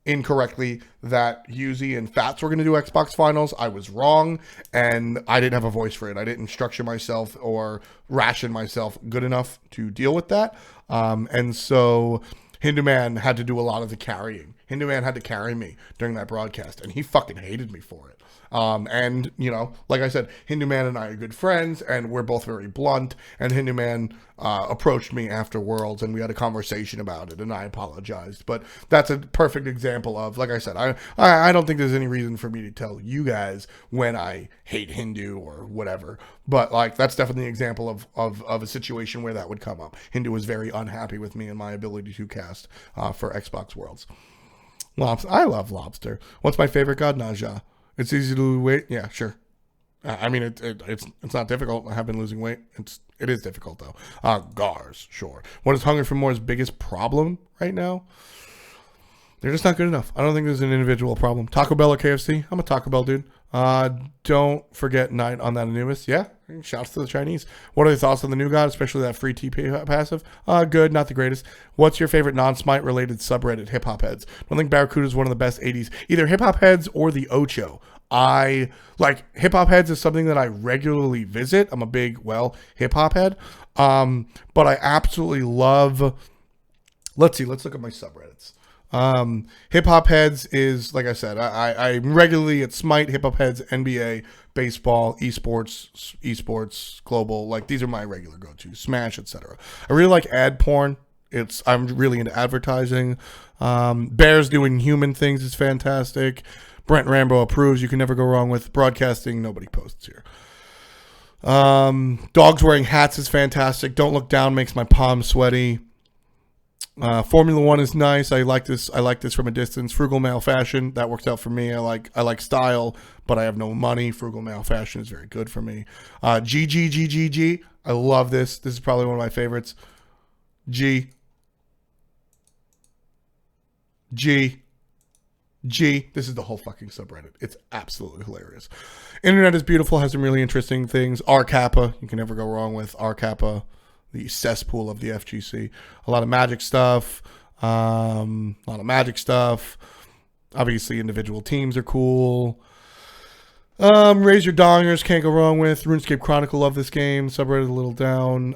incorrectly that Yuzi and Fats were going to do Xbox Finals. I was wrong, and I didn't have a voice for it. I didn't structure myself or ration myself good enough to deal with that. And so Hindu Man had to do a lot of the carrying. Hindu Man had to carry me during that broadcast, and he fucking hated me for it. And, you know, like I said, Hindu Man and I are good friends, and we're both very blunt. And Hindu Man approached me after Worlds, and we had a conversation about it, and I apologized. But that's a perfect example of, like I said, I don't think there's any reason for me to tell you guys when I hate Hindu or whatever. But, like, that's definitely an example of a situation where that would come up. Hindu was very unhappy with me and my ability to cast for Xbox Worlds. Lobster. I love lobster. What's my favorite god? Naja. It's easy to lose weight. Yeah, sure. I mean, it's not difficult. I have been losing weight. It is difficult though. Gars, sure. What is Hunger for More's biggest problem right now? They're just not good enough. I don't think there's an individual problem. Taco Bell or KFC? I'm a Taco Bell dude. Don't forget Night on that Anubis. Yeah, shouts to the Chinese. What are your thoughts on the new god, especially that free TP passive? Good, not the greatest. What's your favorite non-Smite related subreddit? Hip Hop Heads. I don't think Barracuda is one of the best 80s. Either Hip Hop Heads or the Ocho. I like Hip Hop Heads is something that I regularly visit. I'm a big, hip hop head. But I absolutely love. Let's look at my subreddits. Hip Hop Heads is, like I said, I'm regularly at Smite, Hip Hop Heads, NBA, baseball, esports, global. Like, these are my regular go-to. Smash, etc. I really like ad porn. I'm really into advertising. Bears doing human things is fantastic. Brent Rambo approves. You can never go wrong with broadcasting. Nobody posts here. Dogs wearing hats is fantastic. Don't look down makes my palms sweaty. Formula One is nice. I like this from a distance. Frugal male fashion, that works out for me. I like style, but I have no money. Frugal male fashion is very good for me. GGGGG. I love this. This is probably one of my favorites. G. This is the whole fucking subreddit. It's absolutely hilarious. Internet is beautiful. Has some really interesting things. R Kappa. You can never go wrong with R Kappa. The cesspool of the FGC. A lot of magic stuff. Obviously, individual teams are cool. Raise your dongers, can't go wrong with. RuneScape Chronicle, love this game. Subreddit a little down.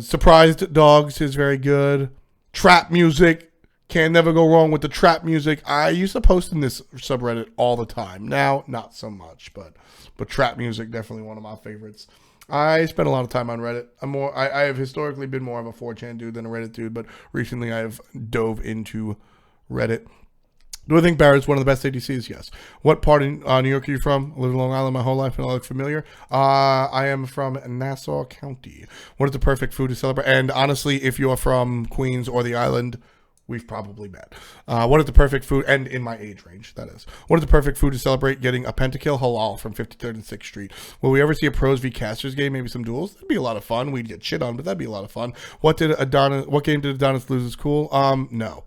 Surprised Dogs is very good. Trap music, can never go wrong with the trap music. I used to post in this subreddit all the time. Now, not so much, but trap music, definitely one of my favorites. I spend a lot of time on Reddit. I have historically been more of a 4chan dude than a Reddit dude, but recently I've dove into Reddit. Do I think Barrett's one of the best ADCs? Yes. What part in New York are you from? I lived in Long Island my whole life and I look familiar. I am from Nassau County. What is the perfect food to celebrate? And honestly, if you are from Queens or the island, we've probably met. What is the perfect food? And in my age range, that is. What is the perfect food to celebrate getting a pentakill halal from 53rd and 6th Street? Will we ever see a pros v casters game? Maybe some duels? That'd be a lot of fun. We'd get shit on, but that'd be a lot of fun. What game did Adonis lose is cool? No.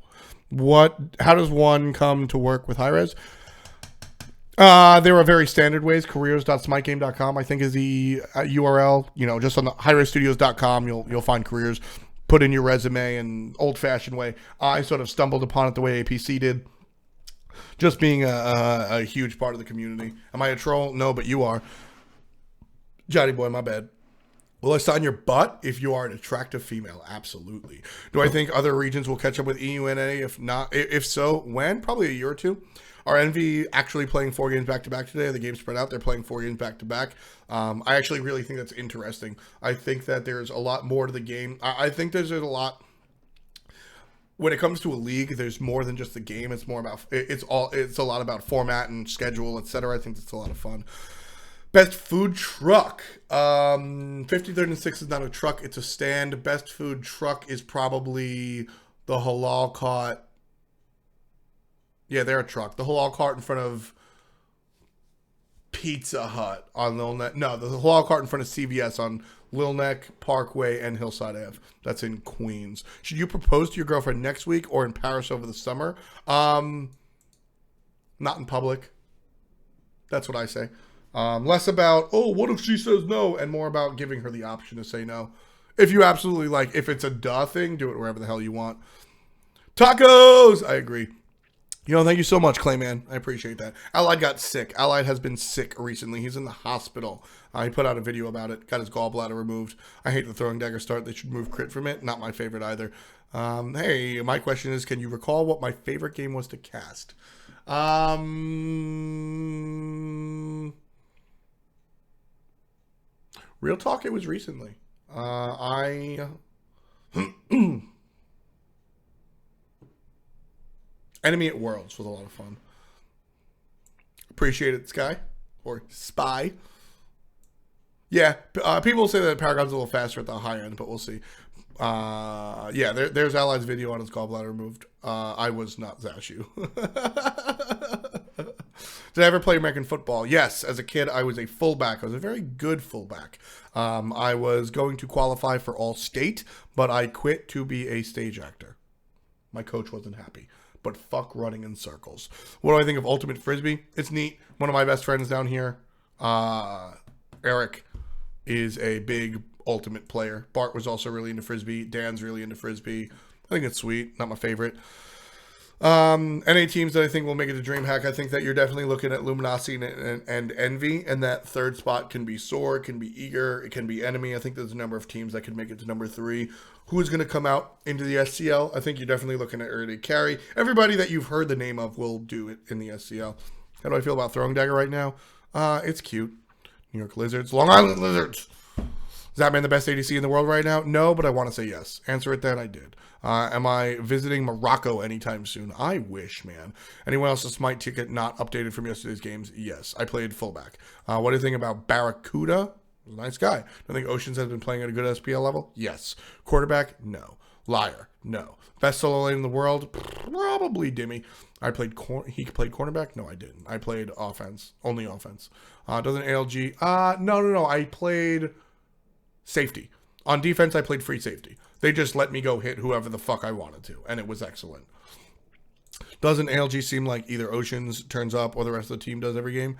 How does one come to work with Hi-Rez? There are very standard ways. Careers.smitegame.com, I think, is the URL. You know, just on the hirezstudios.com, you'll find careers. Put in your resume in old-fashioned way. I sort of stumbled upon it the way APC did. Just being a huge part of the community. Am I a troll? No, but you are. Johnny boy, my bad. Will I sign your butt if you are an attractive female? Absolutely. Do I think other regions will catch up with EUNA? If not, if so, when? Probably a year or two. Are Envy actually playing 4 games back-to-back today? The game spread out. They're playing 4 games back-to-back. I actually really think that's interesting. I think that there's a lot more to the game. I think there's a lot... When it comes to a league, there's more than just the game. It's more about... It's a lot about format and schedule, etc. I think that's a lot of fun. Best food truck. 53rd and 6 is not a truck. It's a stand. Best food truck is probably the Halal Cart. Yeah, they're a truck. The Halal Cart in front of Pizza Hut on Lil Neck. No, the Halal Cart in front of CVS on Lil Neck, Parkway, and Hillside Ave. That's in Queens. Should you propose to your girlfriend next week or in Paris over the summer? Not in public. That's what I say. Less about, oh, what if she says no? And more about giving her the option to say no. If you absolutely like, if it's a duh thing, do it wherever the hell you want. Tacos! I agree. Thank you so much, Clayman. I appreciate that. Allied got sick. Allied has been sick recently. He's in the hospital. He put out a video about it. Got his gallbladder removed. I hate the throwing dagger start. They should move crit from it. Not my favorite either. Hey, my question is, can you recall what my favorite game was to cast? Real talk, it was recently. Enemy at Worlds was a lot of fun. Appreciate it, Sky. Or Spy. Yeah, people say that Paragon's a little faster at the high end, but we'll see. Yeah, there's Allied's video on his gallbladder removed. I was not Zashu. Did I ever play American football? Yes. As a kid, I was a fullback. I was a very good fullback. I was going to qualify for All-State, but I quit to be a stage actor. My coach wasn't happy. But fuck running in circles. What do I think of Ultimate Frisbee? It's neat. One of my best friends down here, Eric, is a big Ultimate player. Bart was also really into Frisbee. Dan's really into Frisbee. I think it's sweet. Not my favorite. Any teams that I think will make it to DreamHack, I think that you're definitely looking at Luminosity and Envy, and that third spot can be Soar, it can be Eager, it can be Enemy. I think there's a number of teams that could make it to number 3. Who's going to come out into the SCL? I think you're definitely looking at Early Carry. Everybody that you've heard the name of will do it in the SCL. How do I feel about Throwing Dagger right now? It's cute. New York Lizards, Long Island Lizards. Is that man the best ADC in the world right now? No, but I want to say yes. Answer it then, I did. Am I visiting Morocco anytime soon? I wish, man. Anyone else's Smite ticket not updated from yesterday's games? Yes. I played fullback. What do you think about Barracuda? He's a nice guy. Do you think Oceans has been playing at a good SPL level? Yes. Quarterback? No. Liar? No. Best solo lane in the world? Probably Dimmy. He played cornerback? No, I didn't. I played offense. Only offense. Doesn't ALG? No. I played safety. On defense, I played free safety. They just let me go hit whoever the fuck I wanted to, and it was excellent. Doesn't ALG seem like either Oceans turns up or the rest of the team does every game?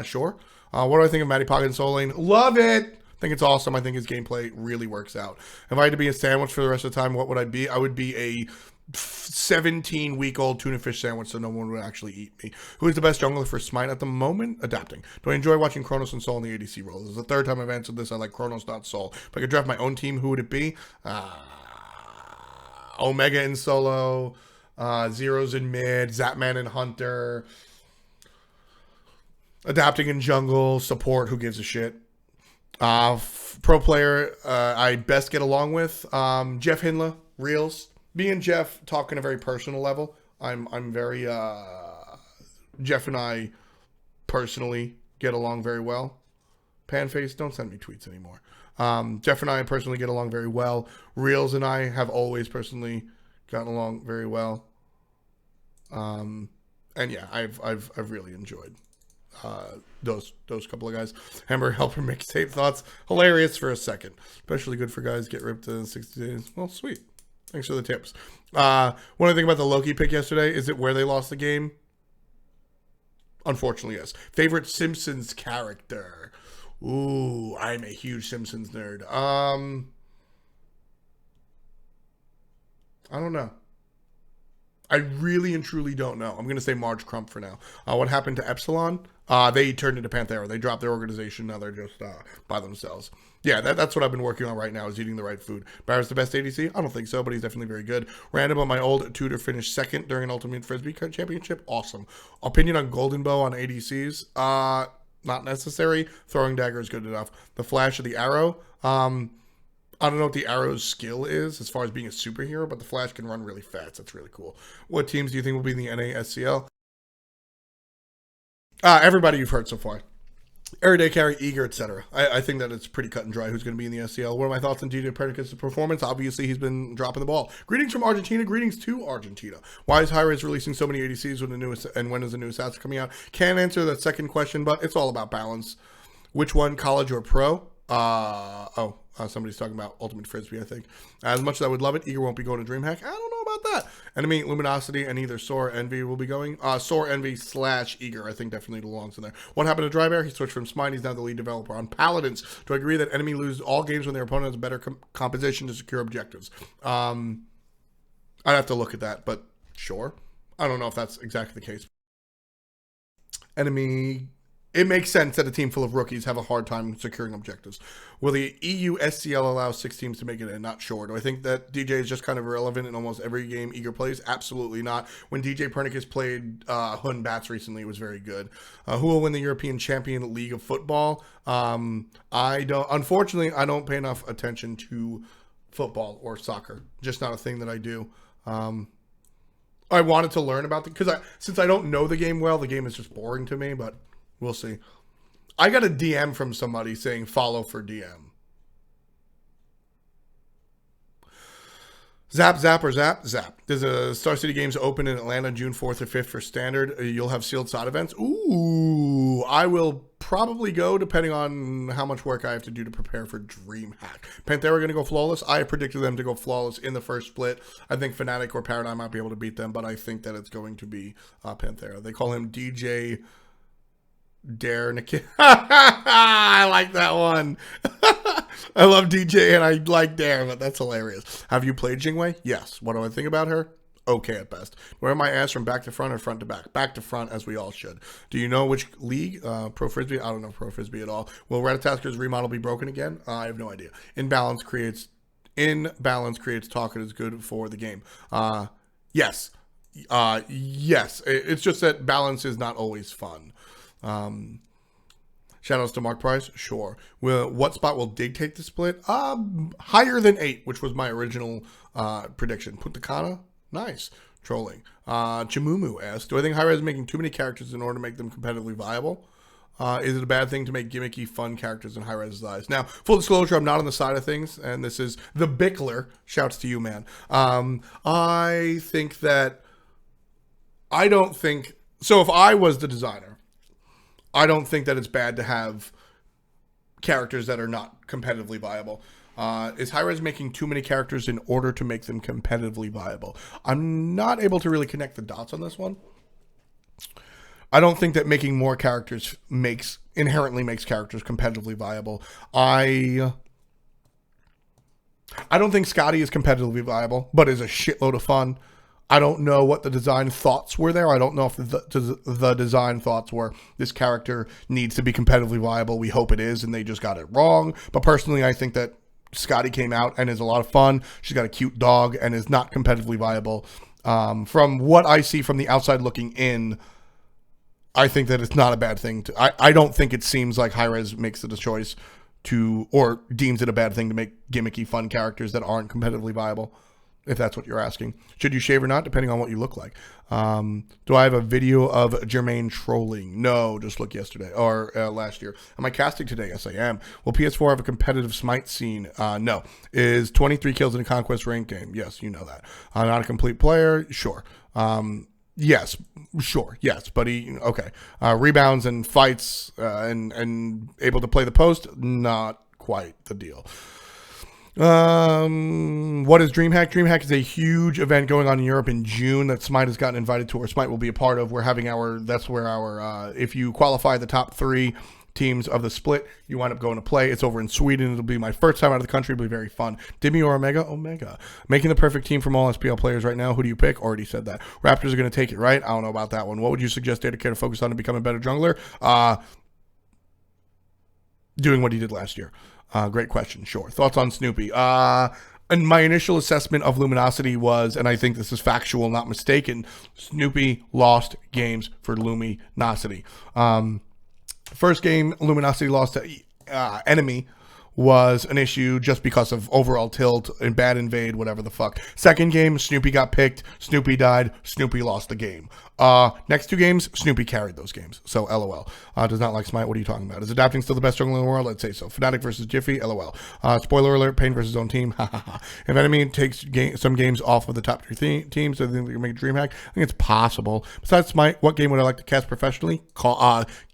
Sure. What do I think of Matty Pocket and Soul Lane? Love it! I think it's awesome. I think his gameplay really works out. If I had to be a sandwich for the rest of the time, what would I be? I would be a 17-week-old tuna fish sandwich so no one would actually eat me. Who is the best jungler for Smite at the moment? Adapting. Do I enjoy watching Kronos and Soul in the ADC role? This is the third time I've answered this. I like Kronos, not Soul. If I could draft my own team, who would it be? Omega in solo, Zeros in mid, Zapman in Hunter, adapting in jungle, support, who gives a shit. Pro player I best get along with, Jeff Hinla, Reels. Me and Jeff talk on a very personal level. I'm very Jeff and I personally get along very well. Panface, don't send me tweets anymore. Jeff and I personally get along very well. Reels and I have always personally gotten along very well. And yeah, I've really enjoyed those couple of guys. Hamburger Helper mixtape thoughts. Hilarious for a second. Especially good for guys get ripped in 60 days. Well, sweet. Thanks for the tips. One other thing about the Loki pick yesterday, is it where they lost the game? Unfortunately, yes. Favorite Simpsons character? Ooh, I'm a huge Simpsons nerd. I don't know. I really and truly don't know. I'm going to say Marge Crump for now. What happened to Epsilon? They turned into Panthera. They dropped their organization. Now they're just by themselves. Yeah, that's what I've been working on right now, is eating the right food. Barrett's the best ADC? I don't think so, but he's definitely very good. Random, but my old tutor finished second during an Ultimate Frisbee Championship. Awesome. Opinion on Golden Bow on ADCs? Not necessary. Throwing Dagger is good enough. The flash of the arrow? I don't know what the arrow's skill is as far as being a superhero, but the flash can run really fast. That's really cool. What teams do you think will be in the NASCL? Everybody you've heard so far. Everyday Carry, Eager, etc. I think that it's pretty cut and dry who's going to be in the SCL. What are my thoughts on DJ Predicate's performance? Obviously, he's been dropping the ball. Greetings from Argentina. Greetings to Argentina. Why is Hi-Rez releasing so many ADCs when is the new assassin coming out? Can't answer that second question, but it's all about balance. Which one, college or pro? Somebody's talking about Ultimate Frisbee, I think. As much as I would love it, Eager won't be going to DreamHack. I don't know about that. Enemy, Luminosity, and either Soar or Envy will be going. Soar, Envy / Eager, I think definitely belongs in there. What happened to Dry Bear? He switched from Smite. He's now the lead developer on Paladins. Do I agree that Enemy loses all games when their opponent has a better composition to secure objectives? I'd have to look at that, but sure. I don't know if that's exactly the case. Enemy. It makes sense that a team full of rookies have a hard time securing objectives. Will the EU SCL allow 6 teams to make it in? Not sure. Do I think that DJ is just kind of irrelevant in almost every game Eager plays? Absolutely not. When DJ Pernicus played Hun Bats recently, it was very good. Who will win the European Champion League of Football? Unfortunately, I don't pay enough attention to football or soccer. Just not a thing that I do. I wanted to learn about it because since I don't know the game well, the game is just boring to me, but we'll see. I got a DM from somebody saying follow for DM. Zap, zap, or zap, zap. There's a Star City Games open in Atlanta June 4th or 5th for Standard. You'll have sealed side events. Ooh, I will probably go depending on how much work I have to do to prepare for DreamHack. Panthera are going to go flawless. I predicted them to go flawless in the first split. I think Fnatic or Paradigm might be able to beat them, but I think that it's going to be Panthera. They call him DJ Dare Nikki. I like that one. I love DJ and I like Dare, but that's hilarious. Have you played Jingwei? Yes. What do I think about her? Okay at best. Wear my ass from back to front or front to back? Back to front, as we all should. Do you know which league? Pro Frisbee? I don't know Pro Frisbee at all. Will Ratatasker's remodel be broken again? I have no idea. Imbalance creates talk and is good for the game. Yes. Yes. It's just that balance is not always fun. Shoutouts to Mark Price. Sure. What spot will dictate the split? Higher than 8, which was my original prediction. Putakana? Nice. Trolling. Chimumu asks, do I think Hi-Rez is making too many characters in order to make them competitively viable? Is it a bad thing to make gimmicky, fun characters in Hi-Rez's eyes? Now, full disclosure, I'm not on the side of things, and this is the Bickler. Shouts to you, man. I think that... I don't think... So if I was the designer, I don't think that it's bad to have characters that are not competitively viable. Is Hi-Rez making too many characters in order to make them competitively viable? I'm not able to really connect the dots on this one. I don't think that making more characters inherently makes characters competitively viable. I don't think Scotty is competitively viable, but is a shitload of fun. I don't know what the design thoughts were there. I don't know if the design thoughts were this character needs to be competitively viable. We hope it is, and they just got it wrong. But personally, I think that Scotty came out and is a lot of fun. She's got a cute dog and is not competitively viable. From what I see from the outside looking in, I think that it's not a bad thing. I don't think it seems like Hi-Rez makes it a choice to, or deems it a bad thing to make gimmicky, fun characters that aren't competitively viable. If that's what you're asking. Should you shave or not, depending on what you look like. Do I have a video of Jermaine trolling? No, just look yesterday or last year. Am I casting today? Yes, I am. Will PS4 have a competitive smite scene? No. Is 23 kills in a conquest rank game? Yes, you know that. Not a complete player? Sure. Yes, sure. Yes, but okay. Rebounds and fights and able to play the post? Not quite the deal. What is DreamHack? DreamHack is a huge event going on in Europe in June that Smite has gotten invited to, or Smite will be a part of. We're having that's where if you qualify the top 3 teams of the split, you wind up going to play. It's over in Sweden. It'll be my first time out of the country. It'll be very fun. Dimmy or Omega? Omega. Making the perfect team from all SPL players right now. Who do you pick? Already said that. Raptors are going to take it, right? I don't know about that one. What would you suggest Dedicator to focus on to become a better jungler? Doing what he did last year. Great question. Sure. Thoughts on Snoopy? And my initial assessment of Luminosity was, and I think this is factual, not mistaken, Snoopy lost games for Luminosity. First game, Luminosity lost to Enemy was an issue just because of overall tilt and bad invade, whatever the fuck. Second game, Snoopy got picked, Snoopy died, Snoopy lost the game. Next 2 games, Snoopy carried those games. So, LOL. Does not like Smite. What are you talking about? Is adapting still the best jungler in the world? I'd say so. Fnatic versus Jiffy? LOL. Spoiler alert, Pain versus own team? If Enemy takes some games off of the top 3 teams, do they think they can make a DreamHack? I think it's possible. Besides Smite, what game would I like to cast professionally?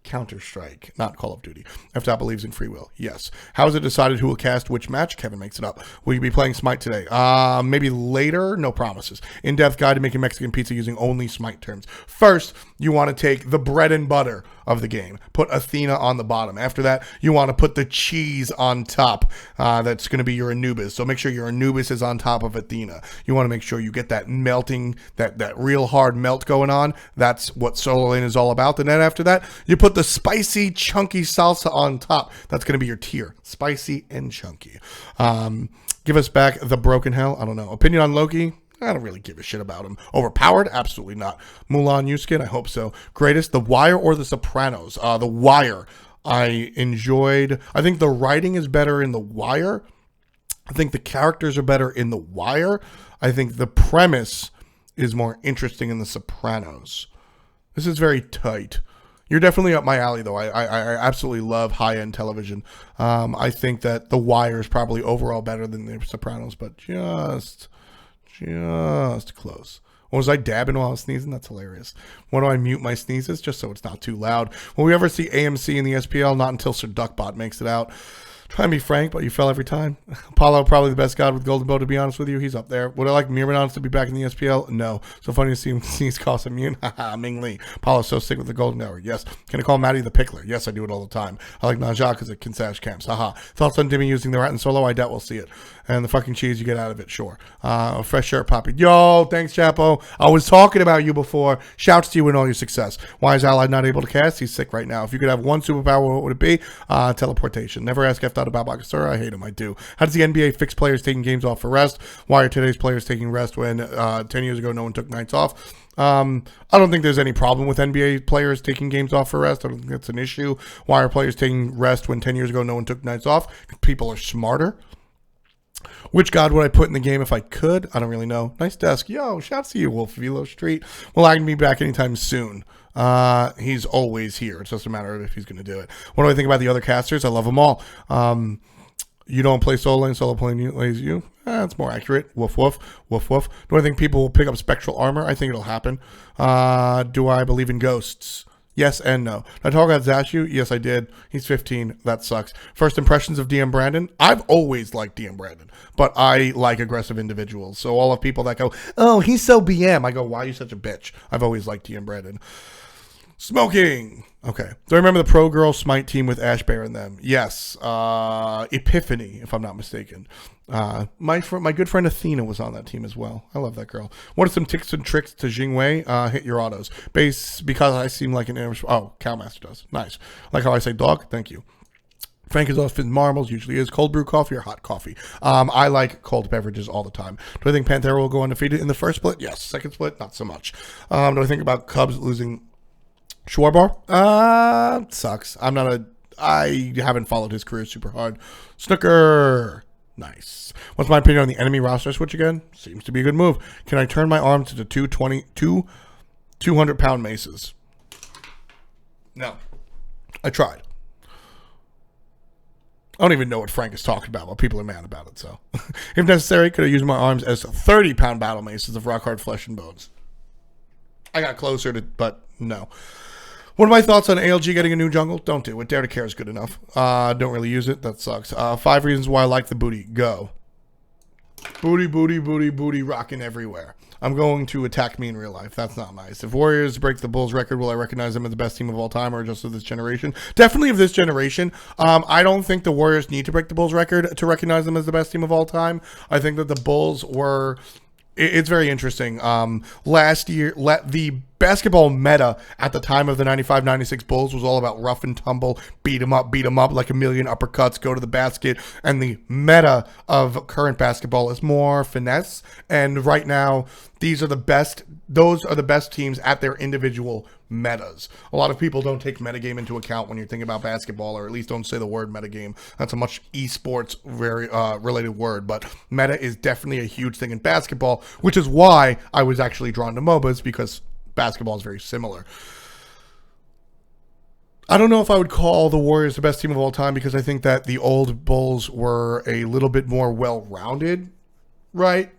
Counter-Strike, not Call of Duty. FDOT believes in free will. Yes. How is it decided who will cast which match? Kevin makes it up. Will you be playing Smite today? Maybe later? No promises. In-depth guide to making Mexican pizza using only Smite terms. First, you want to take the bread and butter of the game. Put Athena on the bottom. After that, you want to put the cheese on top. That's going to be your Anubis. So make sure your Anubis is on top of Athena. You want to make sure you get that melting, that real hard melt going on. That's what solo lane is all about. And then after that, you put the spicy, chunky salsa on top. That's going to be your tier. Spicy and chunky. Give us back the Broken Hell. I don't know. Opinion on Loki? I don't really give a shit about him. Overpowered? Absolutely not. Mulan Yuskin? I hope so. Greatest? The Wire or The Sopranos? The Wire. I enjoyed. I think the writing is better in The Wire. I think the characters are better in The Wire. I think the premise is more interesting in The Sopranos. This is very tight. You're definitely up my alley, though. I absolutely love high-end television. I think that The Wire is probably overall better than The Sopranos, but just close. Was I dabbing while I was sneezing? That's hilarious. When do I mute my sneezes? Just so it's not too loud. Will we ever see AMC in the SPL? Not until Sir Duckbot makes it out. Try and be frank, but you fell every time. Apollo, probably the best god with Golden Bow, to be honest with you. He's up there. Would I like Myrmidons to be back in the SPL? No. So funny to see him sneeze cost immune. Haha, Ming Lee. Apollo's so sick with the Golden Hour. Yes. Can I call Maddie the Pickler? Yes, I do it all the time. I like Najak because it can sash camps. Haha. Thoughts on Dimmy using the rat in solo? I doubt we'll see it. And the fucking cheese you get out of it, sure. Fresh shirt, Poppy. Yo, thanks, Chapo. I was talking about you before. Shouts to you and all your success. Why is Allied not able to cast? He's sick right now. If you could have one superpower, what would it be? Teleportation. Never ask F. about Bakasura. I hate him. I do. How does the NBA fix players taking games off for rest? Why are today's players taking rest when 10 years ago no one took nights off? I don't think there's any problem with NBA players taking games off for rest. I don't think that's an issue. Why are players taking rest when 10 years ago no one took nights off? People are smarter. Which god would I put in the game if I could? I don't really know. Nice desk. Yo, shouts to you, Wolf Velo Street. Well, I can be back anytime soon. He's always here. It's just a matter of if he's going to do it. What do I think about the other casters? I love them all. You don't play solo lane, solo lane lays you. That's more accurate. Woof, woof, woof, woof. Do I think people will pick up spectral armor? I think it'll happen. Do I believe in ghosts? Yes and no. Did I talk about Zashu? Yes, I did. He's 15. That sucks. First impressions of DM Brandon? I've always liked DM Brandon, but I like aggressive individuals. So all of people that go, oh, he's so BM, I go, why are you such a bitch? I've always liked DM Brandon. Smoking. Okay. Do I remember the Pro Girl Smite team with Ash Bear in them? Yes. Epiphany, if I'm not mistaken. My good friend Athena was on that team as well. I love that girl. What are some tips and tricks to Jingwei? Hit your autos. Base, because I seem like an... Oh, Cowmaster does. Nice. Like how I say dog? Thank you. Frank is off in marbles, usually is. Cold brew coffee or hot coffee? I like cold beverages all the time. Do I think Panthera will go undefeated in the first split? Yes. Second split? Not so much. Do I think about Cubs losing... Schwarber? Sucks. I haven't followed his career super hard. Snooker. Nice. What's my opinion on the enemy roster switch again? Seems to be a good move. Can I turn my arms to the 200-pound maces? No. I tried. I don't even know what Frank is talking about, but people are mad about it, so. If necessary, could I use my arms as 30-pound battle maces of rock hard flesh and bones? I got closer to, but no. What are my thoughts on ALG getting a new jungle? Don't do it. Dare to Care is good enough. Don't really use it. That sucks. 5 reasons why I like the booty. Go. Booty, booty, booty, booty, rocking everywhere. I'm going to attack me in real life. That's not nice. If Warriors break the Bulls record, will I recognize them as the best team of all time or just of this generation? Definitely of this generation. I don't think the Warriors need to break the Bulls record to recognize them as the best team of all time. I think that the Bulls were... It's very interesting. Last year, the basketball meta at the time of the 95-96 Bulls was all about rough and tumble, beat 'em up like a million uppercuts, go to the basket. And the meta of current basketball is more finesse. And right now, those are the best teams at their individual metas. A lot of people don't take metagame into account when you're thinking about basketball, or at least don't say the word metagame. That's a much esports very related word, but meta is definitely a huge thing in basketball, which is why I was actually drawn to MOBAs, because basketball is very similar. I don't know if I would call the Warriors the best team of all time, because I think that the old Bulls were a little bit more well-rounded, right?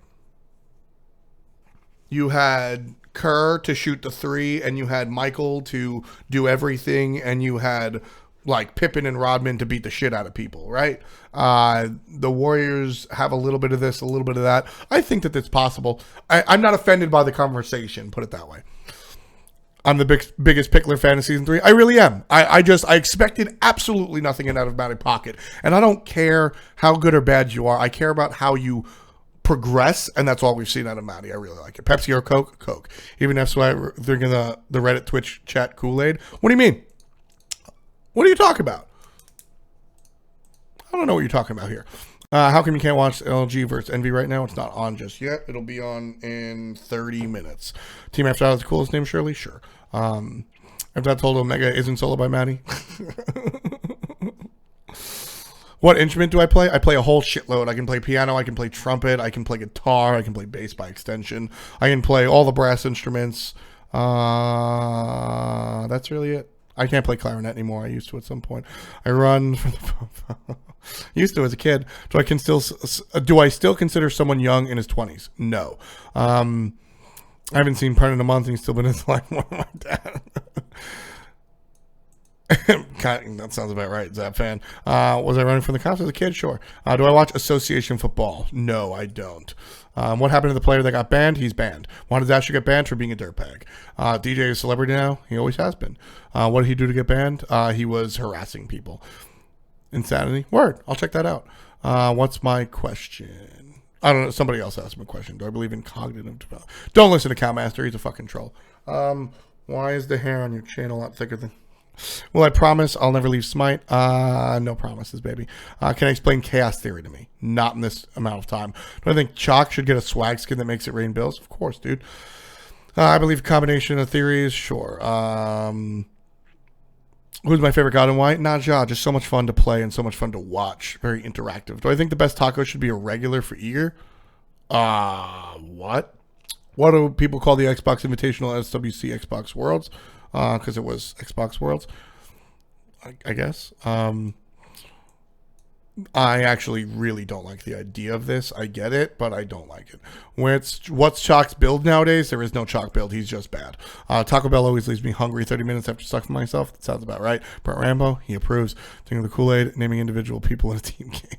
You had Kerr to shoot the 3, and you had Michael to do everything, and you had like Pippen and Rodman to beat the shit out of people, right? The Warriors have a little bit of this, a little bit of that. I think that it's possible. I'm not offended by the conversation, put it that way. I'm the biggest Pickler fan of season 3. I really am. I expected absolutely nothing out of Matty Pocket. And I don't care how good or bad you are. I care about how you progress, and that's all we've seen out of Matty. I really like it. Pepsi or Coke? Coke. Even if they're drinking the Reddit Twitch chat Kool-Aid. What do you mean? What are you talking about? I don't know what you're talking about here. How come you can't watch LG versus Envy right now? It's not on just yet. It'll be on in 30 minutes. Team After Hours is the coolest name, Shirley? Sure. If that told Omega isn't solo by Matty. What instrument do I play? I play a whole shitload. I can play piano. I can play trumpet. I can play guitar. I can play bass by extension. I can play all the brass instruments. That's really it. I can't play clarinet anymore. I used to at some point. I run for the used to as a kid. Do I still consider someone young in his 20s? No. I haven't seen Part in a month and he's still been in his life more than my dad. That sounds about right, Zap fan. Was I running from the cops as a kid? Sure. Do I watch association football? No, I don't. What happened to the player that got banned? He's banned. Why does Asher get banned? For being a dirtbag. DJ is a celebrity now. He always has been. What did he do to get banned? He was harassing people. Insanity. Word. I'll check that out. What's my question? I don't know. Somebody else asked me a question. Do I believe in cognitive development? Don't listen to Cowmaster. He's a fucking troll. Why is the hair on your chin a lot thicker than... Well, I promise I'll never leave Smite. No promises, baby. Can I explain chaos theory to me? Not in this amount of time. Do I think Chalk should get a swag skin that makes it rain bills? Of course, dude. I believe a combination of theories. Sure. Who's my favorite god and why? Naja. Just so much fun to play and so much fun to watch. Very interactive. Do I think the best taco should be a regular for Eager? What? What do people call the Xbox Invitational SWC Xbox Worlds? Because it was Xbox Worlds, I guess. I actually really don't like the idea of this. I get it, but I don't like it. What's Chalk's build nowadays? There is no Chalk build. He's just bad. Taco Bell always leaves me hungry 30 minutes after stuffing myself. That sounds about right. Brett Rambo, he approves. Drinking the Kool-Aid, naming individual people in a team game.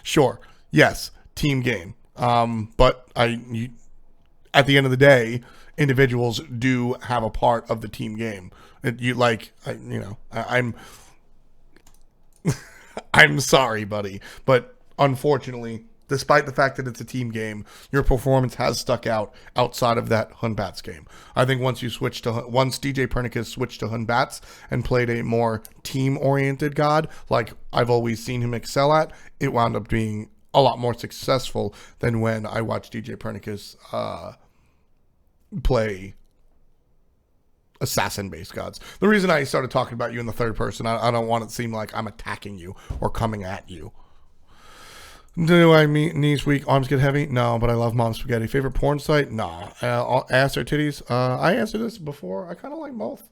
Sure. Yes. Team game. But at the end of the day, individuals do have a part of the team game. I'm sorry, buddy, but unfortunately, despite the fact that it's a team game, your performance has stuck out outside of that Hun Bats game. I think once DJ Pernicus switched to Hun Bats and played a more team-oriented god, like I've always seen him excel at, it wound up being a lot more successful than when I watched DJ Pernicus play assassin-based gods. The reason I started talking about you in the third person, I don't want it to seem like I'm attacking you or coming at you. Do I meet knees weak, arms get heavy? No, but I love mom spaghetti. Favorite porn site? Nah. Ass or titties? I answered this before. I kind of like both.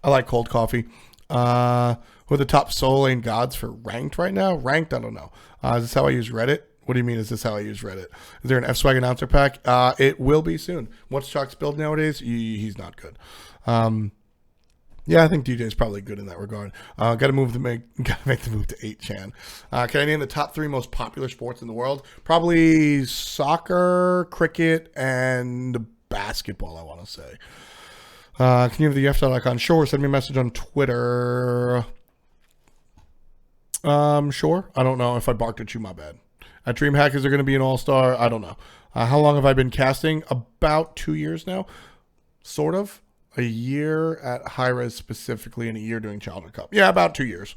I like cold coffee. Who are the top solo lane gods for ranked right now? Ranked? I don't know. Is this how I use Reddit? What do you mean, is this how I use Reddit? Is there an F-Swag announcer pack? It will be soon. What's Chalk's build nowadays? He's not good. Yeah, I think DJ is probably good in that regard. Gotta make the move to 8chan. Can I name the top 3 most popular sports in the world? Probably soccer, cricket, and basketball, I want to say. Can you have the F icon? Sure. Send me a message on Twitter. Sure. I don't know. If I barked at you, my bad. At DreamHack, is there going to be an all-star? I don't know. How long have I been casting? About 2 years now. Sort of. A year at Hi-Res specifically and a year doing Challenger Cup. Yeah, about 2 years.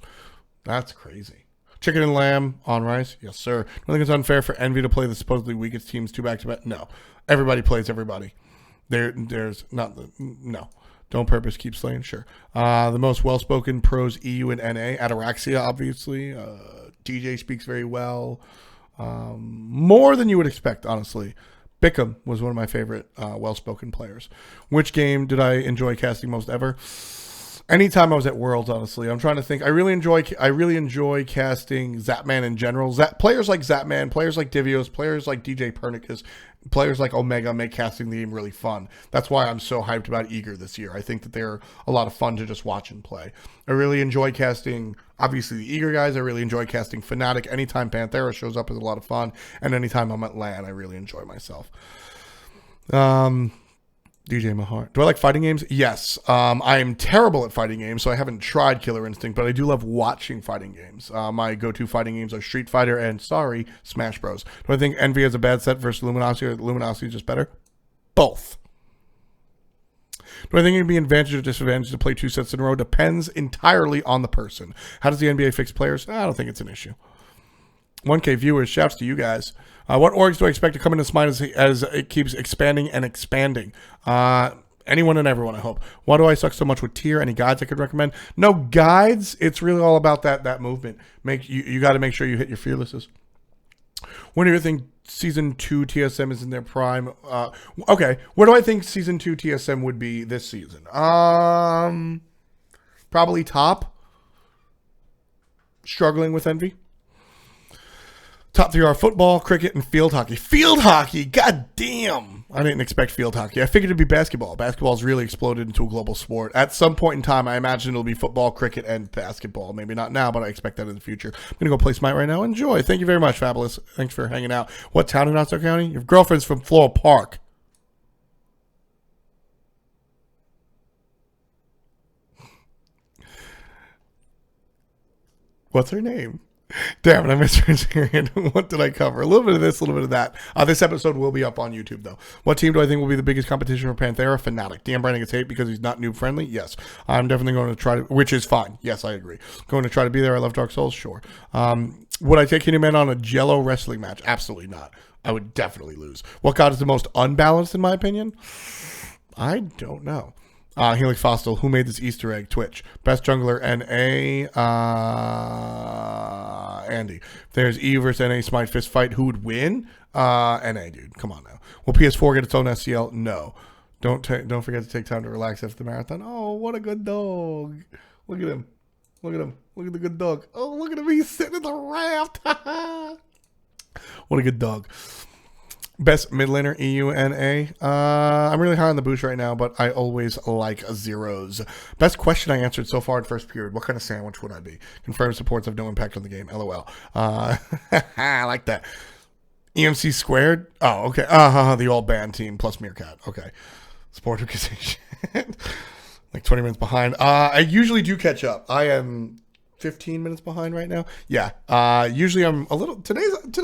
That's crazy. Chicken and lamb on rice? Yes, sir. I think it's unfair for Envy to play the supposedly weakest teams 2 back-to-back. No. Everybody plays everybody. There's not the... No. Don't purpose keep slaying? Sure. The most well-spoken pros EU and NA. Ataraxia, obviously. DJ speaks very well. More than you would expect, honestly. Bickham was one of my favorite well-spoken players. Which game did I enjoy casting most ever? Anytime I was at Worlds, honestly. I'm trying to think. I really enjoy casting Zapman in general. Players like Zapman, players like Divios, players like DJ Pernicus, players like Omega make casting the game really fun. That's why I'm so hyped about Eager this year. I think that they're a lot of fun to just watch and play. I really enjoy casting, obviously, the Eager guys. I really enjoy casting Fnatic. Anytime Panthera shows up is a lot of fun. And anytime I'm at LAN, I really enjoy myself. DJ Mahar. Do I like fighting games? Yes. I am terrible at fighting games, so I haven't tried Killer Instinct, but I do love watching fighting games. My go-to fighting games are Street Fighter and, sorry, Smash Bros. Do I think Envy has a bad set versus Luminosity, or Luminosity is just better? Both. Do I think it'd be an advantage or disadvantage to play 2 sets in a row? Depends entirely on the person. How does the NBA fix players? I don't think it's an issue. 1K viewers, shouts to you guys. What orgs do I expect to come into Smite as it keeps expanding and expanding? Anyone and everyone, I hope. Why do I suck so much with tier? Any guides I could recommend? No guides. It's really all about that movement. You got to make sure you hit your fearlesses. When do you think Season 2 TSM is in their prime? Okay, where do I think Season 2 TSM would be this season? Probably top. Struggling with Envy. Top 3 are football, cricket, and field hockey. Field hockey? God damn. I didn't expect field hockey. I figured it'd be basketball. Basketball's really exploded into a global sport. At some point in time, I imagine it'll be football, cricket, and basketball. Maybe not now, but I expect that in the future. I'm going to go play Smite right now. Enjoy. Thank you very much, Fabulous. Thanks for hanging out. What town in Nassau County? Your girlfriend's from Floral Park. What's her name? Damn it, I missed her. What did I cover? A little bit of this, a little bit of that. This episode will be up on YouTube, though. What team do I think will be the biggest competition for Panthera? Fnatic. DM Brandon gets hate because he's not noob friendly? Yes. I'm definitely going to try to, which is fine. Yes, I agree. Going to try to be there. I love Dark Souls? Sure. Would I take Candyman on a Jello wrestling match? Absolutely not. I would definitely lose. What god is the most unbalanced, in my opinion? I don't know. Helix Fossil, who made this Easter egg? Twitch. Best jungler, NA, Andy. If there's E versus NA Smite fist fight, who would win? NA, dude. Come on now. Will PS4 get its own SCL? No. Don't forget to take time to relax after the marathon. Oh, what a good dog. Look at him. Look at him. Look at the good dog. Oh, look at him. He's sitting in the raft. What a good dog. Best mid laner, EUNA. I'm really high on the boost right now, but I always like zeros. Best question I answered so far in first period. What kind of sandwich would I be? Confirmed supports have no impact on the game. LOL. I like that. EMC squared? Oh, okay. The all band team plus Meerkat. Okay. Support organization. Like 20 minutes behind. I usually do catch up. I am 15 minutes behind right now. Yeah. Usually I'm a little, today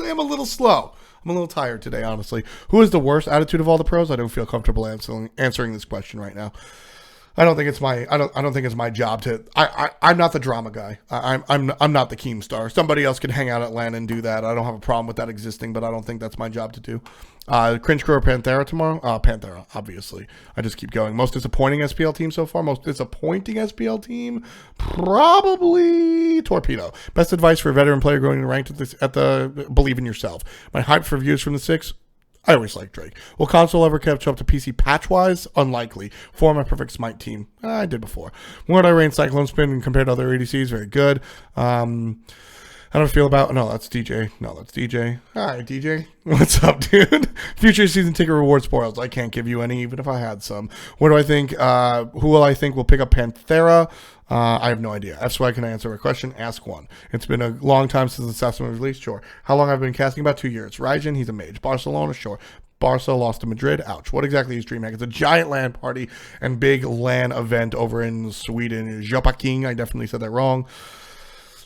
I'm a little slow. I'm a little tired today, honestly. Who has the worst attitude of all the pros? I don't feel comfortable answering this question right now. I don't think it's my job to. I'm not the drama guy. I'm not the Keemstar. Somebody else could hang out at LAN and do that. I don't have a problem with that existing, but I don't think that's my job to do. Cringe Crew or Panthera tomorrow? Panthera, obviously. I just keep going. Most disappointing SPL team so far? Most disappointing SPL team? Probably Torpedo. Best advice for a veteran player going ranked at the believe in yourself. My hype for views from the 6? I always like Drake. Will console ever catch up to PC patch-wise? Unlikely. For my perfect Smite team? I did before. Where would I rank Cyclone Spin compared to other ADCs? Very good. How do I feel about... No, that's DJ. No, that's DJ. Hi, DJ. What's up, dude? Future season ticket reward spoils. I can't give you any, even if I had some. What do I think? Who will I think will pick up Panthera? I have no idea. That's why I can answer a question. Ask one. It's been a long time since the assessment was released. Sure. How long I've been casting? About 2 years. Raijin, he's a mage. Barcelona, sure. Barca lost to Madrid. Ouch. What exactly is DreamHack? It's a giant LAN party and big LAN event over in Sweden. Jopaking. I definitely said that wrong.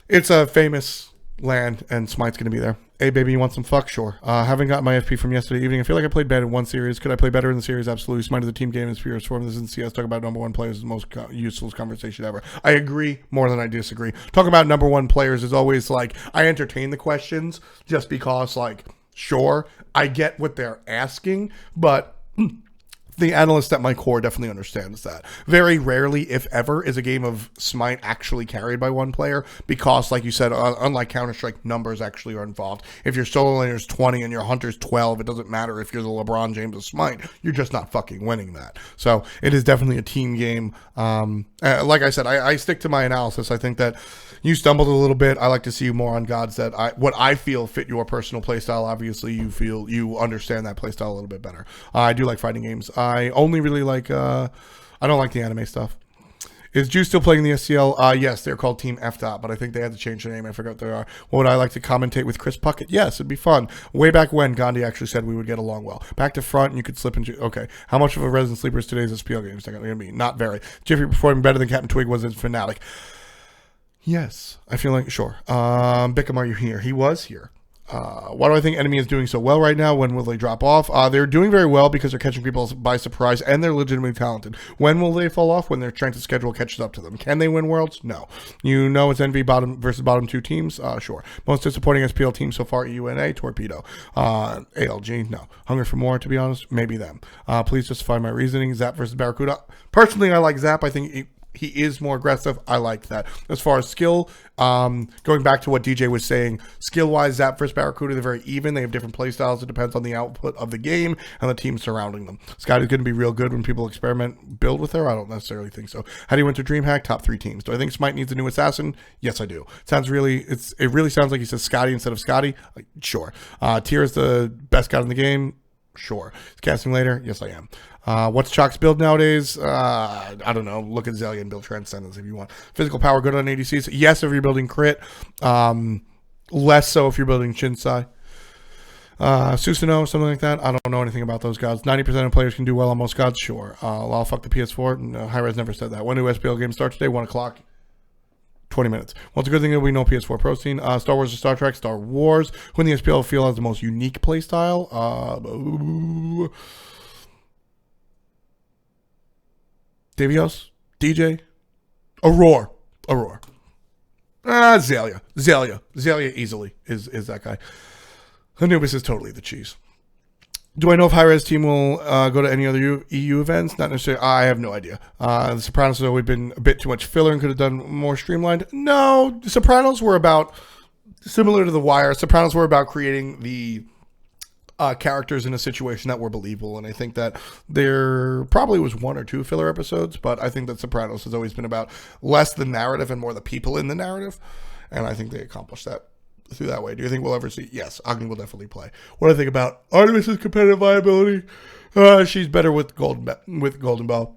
It's a famous LAN, and Smite's going to be there. Hey, baby, you want some fuck? Sure. Haven't got my FP from yesterday evening. I feel like I played bad in one series. Could I play better in the series? Absolutely. Smite is the team game and Spears form. This is in CS. Talk about number one players is the most useless conversation ever. I agree more than I disagree. Talking about number one players is always like, I entertain the questions just because, like, sure, I get what they're asking, but the analyst at my core definitely understands that. Very rarely, if ever, is a game of Smite actually carried by one player because, like you said, unlike Counter-Strike, numbers actually are involved. If your solo laner's 20 and your hunter's 12, it doesn't matter if you're the LeBron James of Smite. You're just not fucking winning that. So it is definitely a team game. Like I said, I stick to my analysis. I think that you stumbled a little bit. I like to see you more on gods that what I feel fit your personal playstyle. Obviously, you understand that playstyle a little bit better. I do like fighting games. I only really like, I don't like the anime stuff. Is Juice still playing the SCL? Yes, they're called Team F Dot, but I think they had to change their name. I forgot what they are. What would I like to commentate with Chris Puckett? Yes, it'd be fun. Way back when Gandhi actually said we would get along well. Back to front, and you could slip into. Okay, how much of a resident sleeper is today's SPL games? They're going to be not very. Jeffrey performing better than Captain Twig was in Fnatic. Yes, I feel like sure. Bickham, are you here? He was here. Why do I think Enemy is doing so well right now? When will they drop off? They're doing very well because they're catching people by surprise and they're legitimately talented. When will they fall off? When their strength of schedule catches up to them. Can they win Worlds? No. You know it's Envy bottom versus bottom 2 teams? Sure. Most disappointing SPL team so far, EUNA, Torpedo. ALG, no. Hunger for more, to be honest? Maybe them. Please justify my reasoning. Zap versus Barracuda. Personally, I like Zap. I think he is more aggressive. I like that. As far as skill, going back to what DJ was saying, skill-wise, Zap versus Barracuda, they're very even. They have different play styles. It depends on the output of the game and the team surrounding them. Scotty's going to be real good when people experiment, build with her. I don't necessarily think so. How do you enter DreamHack? Top 3 teams. Do I think Smite needs a new assassin? Yes, I do. It really sounds like he says Scotty instead of Scotty. Like, sure. Tier is the best guy in the game. Sure. Is casting later? Yes, I am. What's Chalk's build nowadays? I don't know. Look at Zillion, build Transcendence if you want. Physical power good on ADCs? Yes, if you're building crit. Less so if you're building Shinsai. Susanoo, something like that. I don't know anything about those gods. 90% of players can do well on most gods? Sure. I'll fuck the PS4. No, Hi-Res never said that. When do SPL games start today? 1 o'clock. 20 minutes. Well, it's a good thing that we know PS4 Pro scene. Star Wars or Star Trek? Star Wars. Who in the SPL feel has the most unique playstyle? Davios? DJ? Aurora. Zalia easily is that guy. Anubis is totally the cheese. Do I know if Hi-Res team will go to any other EU events? Not necessarily. I have no idea. The Sopranos has always been a bit too much filler and could have done more streamlined. No, the Sopranos were about, similar to The Wire, Sopranos were about creating the characters in a situation that were believable. And I think that there probably was 1 or 2 filler episodes, but I think that Sopranos has always been about less the narrative and more the people in the narrative. And I think they accomplished that through that way. Do you think we'll ever see? Yes, Agni will definitely play. What do I think about Artemis's competitive viability? She's better with Golden Bell.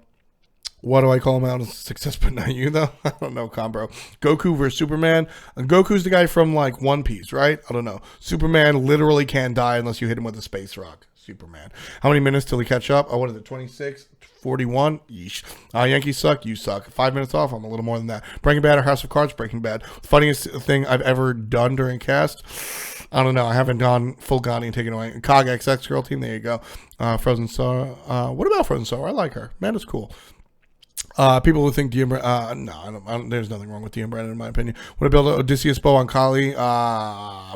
What do I call him out as a success, but not you, though? I don't know, Combro. Goku versus Superman. Goku's the guy from, like, One Piece, right? I don't know. Superman literally can't die unless you hit him with a space rock. Superman. How many minutes till we catch up? Oh, what is it, 26? 41? Yeesh. Yankees suck. You suck. 5 minutes off. I'm a little more than that. Breaking Bad or House of Cards? Breaking Bad. Funniest thing I've ever done during cast? I don't know. I haven't gone full Gandhi and taken away. Cog XX Girl Team. There you go. Frozen Sora. What about Frozen Sora? I like her. Man, it's cool. People who think DM, no, there's nothing wrong with DM Brandon in my opinion. Would I build an Odysseus bow on Kali?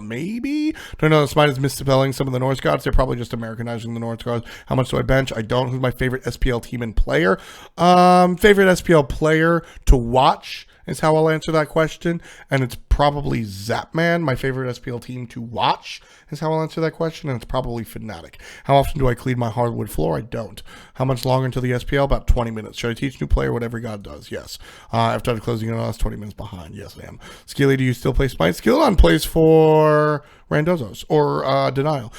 Maybe. Do I know that Smite is misspelling some of the Norse gods? They're probably just Americanizing the Norse gods. How much do I bench? I don't. Who's my favorite SPL team and player? Favorite SPL player to watch is how I'll answer that question. And it's probably Zapman. My favorite SPL team to watch is how I'll answer that question. And it's probably Fnatic. How often do I clean my hardwood floor? I don't. How much longer until the SPL? About 20 minutes. Should I teach new player what every god does? Yes. I've started closing in on us 20 minutes behind. Yes, I am. Skilly, do you still play Smite? Skillon plays for Randozos or Denial.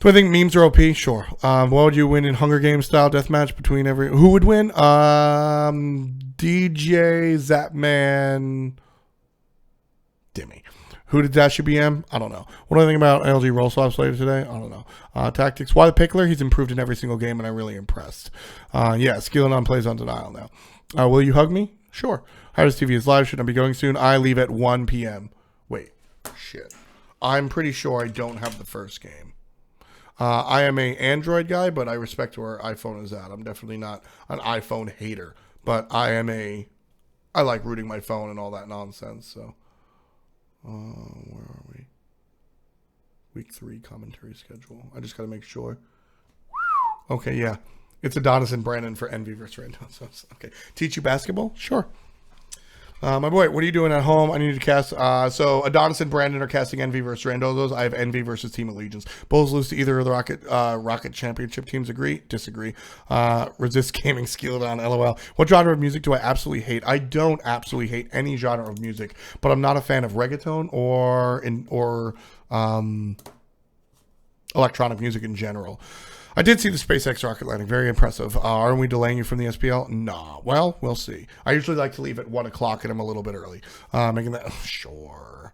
Do I think memes are OP? Sure. What would you win in Hunger Games style deathmatch between every... Who would win? DJ, Zapman, Dimmy. Who did Dashy BM? I don't know. What do I think about LG roll swaps later today? I don't know. Tactics. Why the Pickler? He's improved in every single game, and I'm really impressed. Yeah, Skillon plays on Denial now. Will you hug me? Sure. Hi-Res TV is live. Should I be going soon? I leave at 1 p.m. Wait. Shit. I'm pretty sure I don't have the first game. I am an Android guy, but I respect where iPhone is at. I'm definitely not an iPhone hater, but I like rooting my phone and all that nonsense. So, where are we? Week 3 commentary schedule. I just got to make sure. Okay, yeah. It's Adonis and Brandon for Envy versus Random. So, okay. Teach you basketball? Sure. My boy, what are you doing at home? I need to cast. So Adonis and Brandon are casting Envy versus Randozos. I have Envy versus Team Allegiance. Bulls lose to either of the Rocket Championship teams. Agree? Disagree. Resist Gaming Skilledon. LOL. What genre of music do I absolutely hate? I don't absolutely hate any genre of music, but I'm not a fan of reggaeton or electronic music in general. I did see the SpaceX rocket landing. Very impressive. Aren't we delaying you from the SPL? Nah. Well, we'll see. I usually like to leave at 1 o'clock, and I'm a little bit early. Making that... sure.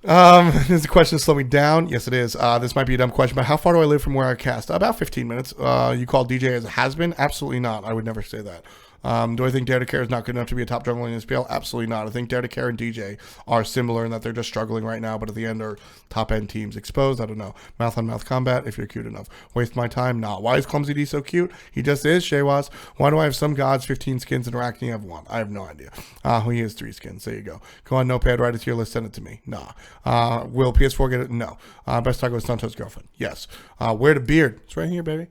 Is the question to slow me down? Yes, it is. This might be a dumb question, but how far do I live from where I cast? About 15 minutes. You call DJ as a has-been? Absolutely not. I would never say that. Do I think Dare to Care is not good enough to be a top jungler in the SPL? Absolutely not. I think Dare to Care and DJ are similar in that they're just struggling right now, but at the end are top-end teams. Exposed? I don't know. Mouth-on-mouth combat, if you're cute enough. Waste my time? Not. Why is Clumsy D so cute? He just is, Shaywaz. Why do I have some gods, 15 skins, and Arachne have 1? I have no idea. He has 3 skins. There you go. Go on, Notepad, write it to your list, send it to me. Nah. Will PS4 get it? No. Best taco with Stunto's girlfriend? Yes. Where the beard? It's right here, baby.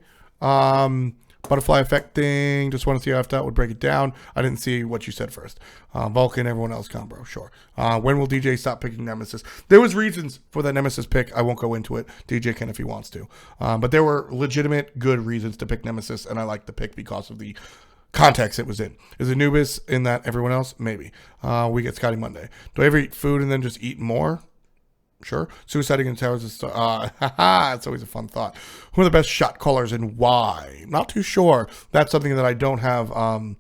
Butterfly effect thing. Just want to see how I thought would break it down. I didn't see what you said first. Vulcan, everyone else combo. Sure. When will DJ stop picking Nemesis? There was reasons for that Nemesis pick. I won't go into it. DJ can if he wants to. But there were legitimate good reasons to pick Nemesis, and I like the pick because of the context it was in. Is Anubis in that everyone else? Maybe. We get Scotty Monday. Do I ever eat food and then just eat more? Sure. Suiciding in towers is it's always a fun thought. Who are the best shot callers and why? Not too sure. That's something that I don't have. I'm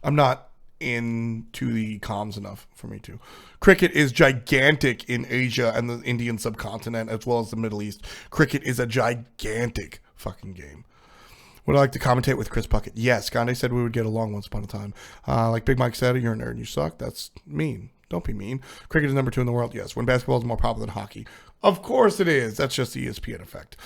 not into the comms enough for me to. Cricket is gigantic in Asia and the Indian subcontinent as well as the Middle East. Cricket is a gigantic fucking game. Would I like to commentate with Chris Puckett? Yes. Gandhi said we would get along once upon a time. Like Big Mike said, you're a nerd and you suck. That's mean. Don't be mean. Cricket is number 2 in the world. Yes. When basketball is more popular than hockey. Of course it is. That's just the ESPN effect.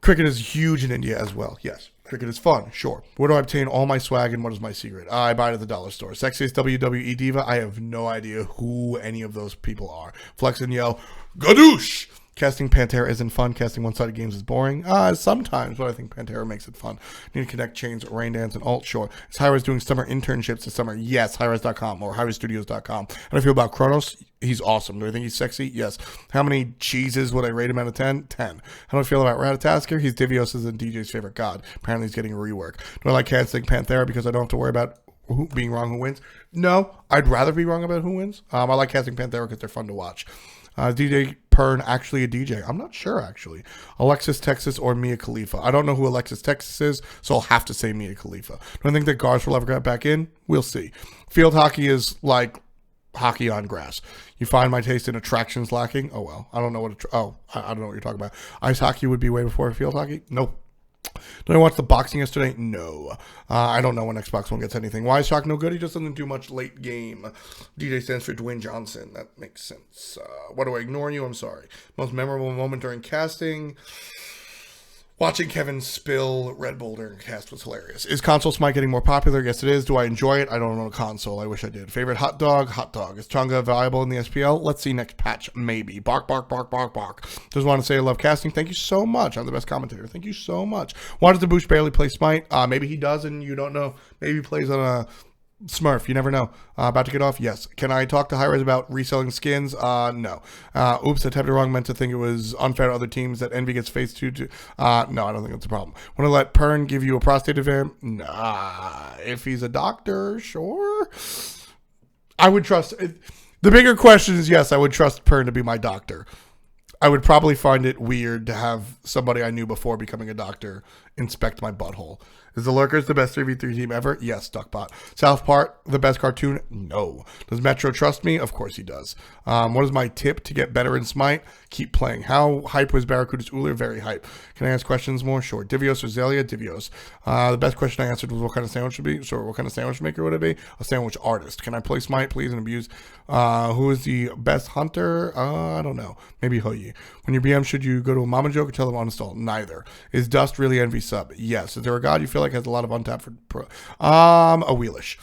Cricket is huge in India as well. Yes. Cricket is fun. Sure. Where do I obtain all my swag and what is my secret? I buy it at the dollar store. Sexiest WWE diva? I have no idea who any of those people are. Flex and yell, Gadoosh! Casting Pantera isn't fun. Casting one-sided games is boring. Sometimes, but I think Pantera makes it fun. Need to connect chains, rain dance, and alt. Sure. Is Hi-Rez doing summer internships this summer? Yes. Hi-Rez.com or HiRezStudios.com. How do I feel about Kronos? He's awesome. Do I think he's sexy? Yes. How many cheeses would I rate him out of 10? 10. How do I feel about Ratatasker? He's Divios' and DJ's favorite god. Apparently he's getting a rework. Do I like casting Panthera because I don't have to worry about being wrong who wins? No. I'd rather be wrong about who wins. I like casting Panthera because they're fun to watch. DJ Pern actually a DJ? I'm not sure, actually. Alexis Texas or Mia Khalifa? I don't know who Alexis Texas is, so I'll have to say Mia Khalifa. Do I think that Garth will ever get back in? We'll see. Field hockey is like hockey on grass. You find my taste in attractions lacking? Oh, well. I don't know what... I don't know what you're talking about. Ice hockey would be way before field hockey? Nope. Did I watch the boxing yesterday? No. I don't know when Xbox One gets anything. Why is Shock no good? He just doesn't do much late game. DJ stands for Dwayne Johnson. That makes sense. Why do I ignore you? I'm sorry. Most memorable moment during casting? Watching Kevin spill Red Bull during cast was hilarious. Is console Smite getting more popular? Yes, it is. Do I enjoy it? I don't own a console. I wish I did. Favorite hot dog? Hot dog. Is Chunga viable in the SPL? Let's see next patch. Maybe. Bark, bark, bark, bark, bark. Just want to say I love casting. Thank you so much. I'm the best commentator. Thank you so much. Why does the Boosh barely play Smite? Maybe he does and you don't know. Maybe he plays on a Smurf, you never know. About to get off? Yes. Can I talk to Hi-Rez about reselling skins? No. Oops, I typed it wrong. Meant to think it was unfair to other teams that Envy gets faced to. No, I don't think that's a problem. Want to let Pern give you a prostate exam? Nah. If he's a doctor, sure. I would trust. The bigger question is, yes, I would trust Pern to be my doctor. I would probably find it weird to have somebody I knew before becoming a doctor inspect my butthole. Is the Lurkers the best 3v3 team ever? Yes, Duckbot. South Park, the best cartoon? No. Does Metro trust me? Of course he does. What is my tip to get better in Smite? Keep playing. How hype was Barracuda's Uller? Very hype. Can I ask questions more? Sure. Divios or Zelia? Divios. The best question I answered was what kind of sandwich would it be? Sure. What kind of sandwich maker would it be? A sandwich artist. Can I play Smite, please, and abuse? Who is the best hunter? I don't know. Maybe Hoyi. When you BM, should you go to a mama joke or tell them uninstall? Neither. Is Dust really Envy sub? Yes. Is there a god you feel like has a lot of untapped for pro? A Wheelish.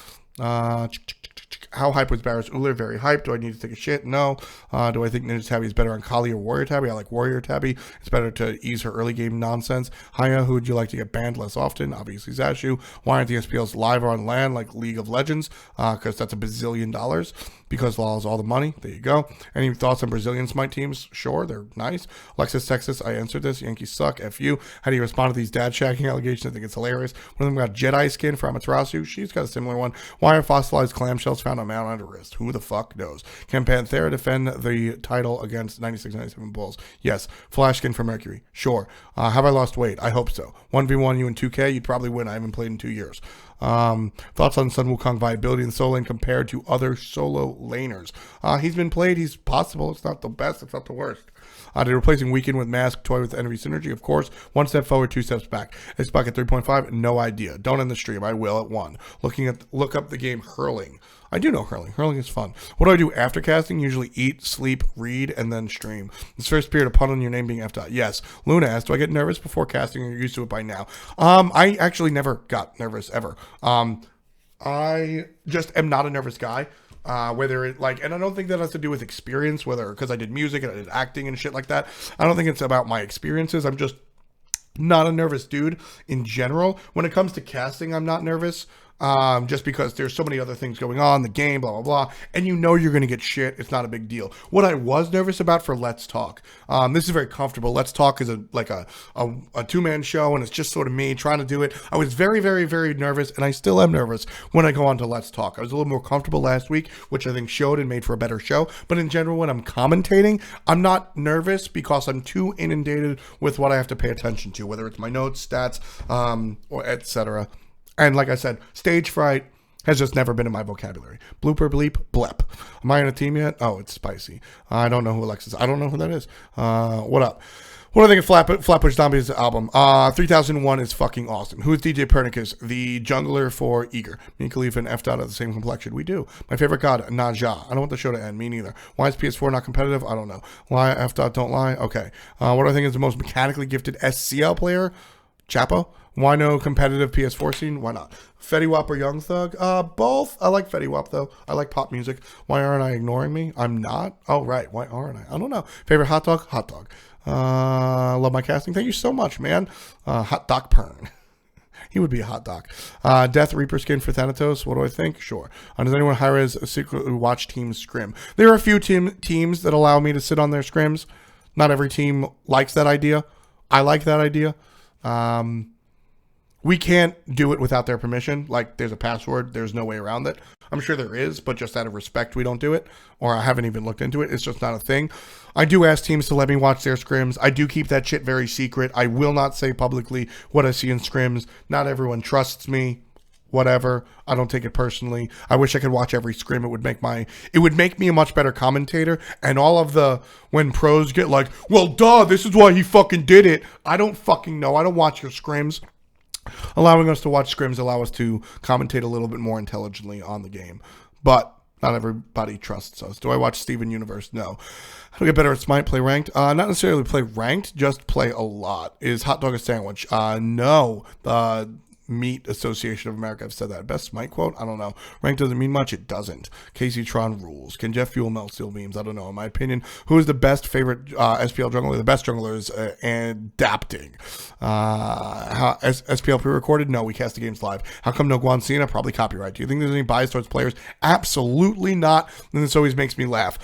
How hype was Barris Uller? Very hype. Do I need to take a shit? No. Do I think Ninja Tabby is better on Kali or Warrior Tabby? I like Warrior Tabby. It's better to ease her early game nonsense. Haya, who would you like to get banned less often? Obviously Zashu. Why aren't the SPLs live or on land like League of Legends? Because that's $1 bazillion. Because law is all the money. There you go. Any thoughts on Brazilian Smite teams? Sure, they're nice. Alexis, Texas, I answered this. Yankees suck. F you. How do you respond to these dad shagging allegations? I think it's hilarious. One of them got Jedi skin for Amaterasu. She's got a similar one. Why are fossilized clamshells found on amount on the wrist. Who the fuck knows? Can Panthera defend the title against 96-97 Bulls? Yes. Flashkin for Mercury. Sure. Have I lost weight? I hope so. 1v1 you in 2K, you'd probably win. I haven't played in 2 years. Thoughts on Sun Wukong viability in solo lane compared to other solo laners? He's been played. He's possible. It's not the best. It's not the worst. They're replacing Weekend with Mask, Toy with Envy Synergy, of course. 1 step forward, 2 steps back. It's back at 3.5. No idea. Don't end the stream. I will at 1. Look up the game Hurling. I do know Hurling. Hurling is fun. What do I do after casting? Usually eat, sleep, read, and then stream. This first period, a pun on your name being F. Yes. Luna asked, do I get nervous before casting, or are you used to it by now? I actually never got nervous ever. I just am not a nervous guy. Whether it and I don't think that has to do with experience, because I did music and I did acting and shit like that. I don't think it's about my experiences. I'm just not a nervous dude in general. When it comes to casting, I'm not nervous. Just because there's so many other things going on, the game, blah, blah, blah, and you know you're going to get shit. It's not a big deal. What I was nervous about for Let's Talk, this is very comfortable. Let's Talk is a two-man show, and it's just sort of me trying to do it. I was very, very, very nervous, and I still am nervous when I go on to Let's Talk. I was a little more comfortable last week, which I think showed and made for a better show, but in general, when I'm commentating, I'm not nervous because I'm too inundated with what I have to pay attention to, whether it's my notes, stats, or etc. And like I said, stage fright has just never been in my vocabulary. Blooper bleep blep. Am I on a team yet? Oh, it's spicy. I don't know who Alexis. I don't know who that is. What up? What do I think of Flatbush Zombies album? 3001 is fucking awesome. Who is DJ Pernicus? The jungler for Eager. Me and Khalifa and F Dot have the same complexion. We do. My favorite god, Naja. I don't want the show to end. Me neither. Why is PS4 not competitive? I don't know. Why F Dot don't lie? Okay. What do I think is the most mechanically gifted SCL player? Chapo. Why no competitive PS4 scene? Why not? Fetty Wap or Young Thug? Both. I like Fetty Wap, though. I like pop music. Why aren't I ignoring me? I'm not. Oh, right. Why aren't I? I don't know. Favorite hot dog? Hot dog. Love my casting. Thank you so much, man. Hot dog Pern. He would be a hot dog. Death Reaper skin for Thanatos. What do I think? Sure. Does anyone high-res secretly watch teams scrim? There are a few teams that allow me to sit on their scrims. Not every team likes that idea. I like that idea. We can't do it without their permission. Like, there's a password. There's no way around it. I'm sure there is, but just out of respect, we don't do it. Or I haven't even looked into it. It's just not a thing. I do ask teams to let me watch their scrims. I do keep that shit very secret. I will not say publicly what I see in scrims. Not everyone trusts me. Whatever. I don't take it personally. I wish I could watch every scrim. It would make me a much better commentator. And all of when pros get like, well, duh, this is why he fucking did it. I don't fucking know. I don't watch your scrims. Allowing us to watch scrims allow us to commentate a little bit more intelligently on the game. But not everybody trusts us. Do I watch Steven Universe? No. How do I get better at Smite? Play ranked? Not necessarily play ranked, just play a lot. Is hot dog a sandwich? No. The Meat Association of America have said that. Best Smite quote? I don't know. Rank doesn't mean much. It doesn't. Casey Tron rules. Can Jeff Fuel melt steel beams? I don't know. In my opinion, who is the best favorite SPL jungler? The best jungler is adapting. SPL pre-recorded? No, we cast the games live. How come no Guan Cena? Probably copyright. Do you think there's any bias towards players? Absolutely not. And this always makes me laugh.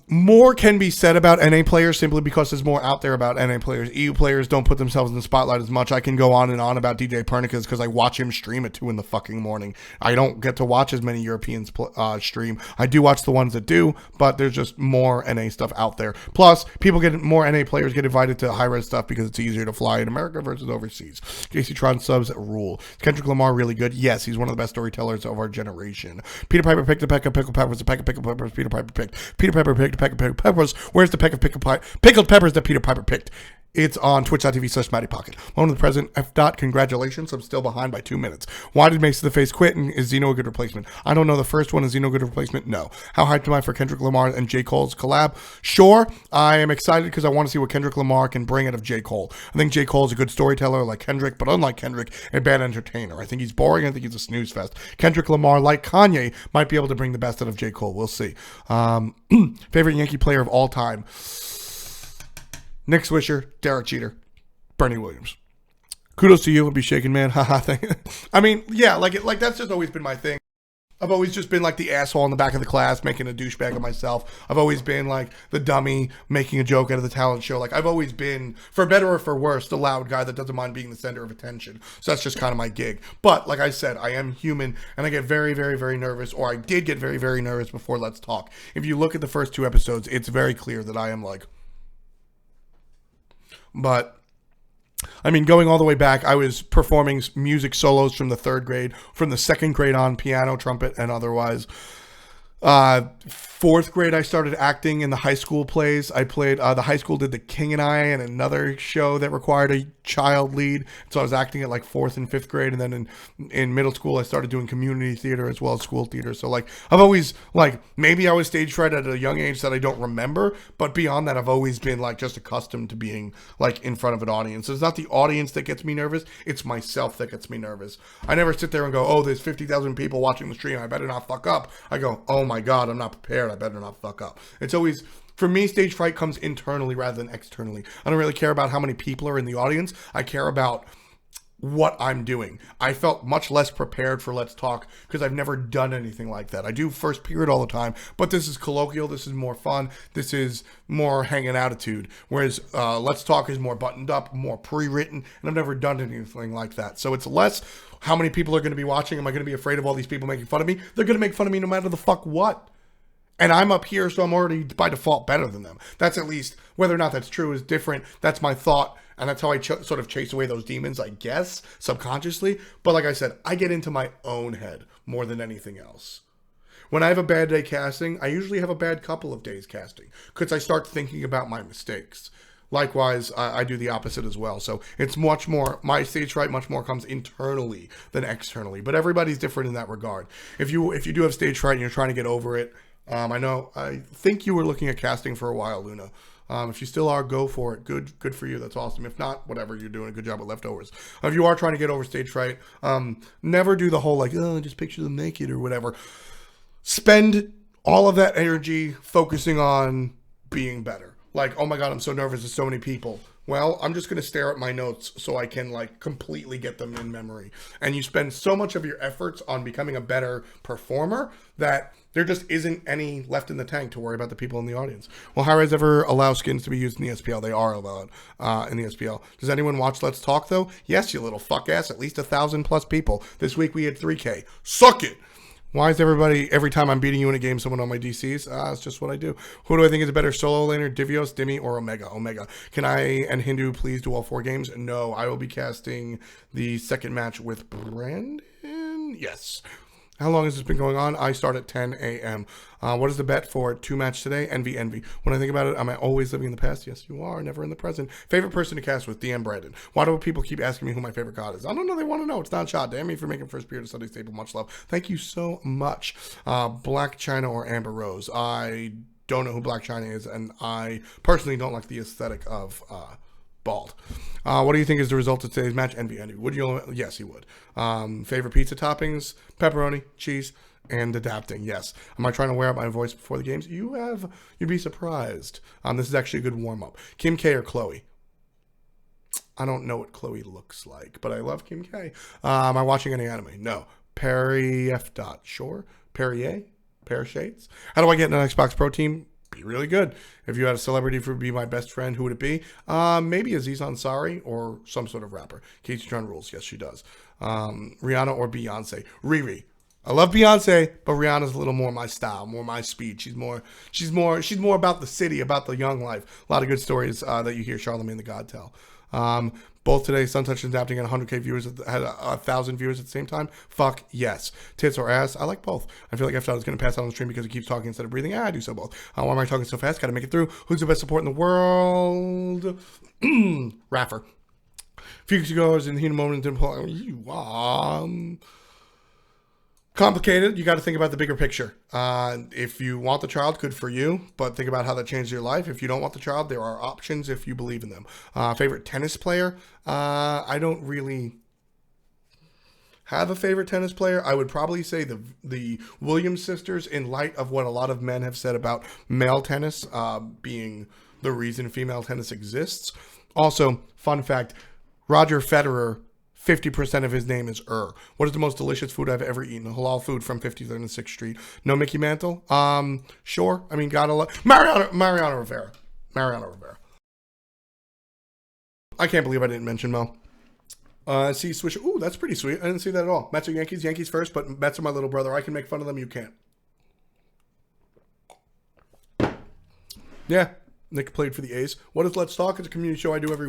More can be said about NA players simply because there's more out there about NA players. EU players don't put themselves in the spotlight as much. I can go on and on about DJ Pernicus because I watch him stream at 2 in the fucking morning. I don't get to watch as many Europeans stream. I do watch the ones that do, but there's just more NA stuff out there. Plus, more NA players get invited to high-res stuff because it's easier to fly in America versus overseas. JC Tron subs rule. Is Kendrick Lamar really good? Yes, he's one of the best storytellers of our generation. Peter Piper picked a peck of pickled peppers. The peck of pickled peppers Peter Piper picked. Peter Piper picked a peck of pickled peppers. Where's the peck of pickled peppers that Peter Piper picked? It's on twitch.tv/MattyPocket. One of the President F. Congratulations. I'm still behind by 2 minutes. Why did Mace of the Face quit? And is Zeno a good replacement? I don't know. The first one, is Zeno a good replacement? No. How hyped am I for Kendrick Lamar and J. Cole's collab? Sure. I am excited because I want to see what Kendrick Lamar can bring out of J. Cole. I think J. Cole is a good storyteller like Kendrick, but unlike Kendrick, a bad entertainer. I think he's boring. I think he's a snooze fest. Kendrick Lamar, like Kanye, might be able to bring the best out of J. Cole. We'll see. Favorite Yankee player of all time? Nick Swisher, Derek Jeter, Bernie Williams. Kudos to you. I'll be shaking, man. Haha. I mean, yeah, like that's just always been my thing. I've always just been like the asshole in the back of the class making a douchebag of myself. I've always been like the dummy making a joke out of the talent show. Like I've always been, for better or for worse, the loud guy that doesn't mind being the center of attention. So that's just kind of my gig. But like I said, I am human and I get very, very, very nervous, or I did get very, very nervous before Let's Talk. If you look at the first 2 episodes, it's very clear that I am like, but I mean, going all the way back, I was performing music solos from the 3rd grade, from the 2nd grade on, piano, trumpet, and otherwise. 4th grade, I started acting in the high school plays. I played, the high school did The King and I and another show that required a child lead. So I was acting at like 4th and 5th grade. And then in middle school, I started doing community theater as well as school theater. So like, I've always, like, maybe I was stage fright at a young age that I don't remember. But beyond that, I've always been like just accustomed to being like in front of an audience. It's not the audience that gets me nervous. It's myself that gets me nervous. I never sit there and go, oh, there's 50,000 people watching the stream. I better not fuck up. I go, oh my God, I'm not prepared. I better not fuck up. It's always, for me, stage fright comes internally rather than externally. I don't really care about how many people are in the audience. I care about what I'm doing. I felt much less prepared for Let's Talk because I've never done anything like that. I do first period all the time, but this is colloquial. This is more fun. This is more hanging attitude. Whereas Let's Talk is more buttoned up, more pre-written, and I've never done anything like that. So it's less how many people are going to be watching. Am I going to be afraid of all these people making fun of me? They're going to make fun of me no matter the fuck what. And I'm up here, so I'm already by default better than them. That's at least, whether or not that's true is different. That's my thought. And that's how I sort of chase away those demons, I guess, subconsciously. But like I said, I get into my own head more than anything else. When I have a bad day casting, I usually have a bad couple of days casting because I start thinking about my mistakes. Likewise, I do the opposite as well. So it's much more, my stage fright much more comes internally than externally. But everybody's different in that regard. If you do have stage fright and you're trying to get over it, I think you were looking at casting for a while, Luna. If you still are, go for it. Good for you. That's awesome. If not, whatever, you're doing a good job with leftovers. If you are trying to get over stage fright, never do the whole like, oh, just picture them naked or whatever. Spend all of that energy focusing on being better. Like, oh my God, I'm so nervous. There's so many people. Well, I'm just going to stare at my notes so I can like completely get them in memory. And you spend so much of your efforts on becoming a better performer that there just isn't any left in the tank to worry about the people in the audience. Will high-res ever allow skins to be used in the SPL? They are allowed in the SPL. Does anyone watch Let's Talk, though? Yes, you little fuck ass. At least 1,000+ people. This week we had 3K. Suck it! Why is everybody, every time I'm beating you in a game, someone on my DCs? It's just what I do. Who do I think is a better solo laner, Divios, Dimi, or Omega? Omega. Can I and Hindu please do all 4 games? No, I will be casting the second match with Brandon. Yes. How long has this been going on? I start at 10 a.m. What is the bet for 2 match today? Envy. When I think about it, am I always living in the past? Yes, you are. Never in the present. Favorite person to cast with? DM Brandon. Why do people keep asking me who my favorite god is? I don't know. They want to know. It's not shot. Damn me for making first period of Sunday staple. Much love. Thank you so much. Black China or Amber Rose? I don't know who Black China is, and I personally don't like the aesthetic of bald. What do you think is the result of today's match? Envy. Would you? Yes, he would. Favorite pizza toppings? Pepperoni, cheese, and adapting. Yes. Am I trying to wear out my voice before the games? You'd be surprised. This is actually a good warm up. Kim K or Chloe? I don't know what Chloe looks like, but I love Kim K. Am I watching any anime? No. Perry F. Sure. Perrier? Pear Shades? How do I get an Xbox Pro team? Be really good. If you had a celebrity who would be my best friend, who would it be? Maybe Aziz Ansari or some sort of rapper. Casey Tron rules. Yes, she does. Rihanna or Beyonce? Riri. I love Beyonce, but Rihanna's a little more my style, more my speed. She's more about the city, about the young life. A lot of good stories that you hear Charlamagne the God tell. Both today, Suntouch and Adapting, and 100K viewers had 1,000 viewers at the same time. Fuck yes. Tits or ass? I like both. I feel like F-Dot is going to pass out on the stream because he keeps talking instead of breathing. I do so both. Why am I talking so fast? Got to make it through. Who's the best support in the world? Raffer. A few weeks ago, I was in the heat of moment and didn't complicated. You got to think about the bigger picture. If you want the child, good for you, but think about how that changed your life. If you don't want the child, there are options if you believe in them. Favorite tennis player? I don't really have a favorite tennis player. I would probably say the Williams sisters, in light of what a lot of men have said about male tennis being the reason female tennis exists. Also, fun fact, Roger Federer 50% of his name is What is the most delicious food I've ever eaten? Halal food from 53rd and 6th Street. No Mickey Mantle? Sure. I mean, gotta love Mariano Rivera. Mariano Rivera. I can't believe I didn't mention Mo. See Swisher. Ooh, that's pretty sweet. I didn't see that at all. Mets or Yankees? Yankees first, but Mets are my little brother. I can make fun of them. You can't. Yeah. Nick played for the A's. What is Let's Talk? It's a community show I do every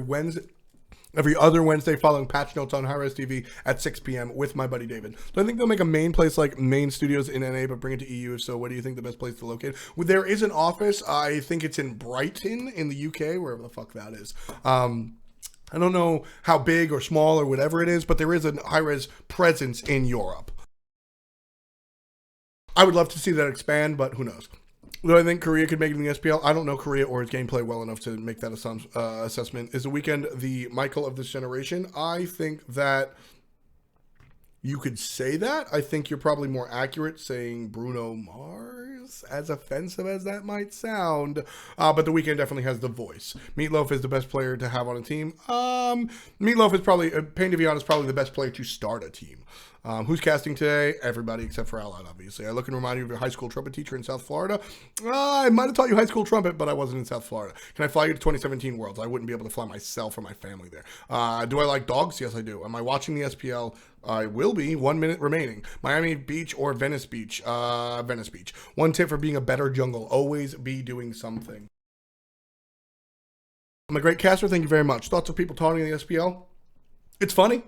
other Wednesday following patch notes on Hi-Res TV at 6 p.m. with my buddy David. Do I think they'll make a main place like main studios in NA but bring it to EU? If so, what do you think the best place to locate? Well, there is an office. I think it's in Brighton in the UK, wherever the fuck that is. I don't know how big or small or whatever it is, but there is a Hi-Res presence in Europe. I would love to see that expand, but who knows? Do I think Korea could make it in the SPL? I don't know Korea or its gameplay well enough to make that assessment. Is the weekend the Michael of this generation? I think that you could say that. I think you're probably more accurate saying Bruno Mars, as offensive as that might sound. But the weekend definitely has the voice. Meatloaf is the best player to have on a team. Meatloaf is probably, Pain to be honest, probably the best player to start a team. Who's casting today? Everybody except for Allied, obviously. I look and remind you of your high school trumpet teacher in South Florida. I might have taught you high school trumpet, but I wasn't in South Florida. Can I fly you to 2017 Worlds? I wouldn't be able to fly myself or my family there. Do I like dogs? Yes, I do. Am I watching the SPL? I will be. 1 minute remaining. Miami Beach or Venice Beach? Venice Beach. One tip for being a better jungle. Always be doing something. I'm a great caster. Thank you very much. Thoughts of people taunting the SPL? It's funny.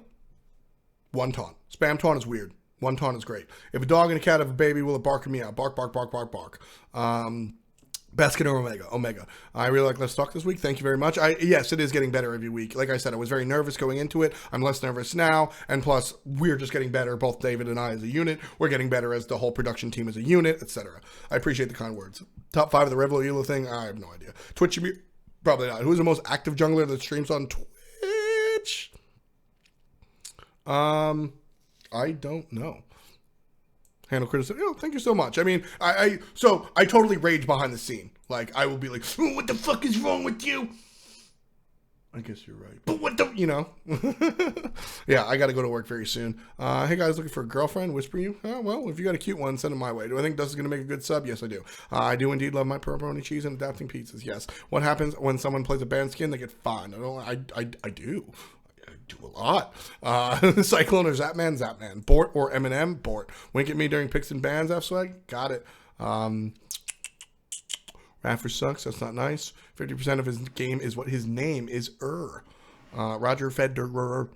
One taunt. Spam taunt is weird. One taunt is great. If a dog and a cat have a baby, will it bark or meow? Bark, bark, bark, bark, bark. Basket or Omega. I really like Let's Talk this week. Thank you very much. Yes, it is getting better every week. Like I said, I was very nervous going into it. I'm less nervous now. And plus, we're just getting better. Both David and I as a unit. We're getting better as the whole production team as a unit, etc. I appreciate the kind words. Top 5 of the Revlo Elo thing? I have no idea. Twitch, probably not. Who's the most active jungler that streams on Twitch? I don't know. Handle criticism. Oh, thank you so much. I mean, I totally rage behind the scene. Like, I will be like, oh, what the fuck is wrong with you? I guess you're right. But what the, yeah, I got to go to work very soon. Hey guys, looking for a girlfriend? Whisper you? Oh, well, if you got a cute one, send them my way. Do I think Dustin's going to make a good sub? Yes, I do. I do indeed love my pepperoni cheese and adapting pizzas. Yes. What happens when someone plays a band skin? They get fined. I do. Do a lot. Cyclone or Zapman? Zapman. Bort or Eminem? Bort. Wink at me during picks and bans, F-Swag? Got it. Raffer sucks. That's not nice. 50% of his game is what his name is. Roger Federer.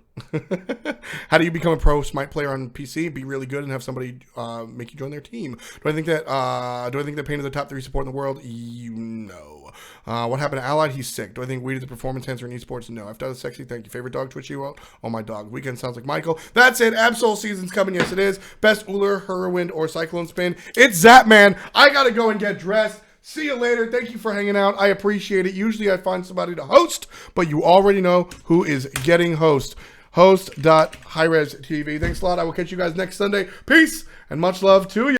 How do you become a pro Smite player on PC? Be really good and have somebody make you join their team. Do I think that Pain is the top 3 support in the world? No. What happened to Allied? He's sick. Do I think Weed is a performance enhancer in esports? No. I've done sexy. Thank you. Favorite dog Twitch you out? Oh, my dog. Weekend sounds like Michael. That's it. Absol season's coming. Yes, it is. Best Uller, Hurwind, or Cyclone Spin. It's Zapman. I gotta go and get dressed. See you later. Thank you for hanging out. I appreciate it. Usually I find somebody to host, but you already know who is getting host. Host.highres.tv. Thanks a lot. I will catch you guys next Sunday. Peace and much love to you.